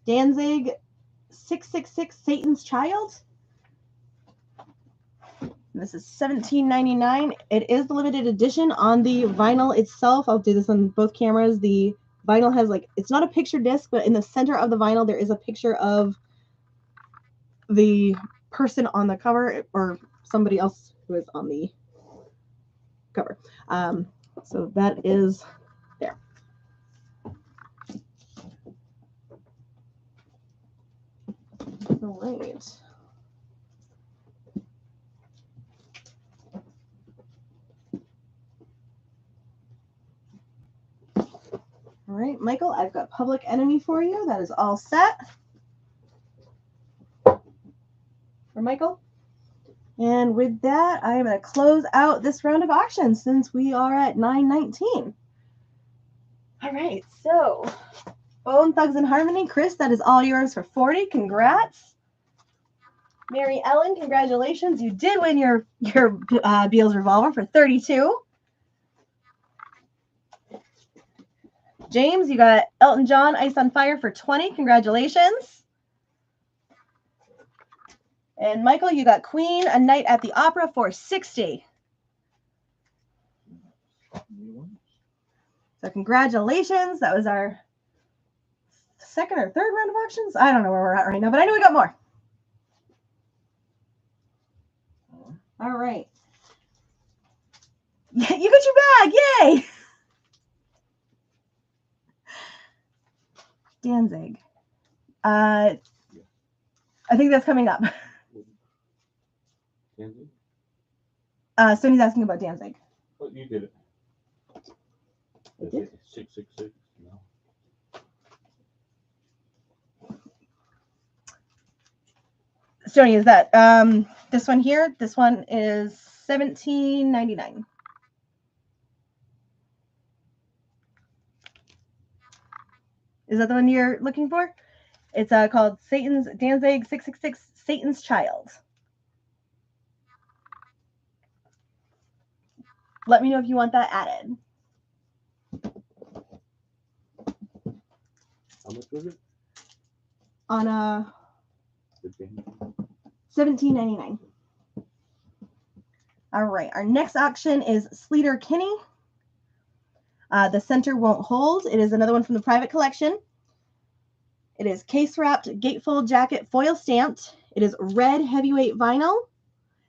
Danzig, 666 Satan's Child. And This is $17.99. It is the limited edition on the vinyl itself. I'll do this on both cameras. The vinyl has like, it's not a picture disc, but in the center of the vinyl, there is a picture of the person on the cover or somebody else who is on the cover. So that is there. All right. All right, Michael, I've got Public Enemy for you. That is all set. For Michael. And with that, I am going to close out this round of auctions since we are at 9:19. All right, so Bone Thugs and Harmony, Chris, that is all yours for 40. Congrats. Mary Ellen, congratulations. You did win your Beals Revolver for 32. James, you got Elton John, Ice on Fire for 20. Congratulations. And Michael, you got Queen, A Night at the Opera for 60. So congratulations. That was our second or third round of auctions. I don't know where we're at right now, but I know we got more. All right. You got your bag. Yay. Danzig. I think that's coming up. Danzig? Sony's asking about Danzig. Oh, you did it. I did? 666. No. Sony, is that this one here? This one is $17.99. Is that the one you're looking for? It's called Satan's Danzig 666 Satan's Child. Let me know if you want that added. How much was it? On $17.99. All right, our next auction is Sleater Kinney. The center won't hold. It is another one from the private collection. It is case wrapped, gatefold jacket, foil stamped. It is red heavyweight vinyl,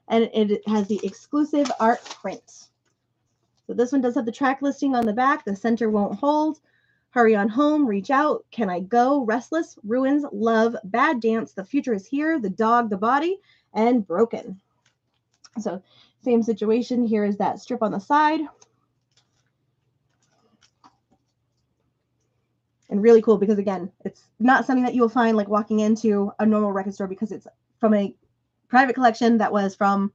and it has the exclusive art print. So this one does have the track listing on the back. The center won't hold. Hurry on home, reach out, can I go, restless, ruins, love, bad dance, the future is here, the dog, the body, and broken. So same situation. Here is that strip on the side. And really cool because, again, it's not something that you will find like walking into a normal record store because it's from a private collection that was from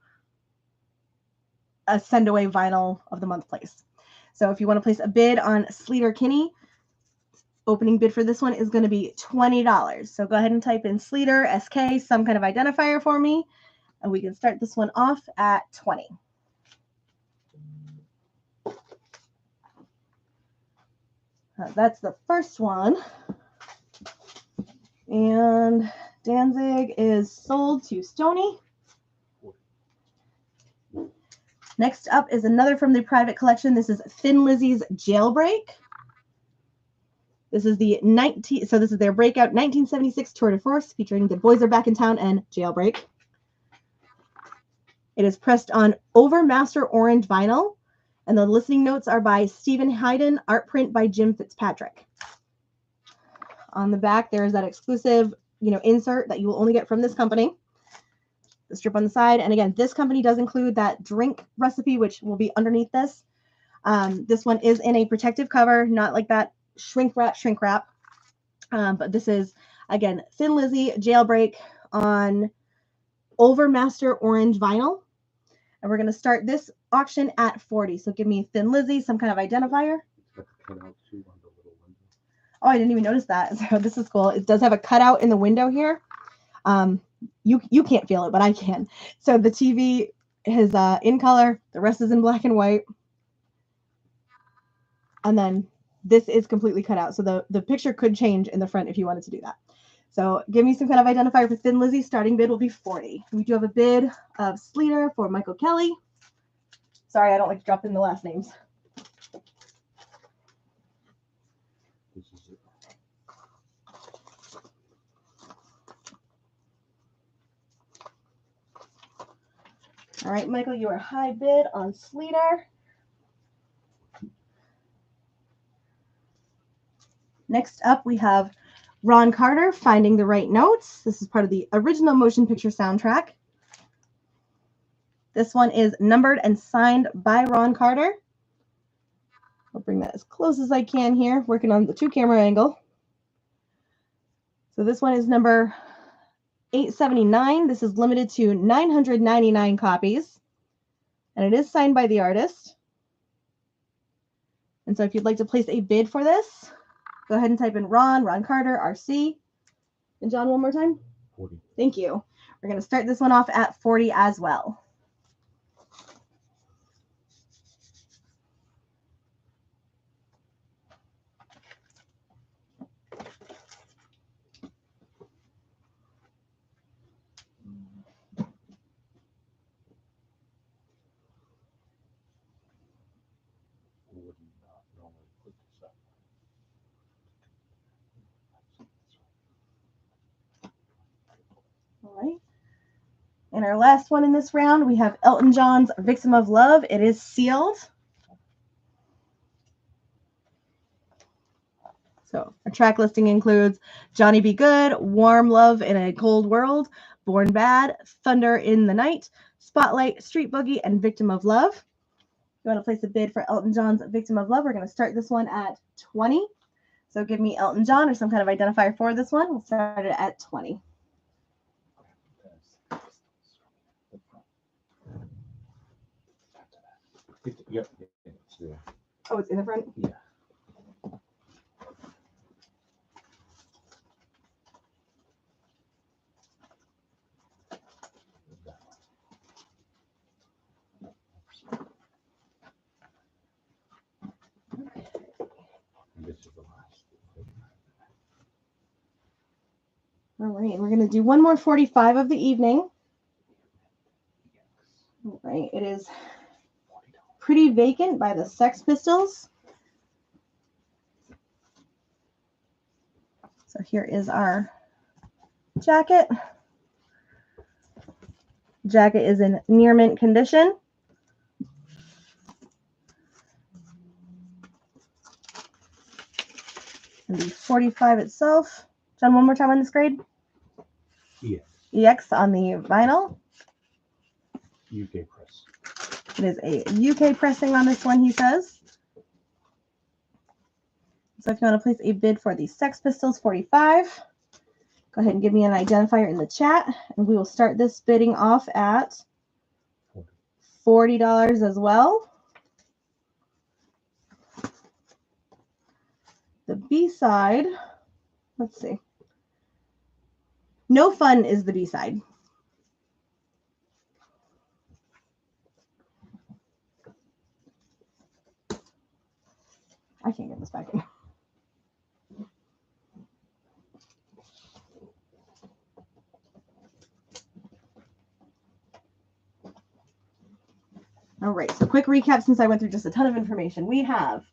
a send away vinyl of the month place. So if you want to place a bid on Sleater Kinney, opening bid for this one is going to be $20. So go ahead and type in Sleater, SK, some kind of identifier for me, and we can start this one off at 20. That's the first one. And Danzig is sold to Stony. Next up is another from the private collection. This is Thin Lizzy's Jailbreak. This is the this is their breakout 1976 tour de force featuring The Boys Are Back in Town and Jailbreak. It is pressed on Overmaster orange vinyl, and the listening notes are by Stephen Hayden, art print by Jim Fitzpatrick. On the back, there is that exclusive, insert that you will only get from this company. The strip on the side, and again, this company does include that drink recipe, which will be underneath this. This one is in a protective cover, not like that shrink wrap. But this is, again, Thin Lizzy Jailbreak on Overmaster orange vinyl. And we're going to start this auction at 40. So give me Thin Lizzy, some kind of identifier. Oh, I didn't even notice that. So this is cool. It does have a cutout in the window here. You can't feel it, but I can. So the TV is in color. The rest is in black and white. And then this is completely cut out. So the picture could change in the front if you wanted to do that. So give me some kind of identifier for Thin Lizzy. Starting bid will be 40. We do have a bid of Sleater for Michael Kelly. Sorry, I don't like to drop in the last names. This is it. All right, Michael, you are high bid on Sleater. Next up, we have Ron Carter, Finding the Right Notes. This is part of the original motion picture soundtrack. This one is numbered and signed by Ron Carter. I'll bring that as close as I can here, working on the 2-camera angle. So this one is number 879. This is limited to 999 copies. And it is signed by the artist. And so if you'd like to place a bid for this, go ahead and type in Ron Carter, RC. And John, one more time. 40. Thank you. We're going to start this one off at 40 as well. Who would not normally put this up? All right. And our last one in this round, we have Elton John's Victim of Love. It is sealed. So our track listing includes Johnny Be Good, Warm Love in a Cold World, Born Bad, Thunder in the Night, Spotlight, Street Boogie, and Victim of Love. If you want to place a bid for Elton John's Victim of Love, we're going to start this one at 20. So give me Elton John or some kind of identifier for this one. We'll start it at 20. Yep, it's there. Oh, it's in the front? Yeah. And this is the last. All right, and we're going to do one more 45 of the evening. All right, it is Pretty Vacant by the Sex Pistols. So here is our jacket. Jacket is in near mint condition. And the 45 itself. John, one more time on this grade. Yeah. EX on the vinyl. UK press. It is a UK pressing on this one, he says. So if you want to place a bid for the Sex Pistols 45, go ahead and give me an identifier in the chat, and we will start this bidding off at $40 as well. The B-side, let's see. No Fun is the B-side. I can't get this back in. All right, so quick recap since I went through just a ton of information. We have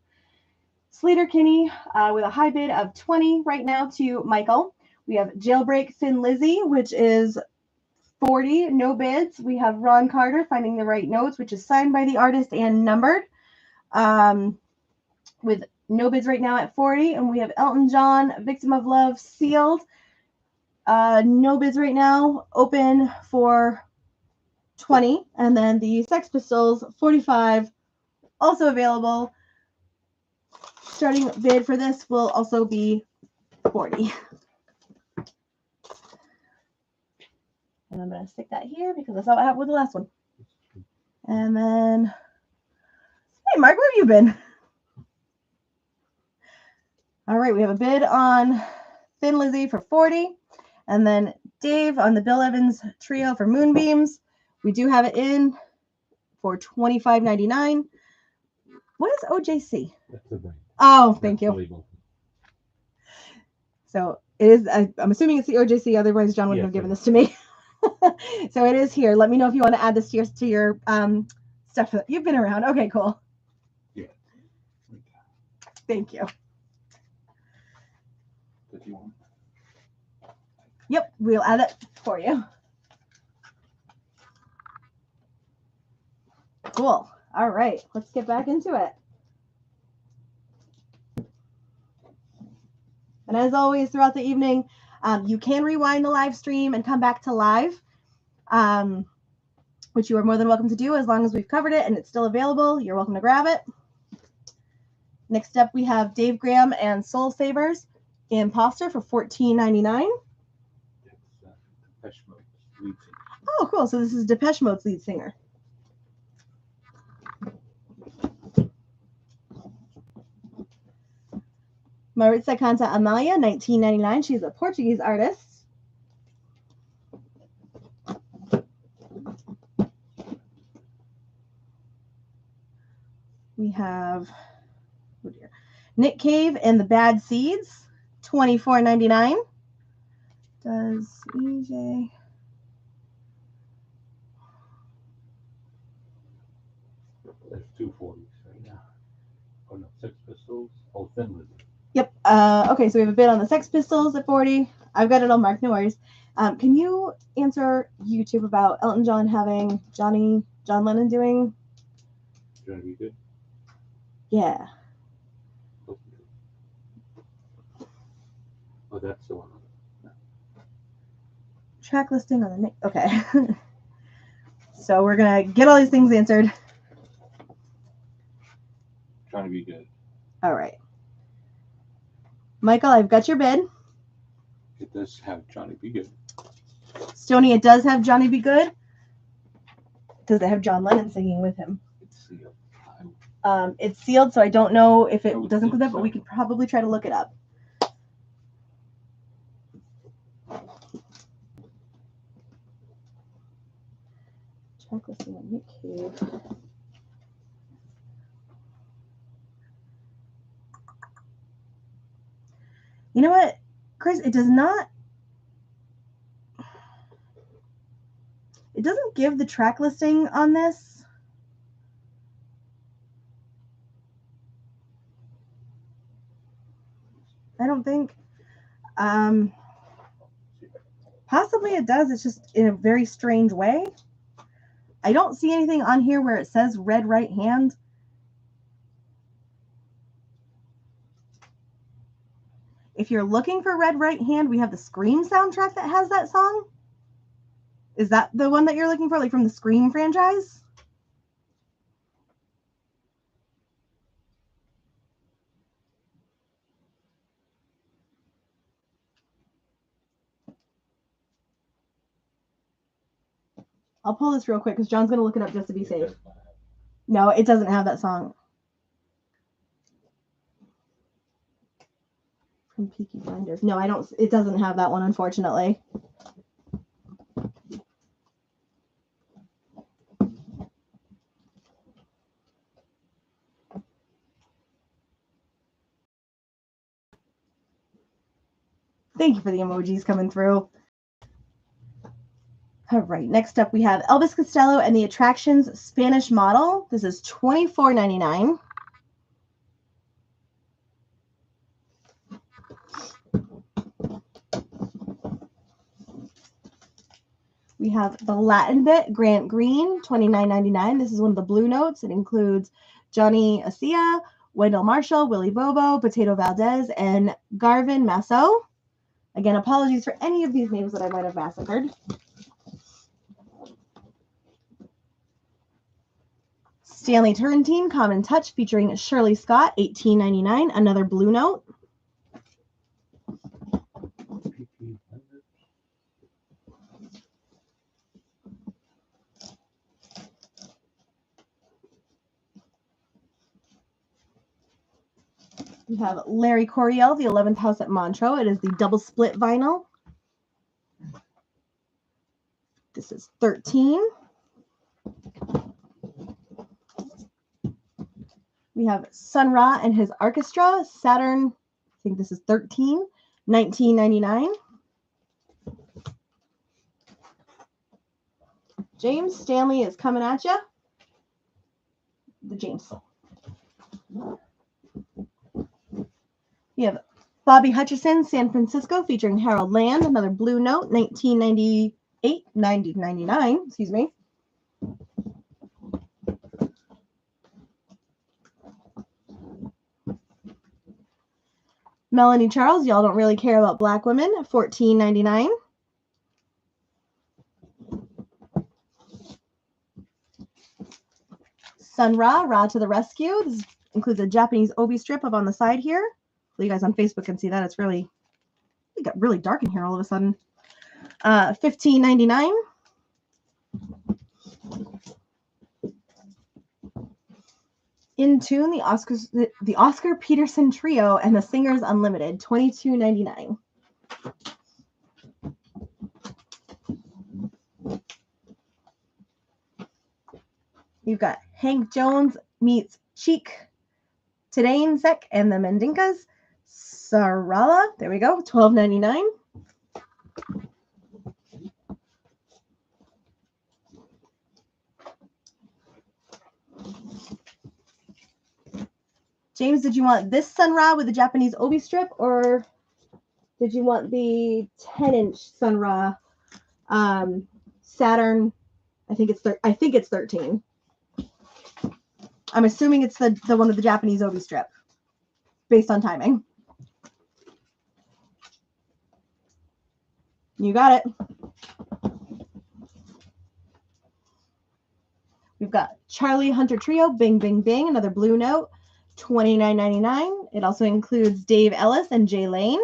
Sleater Kinney with a high bid of 20 right now to Michael. We have Jailbreak Thin Lizzy, which is 40, no bids. We have Ron Carter, Finding the Right Notes, which is signed by the artist and numbered, with no bids right now at 40. And we have Elton John, Victim of Love, sealed. No bids right now, open for 20. And then the Sex Pistols, 45, also available. Starting bid for this will also be 40. And I'm going to stick that here because that's how I have with the last one. And then, hey, Mark, where have you been? All right, we have a bid on Thin Lizzy for 40. And then Dave on the Bill Evans Trio for Moonbeams. We do have it in for $25.99. What is OJC? That's the brand. Oh, thank That's you. the label. So It is. I'm assuming it's the OJC. Otherwise, John wouldn't Yes, have given it this to me. So it is here. Let me know if you want to add this to your stuff that you've been around. Okay, cool. Yeah. Thank you. Did you want? Yep, we'll add it for you. Cool. All right, let's get back into it. And as always, throughout the evening, you can rewind the live stream and come back to live, which you are more than welcome to do as long as we've covered it and it's still available. You're welcome to grab it. Next up, we have Dave Graham and Soul Savers, Imposter for $14.99. That's Depeche Mode's lead singer. Oh, cool. So this is Depeche Mode's lead singer. Maritza Canta Amália, $19.99. She's a Portuguese artist. We have Nick Cave and the Bad Seeds, $24.99. Does EJ? There's 240s right now. Oh no, Sex Pistols. Oh, Thin Lizzy. Yep. Okay, so we have a bid on the Sex Pistols at 40. I've got it all marked, no worries. Can you answer YouTube about Elton John having John Lennon doing? Gonna be good. Yeah. Oh, that's the one. Track listing on the Nick. Okay. So we're gonna get all these things answered. Trying to be good. All right. Michael, I've got your bid. It does have Johnny Be Good. Stoney, it does have Johnny Be Good. Does it have John Lennon singing with him? It's sealed. It's sealed, so I don't know if it I would does include think that, but we so. could probably try to look it up. Track listing on Nick Cave. You know what, Chris? It does not. It doesn't give the track listing on this. I don't think. Possibly it does. It's just in a very strange way. I don't see anything on here where it says Red Right Hand. If you're looking for Red Right Hand, we have the Scream soundtrack that has that song. Is that the one that you're looking for, like from the Scream franchise? I'll pull this real quick because John's going to look it up just to be safe. No, it doesn't have that song. From Peaky Blinders. No, I don't. It doesn't have that one, unfortunately. Thank you for the emojis coming through. All right, next up we have Elvis Costello and the Attractions Spanish Model. This is $24.99. We have the Latin Bit, Grant Green, $29.99. This is one of the Blue Notes. It includes Johnny Acia, Wendell Marshall, Willie Bobo, Potato Valdez, and Garvin Masso. Again, apologies for any of these names that I might have massacred. Stanley Turrentine, Common Touch, featuring Shirley Scott, $18.99. Another Blue Note. We have Larry Coryell, The 11th House at Montreux. It is the double split vinyl. This is $13. We have Sun Ra and his orchestra, Saturn. I think this is $13. $19.99. James Stanley is coming at you. The James. We have Bobby Hutcherson, San Francisco, featuring Harold Land, another Blue Note, 1999, excuse me. Melanie Charles, y'all don't really care about black women, $14.99. Sun Ra, Ra to the rescue. This includes a Japanese obi strip up on the side here. You guys on Facebook can see that. It got really dark in here all of a sudden. $15.99. In Tune, the Oscar Peterson Trio and the Singers Unlimited, $22.99. You've got Hank Jones meets Cheek Tadanesek and the Mandinkas. Sarala, there we go, $12.99. James, did you want this Sun Ra with the Japanese obi strip, or did you want the 10-inch Sun Ra Saturn? I think it's 13. I'm assuming it's the one with the Japanese obi strip, based on timing. You got it. We've got Charlie Hunter Trio, Bing Bing Bing, another Blue Note, $29.99. It also includes Dave Ellis and Jay Lane.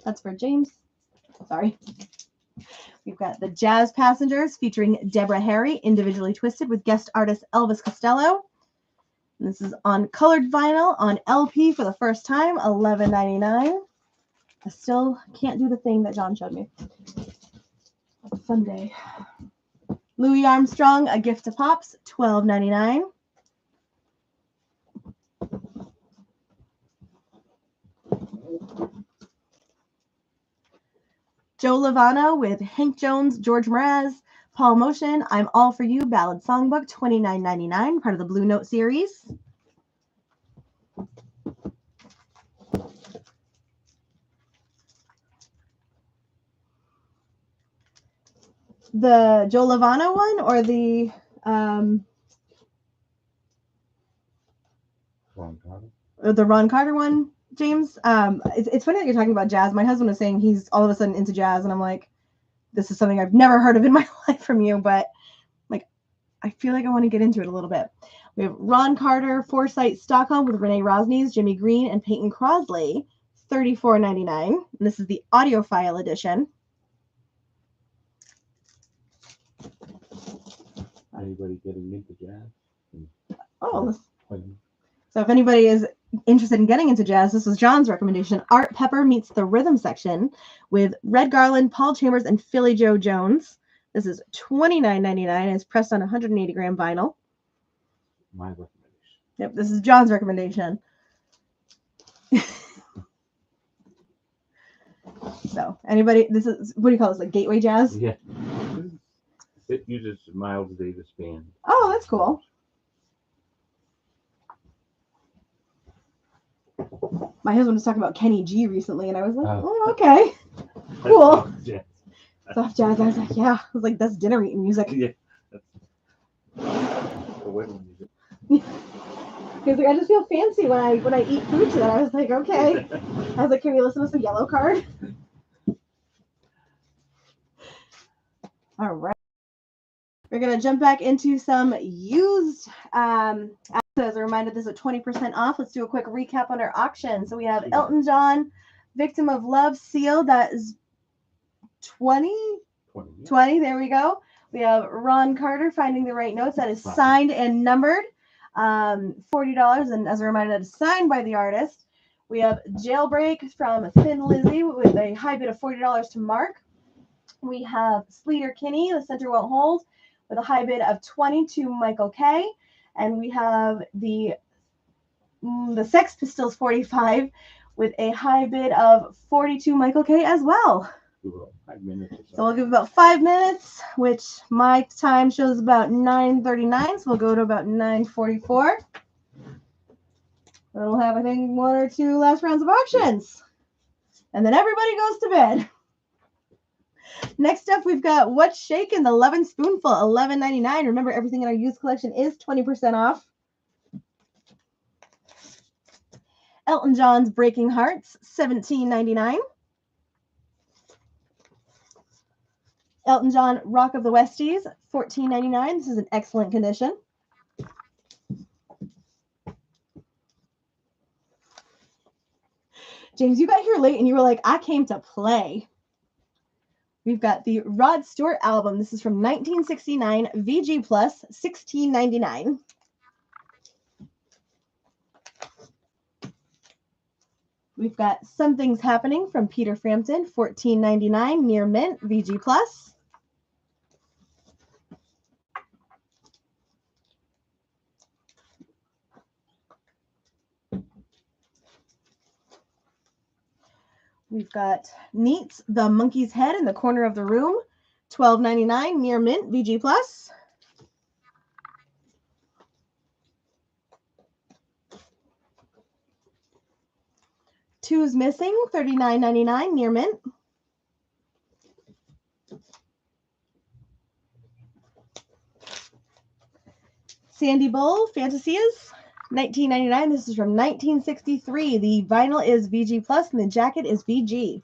That's for James. Sorry. We've got the Jazz Passengers featuring Deborah Harry, individually twisted with guest artist Elvis Costello. And this is on colored vinyl on LP for the first time, $11.99. I still can't do the thing that John showed me. Someday. Louis Armstrong, A Gift to Pops, $12.99. Joe Lovano with Hank Jones, George Mraz, Paul Motion, I'm All For You, Ballad Songbook, $29.99, part of the Blue Note series. The Joe Lovano one or the Ron Carter one, James? It's funny that you're talking about jazz. My husband was saying he's all of a sudden into jazz, and I'm like, this is something I've never heard of in my life from you, but like, I feel like I want to get into it a little bit. We have Ron Carter, Foresight Stockholm with Renee Rosnes, Jimmy Green, and Peyton Crosley, $34.99. And this is the audiophile edition. Anybody getting into jazz? Oh, so if anybody is interested in getting into jazz, this was John's recommendation. Art Pepper meets the rhythm section with Red Garland, Paul Chambers, and Philly Joe Jones. This is $29.99. It's pressed on 180-gram vinyl. My recommendation. Yep, this is John's recommendation. So, anybody, this is, what do you call this, like gateway jazz? Yeah. It uses Miles Davis band. Oh, that's cool. My husband was talking about Kenny G recently, and I was like, oh okay. Cool. Soft jazz. I was like, yeah. I was like, that's dinner eating music. Yeah. The wedding music. He was like, I just feel fancy when I eat food today. I was like, okay. I was like, can we listen to some Yellow Card? All right. We're going to jump back into some used. As a reminder, this is 20% off. Let's do a quick recap on our auction. So we have Elton John, Victim of Love, sealed. That is 20. There we go. We have Ron Carter, Finding the Right Notes. That is signed and numbered. $40. And as a reminder, that is signed by the artist. We have Jailbreak from Thin Lizzy with a high bid of $40 to Mark. We have Sleater Kinney, The Center Won't Hold, with a high bid of $20 to Michael K. And we have the the Sex Pistols 45 with a high bid of 42 Michael K as well. Do about 5 minutes or So so. we'll give about 5 minutes, which my time shows about 9:39. So we'll go to about 9:44. We'll have, I think, 1 or 2 last rounds of auctions. And then everybody goes to bed. Next up, we've got What's Shakin', the 11 Spoonful, $11.99. Remember, everything in our used collection is 20% off. Elton John's Breaking Hearts, $17.99. Elton John Rock of the Westies, $14.99. This is in excellent condition. James, you got here late and you were like, I came to play. We've got the Rod Stewart album. This is from 1969, VG Plus, $16.99. We've got Something's Happening from Peter Frampton, $14.99, near mint, VG Plus. We've got Neat, The Monkey's Head in the Corner of the Room, $12.99, near mint, VG Plus. Two's Missing, $39.99, near mint. Sandy Bowl, Fantasias, $19.99. This is from 1963. The vinyl is VG Plus and the jacket is VG.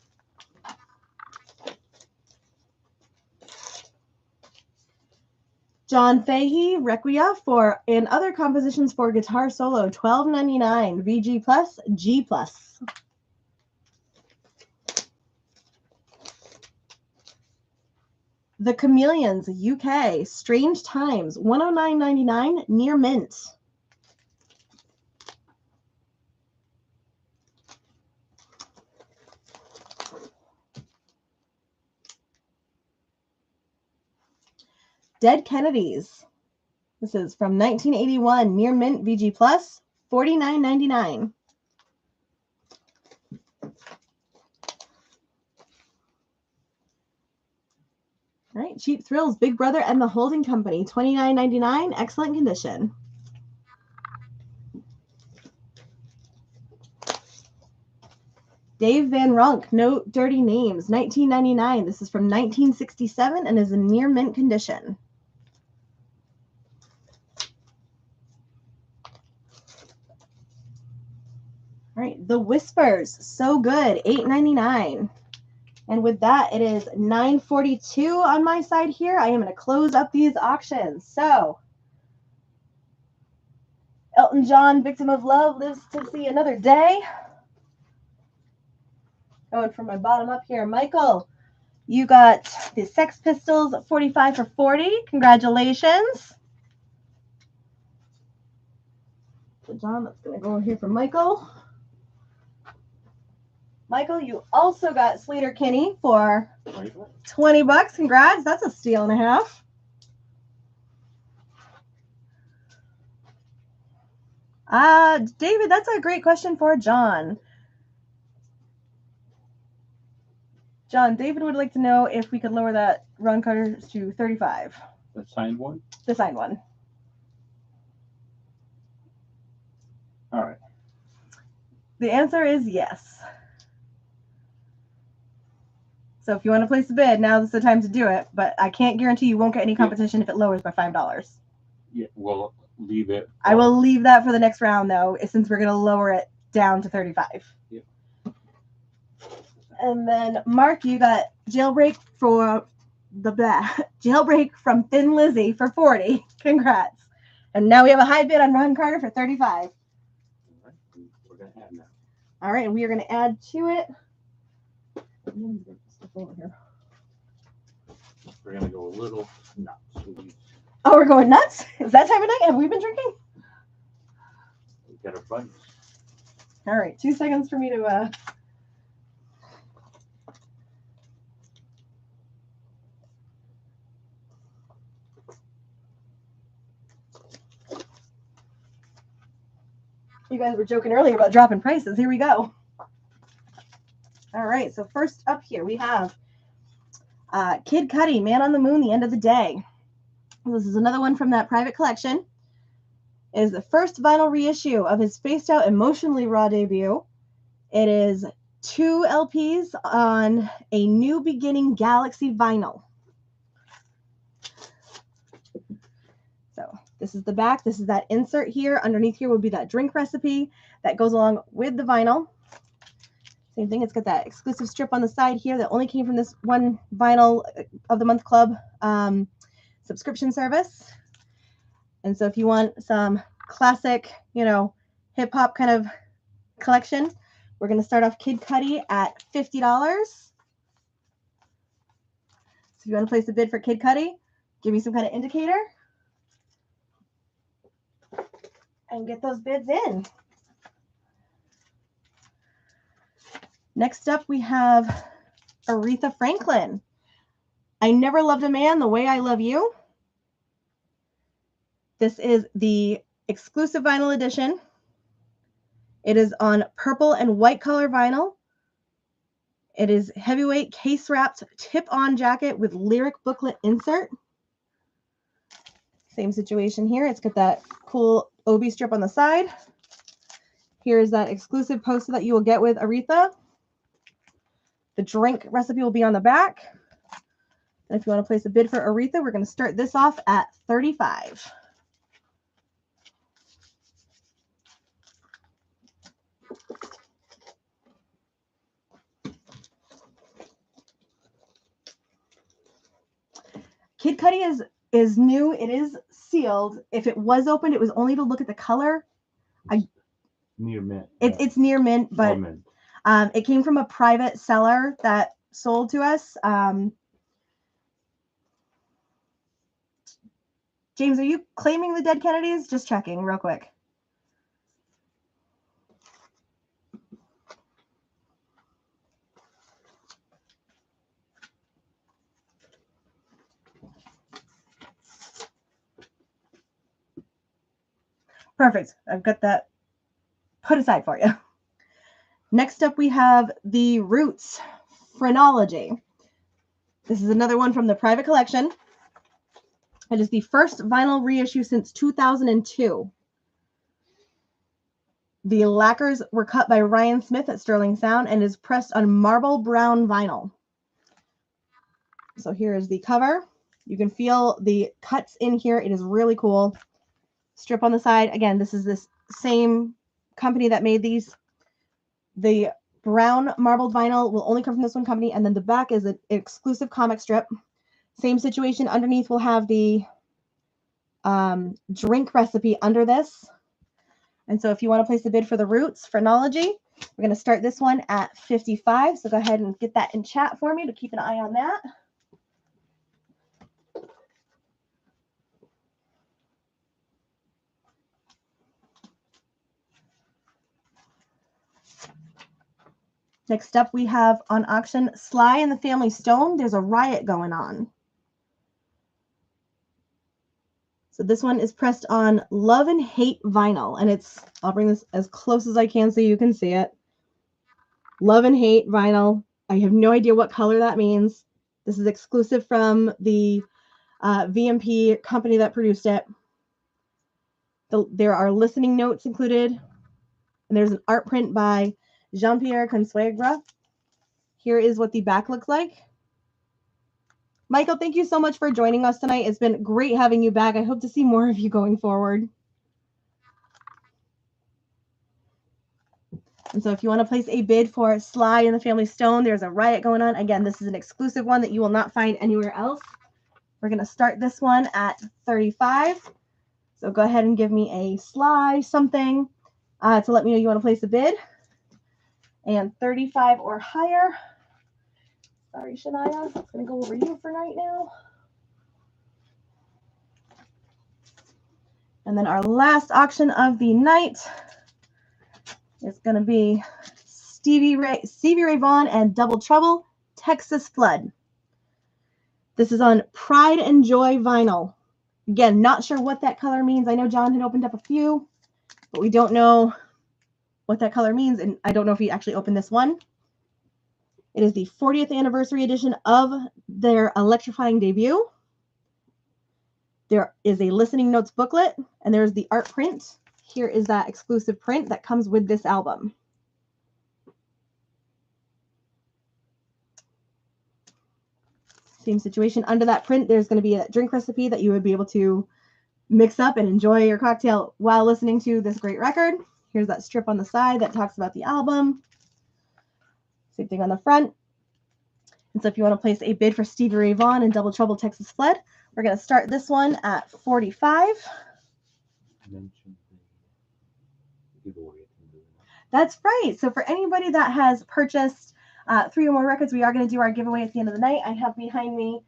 John Fahey, Requiem for and other compositions for guitar solo, $12.99. VG Plus, G Plus. The Chameleons, UK, Strange Times, $109.99, near mint. Dead Kennedys. This is from 1981, near mint, VG Plus, $49.99. All right, Cheap Thrills, Big Brother and the Holding Company, $29.99, excellent condition. Dave Van Ronk, No Dirty Names, $19.99. This is from 1967 and is in near mint condition. All right, The Whispers, So Good, $8.99. And with that, it is 9:42 on my side here. I am going to close up these auctions. So, Elton John, Victim of Love, lives to see another day. Going from my bottom up here. Michael, you got the Sex Pistols, 45 for 40. Congratulations. So, John, that's going to go over here for Michael. Michael, you also got Slater Kinney for $20. Congrats. That's a steal and a half. David, that's a great question for John. John, David would like to know if we could lower that Ron Carter to 35. The signed one? The signed one. All right. The answer is yes. So if you want to place a bid, now's the time to do it. But I can't guarantee you won't get any competition if it lowers by $5. Yeah, we'll leave it. I will leave that for the next round, though, since we're going to lower it down to 35. Yep. And then, Mark, you got Jailbreak for Jailbreak from Thin Lizzy for 40. Congrats. And now we have a high bid on Ron Carter for 35. All right. We're going to add now. All right, and we are going to add to it. We're going to go a little nuts. Oh, we're going nuts? Is that time of night? Have we been drinking? We got our buttons. All right, 2 seconds for me to You guys were joking earlier about dropping prices. Here we go. All right, so first up here we have Kid Cudi, Man on the Moon, The End of the Day. This is another one from that private collection. It is the first vinyl reissue of his Spaced Out Emotionally Raw debut. It is 2 LPs on a New Beginning Galaxy vinyl. So this is the back. This is that insert here. Underneath here would be that drink recipe that goes along with the vinyl. Same thing. It's got that exclusive strip on the side here that only came from this one Vinyl of the Month Club subscription service. And so if you want some classic, you know, hip hop kind of collection, we're going to start off Kid Cudi at $50. So if you want to place a bid for Kid Cudi, give me some kind of indicator and get those bids in. Next up, we have Aretha Franklin. I Never Loved a Man the Way I Love You. This is the exclusive vinyl edition. It is on purple and white color vinyl. It is heavyweight case wrapped tip-on jacket with lyric booklet insert. Same situation here. It's got that cool OB strip on the side. Here's that exclusive poster that you will get with Aretha. The drink recipe will be on the back. And if you want to place a bid for Aretha, we're going to start this off at $35. Kid Cudi is new. It is sealed. If it was opened, it was only to look at the color. Near mint. It's near mint, but All mint. it came from a private seller that sold to us. James, are you claiming the dead Kennedys? Just checking real quick. Perfect. I've got that put aside for you. Next up, we have the Roots Phrenology. This is another one from the private collection. It is the first vinyl reissue since 2002. The lacquers were cut by Ryan Smith at Sterling Sound and is pressed on marble brown vinyl. So here is the cover. You can feel the cuts in here. It is really cool. Strip on the side. Again, this is this same company that made these. The brown marbled vinyl will only come from this one company. And then the back is an exclusive comic strip. Same situation. Underneath we'll have the drink recipe under this. And so if you want to place a bid for the Roots Phrenology, we're going to start this one at $55. So go ahead and get that in chat for me to keep an eye on that. Next up, we have on auction Sly and the Family Stone. There's a riot going on. So this one is pressed on Love and Hate vinyl. And it's, I'll bring this as close as I can so you can see it. Love and Hate vinyl. I have no idea what color that means. This is exclusive from the VMP company that produced it. There are listening notes included. And there's an art print by Jean-Pierre Consuegra. Here is what the back looks like. Michael, thank you so much for joining us tonight. It's been great having you back. I hope to see more of you going forward. And so if you want to place a bid for Sly and the Family Stone, there's a riot going on. Again, this is an exclusive one that you will not find anywhere else. We're going to start this one at $35. So go ahead and give me a Sly something to let me know you want to place a bid. And $35 or higher. Sorry, Shania. I'm going to go over you for night now. And then our last auction of the night is going to be Stevie Ray Vaughan and Double Trouble, Texas Flood. This is on Pride and Joy vinyl. Again, not sure what that color means. I know John had opened up a few, but we don't know what that color means, and I don't know if he actually opened this one. It is the 40th anniversary edition of their electrifying debut. There is a listening notes booklet, and there's the art print. Here is that exclusive print that comes with this album. Same situation. Under that print, there's going to be a drink recipe that you would be able to mix up and enjoy your cocktail while listening to this great record. Here's that strip on the side that talks about the album. Same thing on the front. And so if you want to place a bid for Stevie Ray Vaughan and Double Trouble Texas Flood, we're going to start this one at $45. Mention the giveaway. That's right. So for anybody that has purchased 3 or more records, we are going to do our giveaway at the end of the night. I have behind me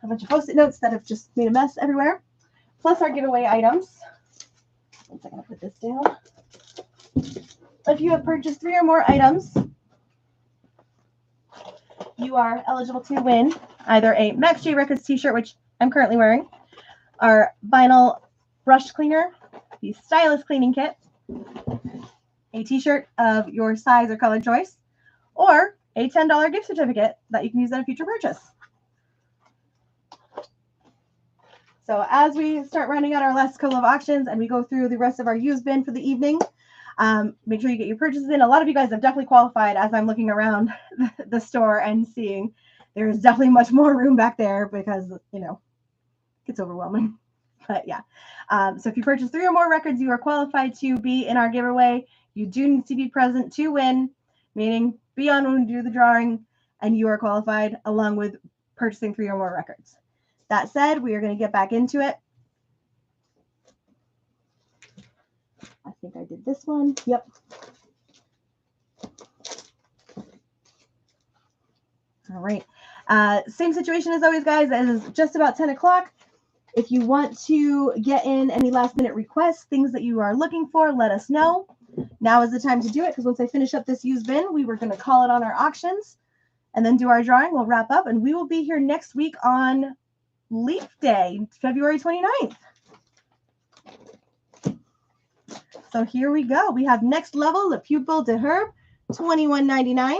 a bunch of Post-it notes that have just made a mess everywhere, plus our giveaway items. One second, I'll put this down. If you have purchased 3 or more items, you are eligible to win either a Max J Records t-shirt, which I'm currently wearing, our vinyl brush cleaner, the stylus cleaning kit, a t-shirt of your size or color choice, or a $10 gift certificate that you can use at a future purchase. So as we start rounding out our last couple of auctions and we go through the rest of our used bin for the evening, make sure you get your purchases in. A lot of you guys have definitely qualified as I'm looking around the store and seeing there's definitely much more room back there because, you know, it gets overwhelming. But yeah, so if you purchase 3 or more records, you are qualified to be in our giveaway. You do need to be present to win, meaning be on when we do the drawing, and you are qualified along with purchasing 3 or more records. That said, we are going to get back into it. I think I did this one. Yep. All right. Same situation as always, guys. It is just about 10 o'clock. If you want to get in any last minute requests, things that you are looking for, let us know. Now is the time to do it, because once I finish up this used bin, we were going to call it on our auctions and then do our drawing. We'll wrap up, and we will be here next week on Leap Day, February 29th. So here we go. We have Next Level, Le Pupil de Herbe, $21.99.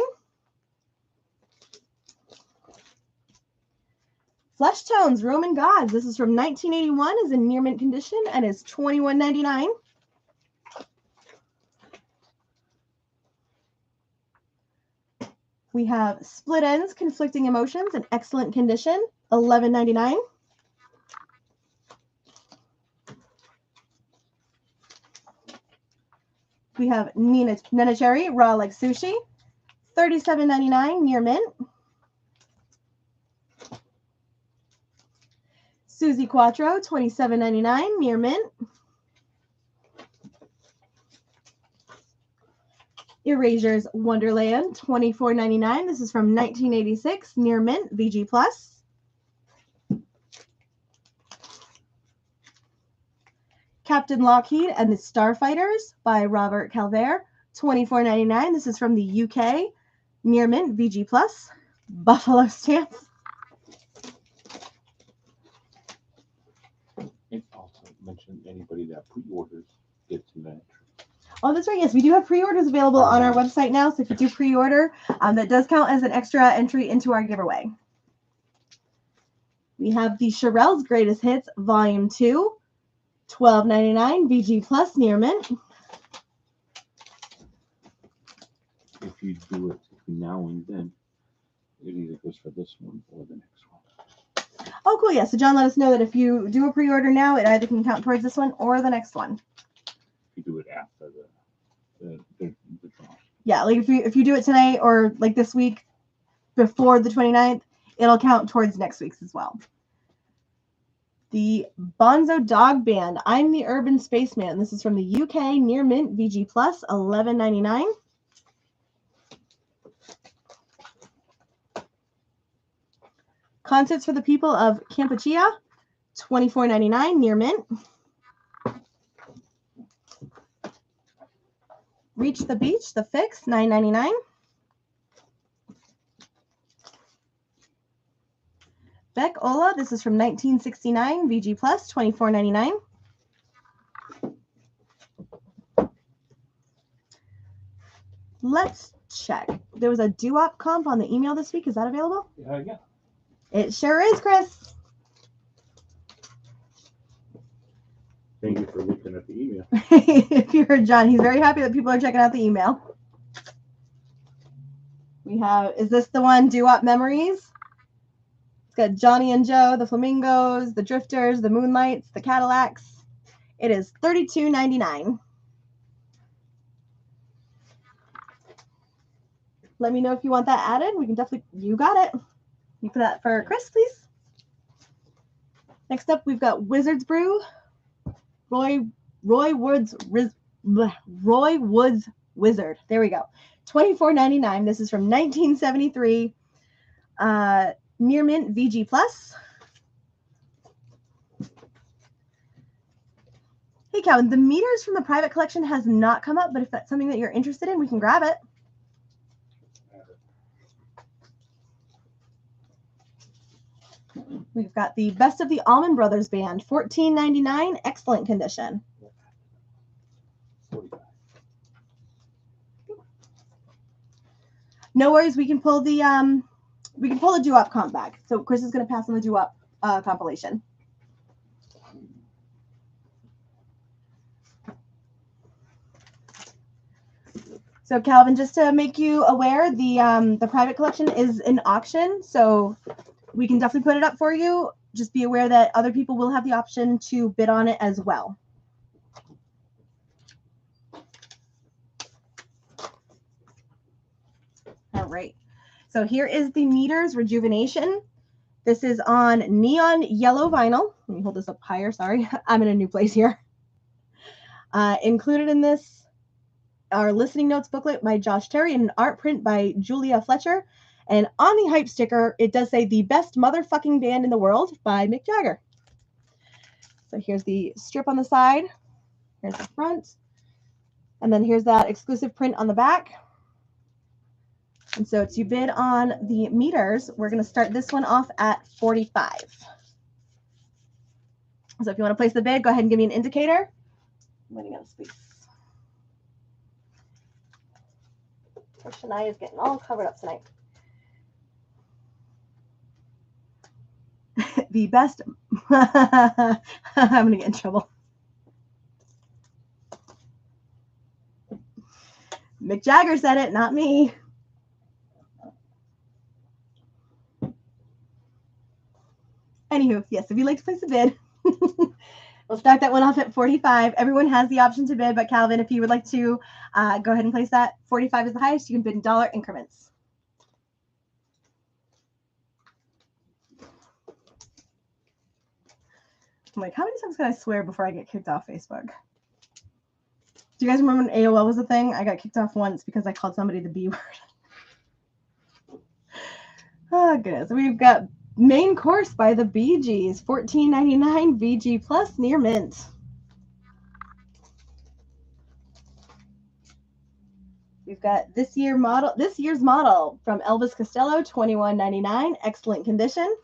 Flesh Tones, Roman Gods. This is from 1981, is in near mint condition and is $21.99. We have Split Ends, Conflicting Emotions, in excellent condition, $11.99. We have Nena Cherry, Raw Like Sushi, $37.99, near mint. Susie Quattro, $27.99, near mint. Erasures Wonderland, $24.99. This is from 1986, near mint, VG Plus. Captain Lockheed and the Starfighters by Robert Calvert, $24.99. This is from the UK, near mint, VG Plus. Buffalo Stamps. And also mention anybody that pre-orders gets an entry. Oh, that's right. Yes, we do have pre-orders available on our website now. So if you do pre-order, that does count as an extra entry into our giveaway. We have the Shirelles Greatest Hits, Volume 2, $12.99, VG Plus, near mint. If you do it between now and then, it either goes for this one or the next one. Oh, cool. Yeah. So John let us know that if you do a pre-order now, it either can count towards this one or the next one. If you do it after the draw. Yeah, like if you do it tonight or like this week before the 29th, it'll count towards next week's as well. The Bonzo Dog Band, I'm the Urban Spaceman. This is from the UK, near mint, VG Plus, $11.99. Concerts for the People of Kampuchea, $24.99, near mint. Reach the Beach, The Fix, $9.99. Beck Ola, this is from 1969, VG Plus, $24.99. let's check. There was a doo-wop comp on the email this week. Is that available? Yeah. It sure is, Chris. Thank you for looking at the email. If you heard John, he's very happy that people are checking out the email. We have, is this the one, doo-wop memories? It's got Johnny and Joe, the Flamingos, the Drifters, the Moonlights, the Cadillacs. It is $32.99. Let me know if you want that added. We can definitely, you got it. You put that for Chris, please. Next up, we've got Wizard's Brew. Roy Woods Wizard. There we go. $24.99. This is from 1973. Near Mint VG Plus. Hey, Calvin, the meters from the private collection has not come up, but if that's something that you're interested in, we can grab it. We've got the Best of the Allman Brothers Band, $14.99, excellent condition. No worries, we can pull the doo-wop comp back. So Chris is going to pass on the doo-wop compilation. So Calvin, just to make you aware, the private collection is an auction, so we can definitely put it up for you. Just be aware that other people will have the option to bid on it as well. All right. So here is the Meters Rejuvenation. This is on neon yellow vinyl. Let me hold this up higher. Sorry, I'm in a new place here. Included in this are listening notes booklet by Josh Terry and an art print by Julia Fletcher. And on the hype sticker, it does say the best motherfucking band in the world by Mick Jagger. So here's the strip on the side. Here's the front. And then here's that exclusive print on the back. And so to bid on the meters, we're going to start this one off at $45. So if you want to place the bid, go ahead and give me an indicator. I'm running out of space. Shania is getting all covered up tonight. The best. I'm going to get in trouble. Mick Jagger said it, not me. Anywho, yes, if you'd like to place a bid, we'll start that one off at $45. Everyone has the option to bid, but Calvin, if you would like to go ahead and place that, $45 is the highest. You can bid in dollar increments. I'm like, how many times can I swear before I get kicked off Facebook? Do you guys remember when AOL was a thing? I got kicked off once because I called somebody the B word. Oh, goodness. We've got Main Course by the Bee Gees, $14.99 VG Plus near mint. We've got this year's model from Elvis Costello, $21.99, excellent condition.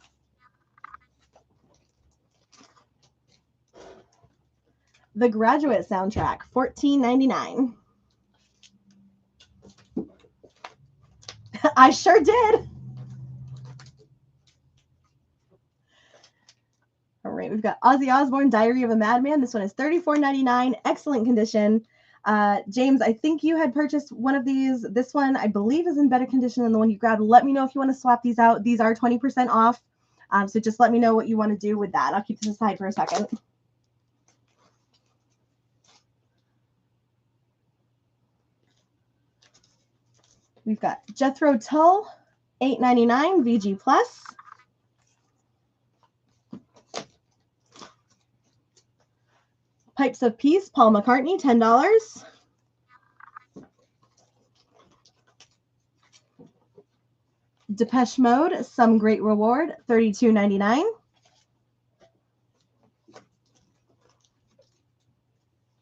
The Graduate soundtrack, $14.99. I sure did. All right, we've got Ozzy Osbourne, Diary of a Madman. This one is $34.99, excellent condition. James, I think you had purchased one of these. This one, I believe, is in better condition than the one you grabbed. Let me know if you want to swap these out. These are 20% off, so just let me know what you want to do with that. I'll keep this aside for a second. We've got Jethro Tull, $8.99 VG Plus. Pipes of Peace, Paul McCartney, $10. Depeche Mode, Some Great Reward, $32.99.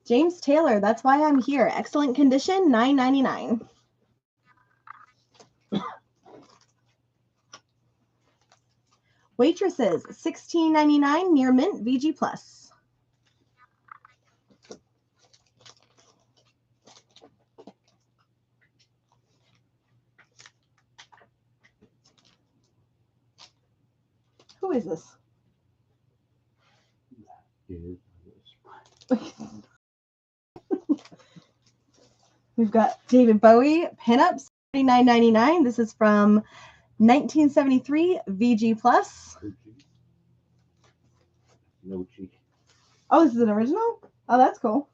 James Taylor, That's Why I'm Here, excellent condition, $9.99. Waitresses, $16.99 near mint VG Plus. Who is this? We've got David Bowie pinups, $39.99. This is from 1973 VG Plus. No G. Oh, this is an original? Oh, that's cool.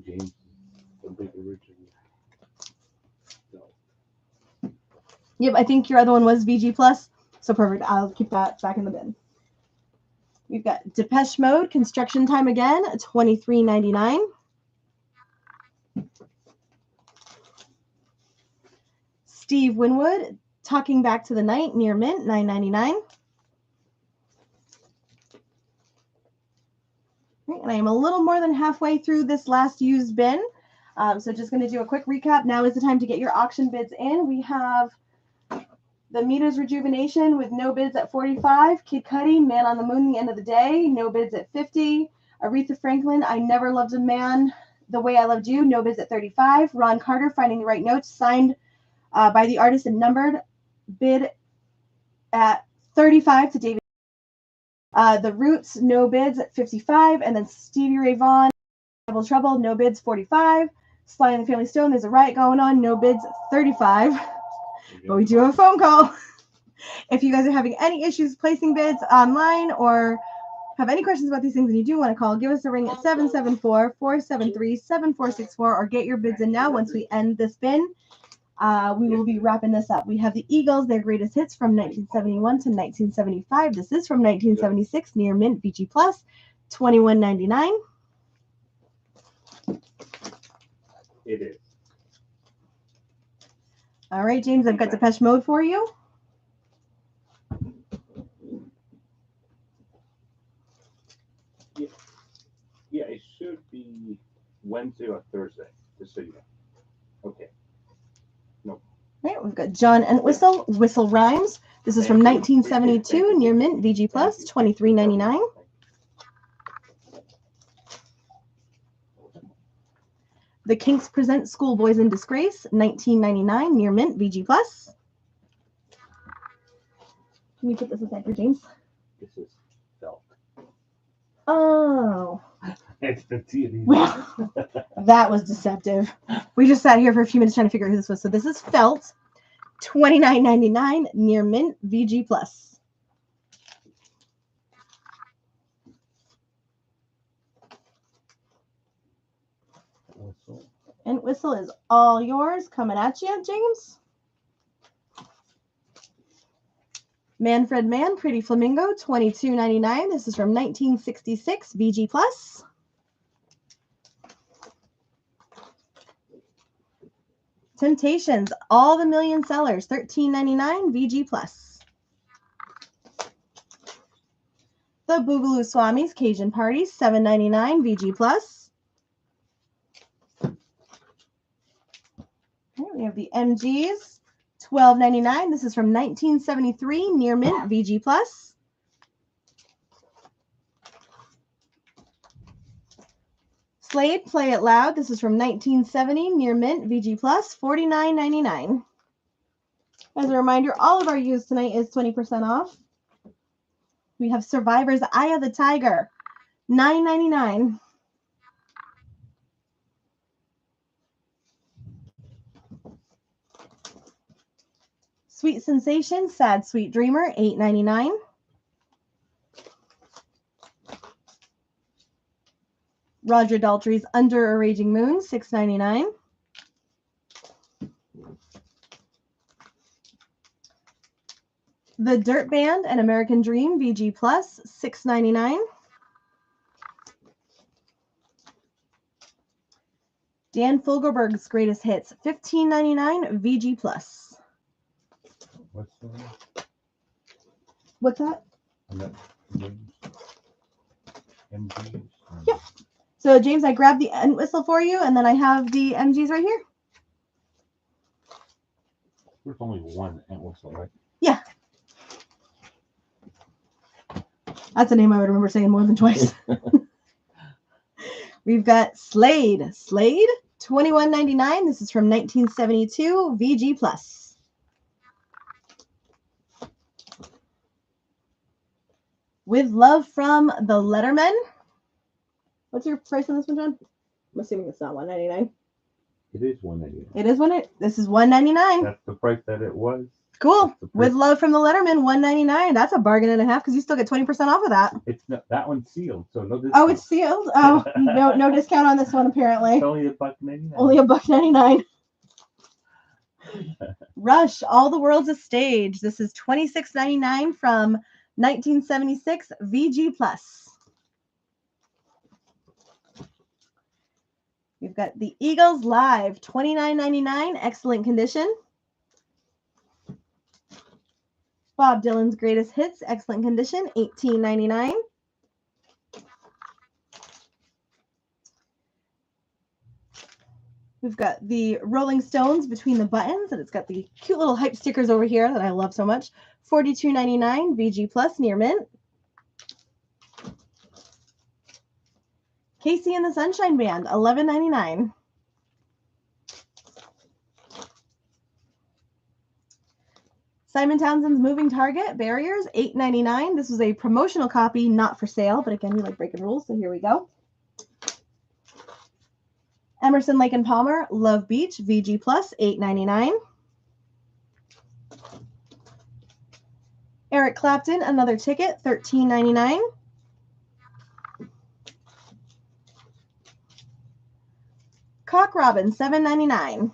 James, the big original. Yep, I think your other one was VG Plus. So perfect. I'll keep that back in the bin. We've got Depeche Mode, Construction Time Again, $23.99. Steve Winwood, Talking Back to the Night, Near Mint, $9.99. Right, and I am a little more than halfway through this last used bin. So just going to do a quick recap. Now is the time to get your auction bids in. We have the Meters Rejuvenation with no bids at 45. Kid Cudi, Man on the Moon, The End of the Day, no bids at 50. Aretha Franklin, I Never Loved a Man the Way I Loved You, no bids at 35. Ron Carter, Finding the Right Notes, signed by the artist and numbered, bid at 35 to David. The Roots, no bids at 55. And then Stevie Ray Vaughan, Double Trouble, no bids, 45. Sly and the Family Stone, There's a Riot Going On, no bids, 35. But we do have a phone call. If you guys are having any issues placing bids online or have any questions about these things and you do want to call, give us a ring at 774-473-7464 or get your bids in now. Once we end this bin, we will be wrapping this up. We have the Eagles, their greatest hits from 1971 to 1975. This is from 1976, Near Mint VG Plus, $21.99. It is. All right, James, I've got Depeche Mode for you. Yeah, it should be Wednesday or Thursday, just so you know. Okay. All right, we've got John Entwistle, Whistle Rhymes. This is from 1972, Near Mint VG Plus, $23.99. The Kinks present Schoolboys in Disgrace, $19.99, Near Mint VG Plus. Can you put this aside for James? This is felt. Oh, It's the TV. well, that was deceptive. We just sat here for a few minutes trying to figure out who this was. So this is felt, $29.99, Near Mint VG Plus. And Whistle is all yours. Coming at you, James. Manfred Mann, Pretty Flamingo, $22.99. This is from 1966, VG Plus. Temptations, All the Million Sellers, $13.99, VG Plus. The Boogaloo Swamis, Cajun Party, $7.99, VG Plus. We have the MGs, $12.99. This is from 1973, Near Mint, VG Plus. Slade, Play It Loud. This is from 1970, Near Mint, VG Plus, $49.99. As a reminder, all of our used tonight is 20% off. We have Survivor's Eye of the Tiger, $9.99. Sweet Sensation, Sad Sweet Dreamer, $8.99. Roger Daltrey's Under a Raging Moon, $6.99. The Dirt Band, An American Dream, VG Plus, $6.99. Dan Fogelberg's Greatest Hits, $15.99, VG Plus. What's that? Yep. So, James, I grabbed the end whistle for you, and then I have the MGs right here. There's only one ant whistle, right? Yeah. That's a name I would remember saying more than twice. We've got Slade. Slade, $21.99. This is from 1972, VG Plus. With Love from the Letterman. What's your price on this one, John? I'm assuming it's not $199. It is $199. It is this is $199. That's the price that it was. Cool. That's the price. With Love from the Letterman, $199. That's a bargain and a half because you still get 20% off of that. It's not, that one's sealed, so no discount. Oh, it's sealed. Oh, no discount on this one apparently. It's only $1.99. Only $1.99. Rush, All the World's a Stage. This is $26.99 from 1976 VG Plus. We've got The Eagles Live, $29.99, excellent condition. Bob Dylan's Greatest Hits, excellent condition, $18.99. We've got the Rolling Stones Between the Buttons, and it's got the cute little hype stickers over here that I love so much. $42.99, VG Plus, near mint. Casey and the Sunshine Band, $11.99. Simon Townsend's Moving Target, Barriers, $8.99. This was a promotional copy, not for sale, but again, we like breaking rules, so here we go. Emerson, Lake and Palmer, Love Beach, VG Plus, $8.99. Eric Clapton, Another Ticket, $13.99. Cock Robin, $7.99.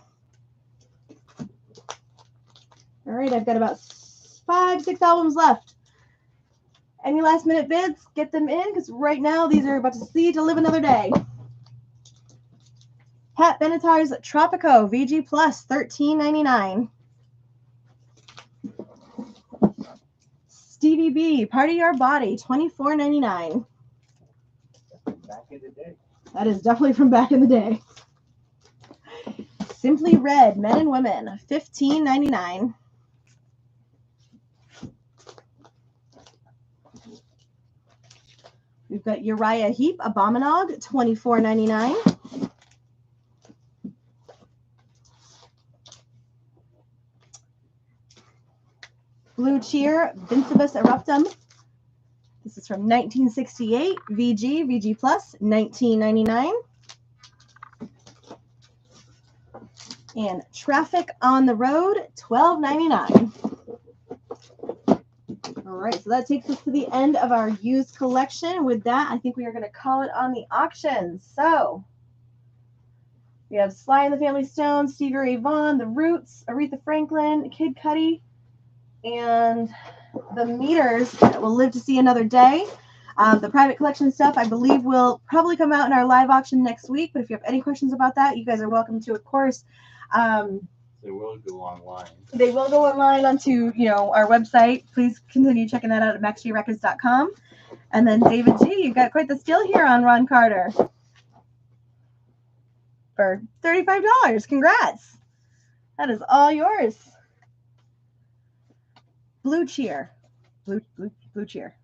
All right, I've got about 5-6 albums left. Any last minute bids, get them in because right now these are about to see to live another day. Pat Benatar's Tropico, VG Plus, $13.99. Stevie B, Party Your Body, $24.99. Back in the day. That is definitely from back in the day. Simply Red, Men and Women, $15.99. We've got Uriah Heep, Abominog, $24.99. Blue Cheer, Vincibus Eruptum. This is from 1968. VG Plus, $19.99. And Traffic on the Road, $12.99. All right, so that takes us to the end of our used collection. With that, I think we are going to call it on the auctions. So we have Sly and the Family Stone, Stevie Ray Vaughan, The Roots, Aretha Franklin, Kid Cudi, and the Meters that will live to see another day. The private collection stuff, I believe, will probably come out in our live auction next week. But if you have any questions about that, you guys are welcome to, of course. They will go online. They will go online onto, our website. Please continue checking that out at maxgrecourds.com. And then David G, you've got quite the steal here on Ron Carter for $35. Congrats. That is all yours. Blue Cheer. Blue Cheer.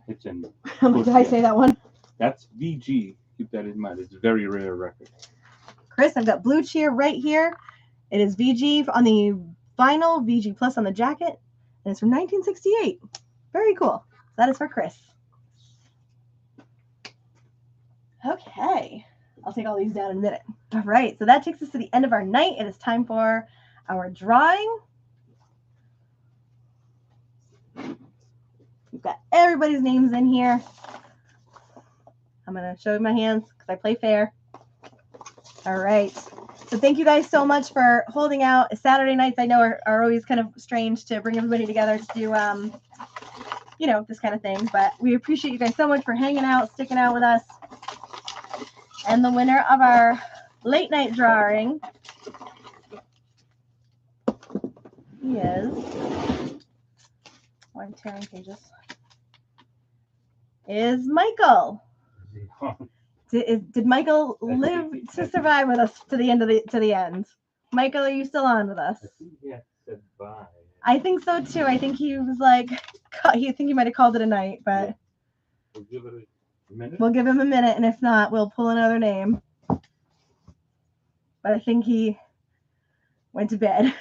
It's in. Did I say that one? That's VG. Keep that in mind. It's a very rare record. Chris, I've got Blue Cheer right here. It is VG on the vinyl, VG Plus on the jacket, and it's from 1968. Very cool. That is for Chris. Okay. I'll take all these down in a minute. All right. So that takes us to the end of our night. It is time for our drawing. We've got everybody's names in here. I'm going to show you my hands because I play fair. All right. So thank you guys so much for holding out. Saturday nights I know are always kind of strange to bring everybody together to do, this kind of thing. But we appreciate you guys so much for hanging out, sticking out with us. And the winner of our late night drawing is, I'm tearing pages, is Michael. Did Michael live to survive with us to the end? Michael, are you still on with us? I think he said bye. I think so too. I think he was like, I think he might have called it a night, but We'll give it a minute. we'll give him a minute, and if not, we'll pull another name. But I think he went to bed.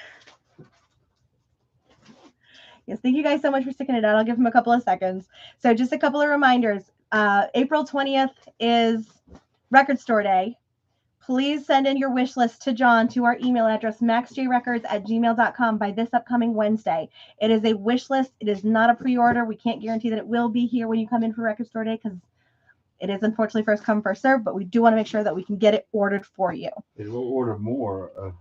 Yes, thank you guys so much for sticking it out. I'll give him a couple of seconds. So just a couple of reminders. April 20th is Record Store Day. Please send in your wish list to John to our email address, maxjrecords@gmail.com by this upcoming Wednesday. It is a wish list. It is not a pre-order. We can't guarantee that it will be here when you come in for Record Store Day because it is unfortunately first come, first serve, but we do want to make sure that we can get it ordered for you. It will order more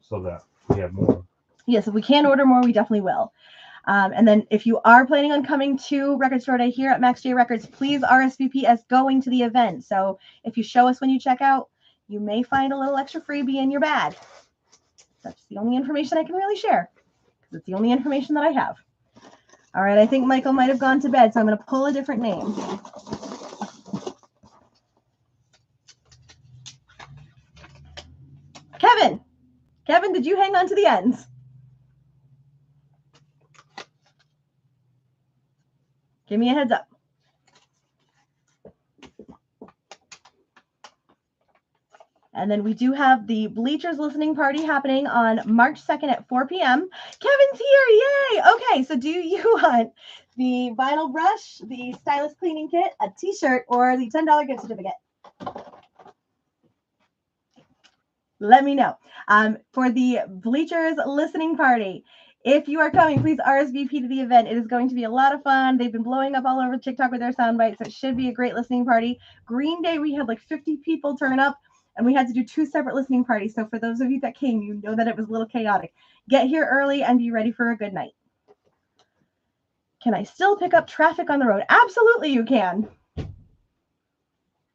so that we have more. Yes, if we can order more, we definitely will. And then if you are planning on coming to Record Store Day here at Max J Records, please RSVP as going to the event. So if you show us when you check out, you may find a little extra freebie in your bag. That's the only information I can really share because it's the only information that I have. All right, I think Michael might have gone to bed, so I'm going to pull a different name. Kevin. Kevin, did you hang on to the ends? Give me a heads up. And then we do have the Bleachers listening party happening on March 2nd at 4 p.m. Kevin's here. Yay. Okay. So do you want the vinyl brush, the stylus cleaning kit, a t-shirt, or the $10 gift certificate? Let me know. For the Bleachers listening party, if you are coming, please RSVP to the event. It is going to be a lot of fun. They've been blowing up all over TikTok with their sound bites. So it should be a great listening party. Green Day, we had like 50 people turn up, and we had to do 2 separate listening parties. So for those of you that came, you know that it was a little chaotic. Get here early and be ready for a good night. Can I still pick up traffic on the road? Absolutely, you can.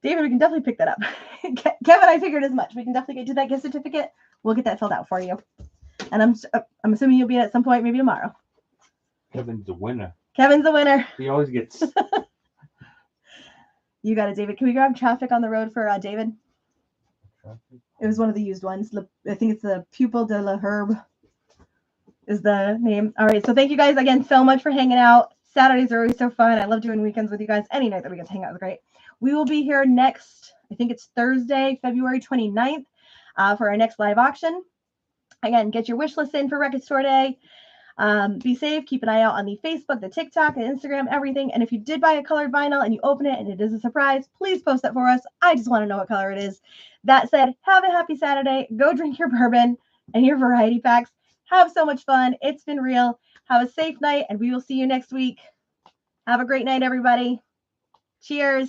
David, we can definitely pick that up. Kevin, I figured as much. We can definitely get to that gift certificate. We'll get that filled out for you. And I'm assuming you'll be at some point, maybe tomorrow. Kevin's the winner. Kevin's the winner. He always gets. You got it, David. Can we grab traffic on the road for David? It was one of the used ones. I think it's the Pupil de la Herbe is the name. All right. So thank you guys again so much for hanging out. Saturdays are always so fun. I love doing weekends with you guys. Any night that we get to hang out is great. We will be here next, I think it's Thursday, February 29th for our next live auction. Again, get your wish list in for Record Store Day. Be safe. Keep an eye out on the Facebook, the TikTok, the Instagram, everything. And if you did buy a colored vinyl and you open it and it is a surprise, please post that for us. I just want to know what color it is. That said, have a happy Saturday. Go drink your bourbon and your variety packs. Have so much fun. It's been real. Have a safe night, and we will see you next week. Have a great night, everybody. Cheers.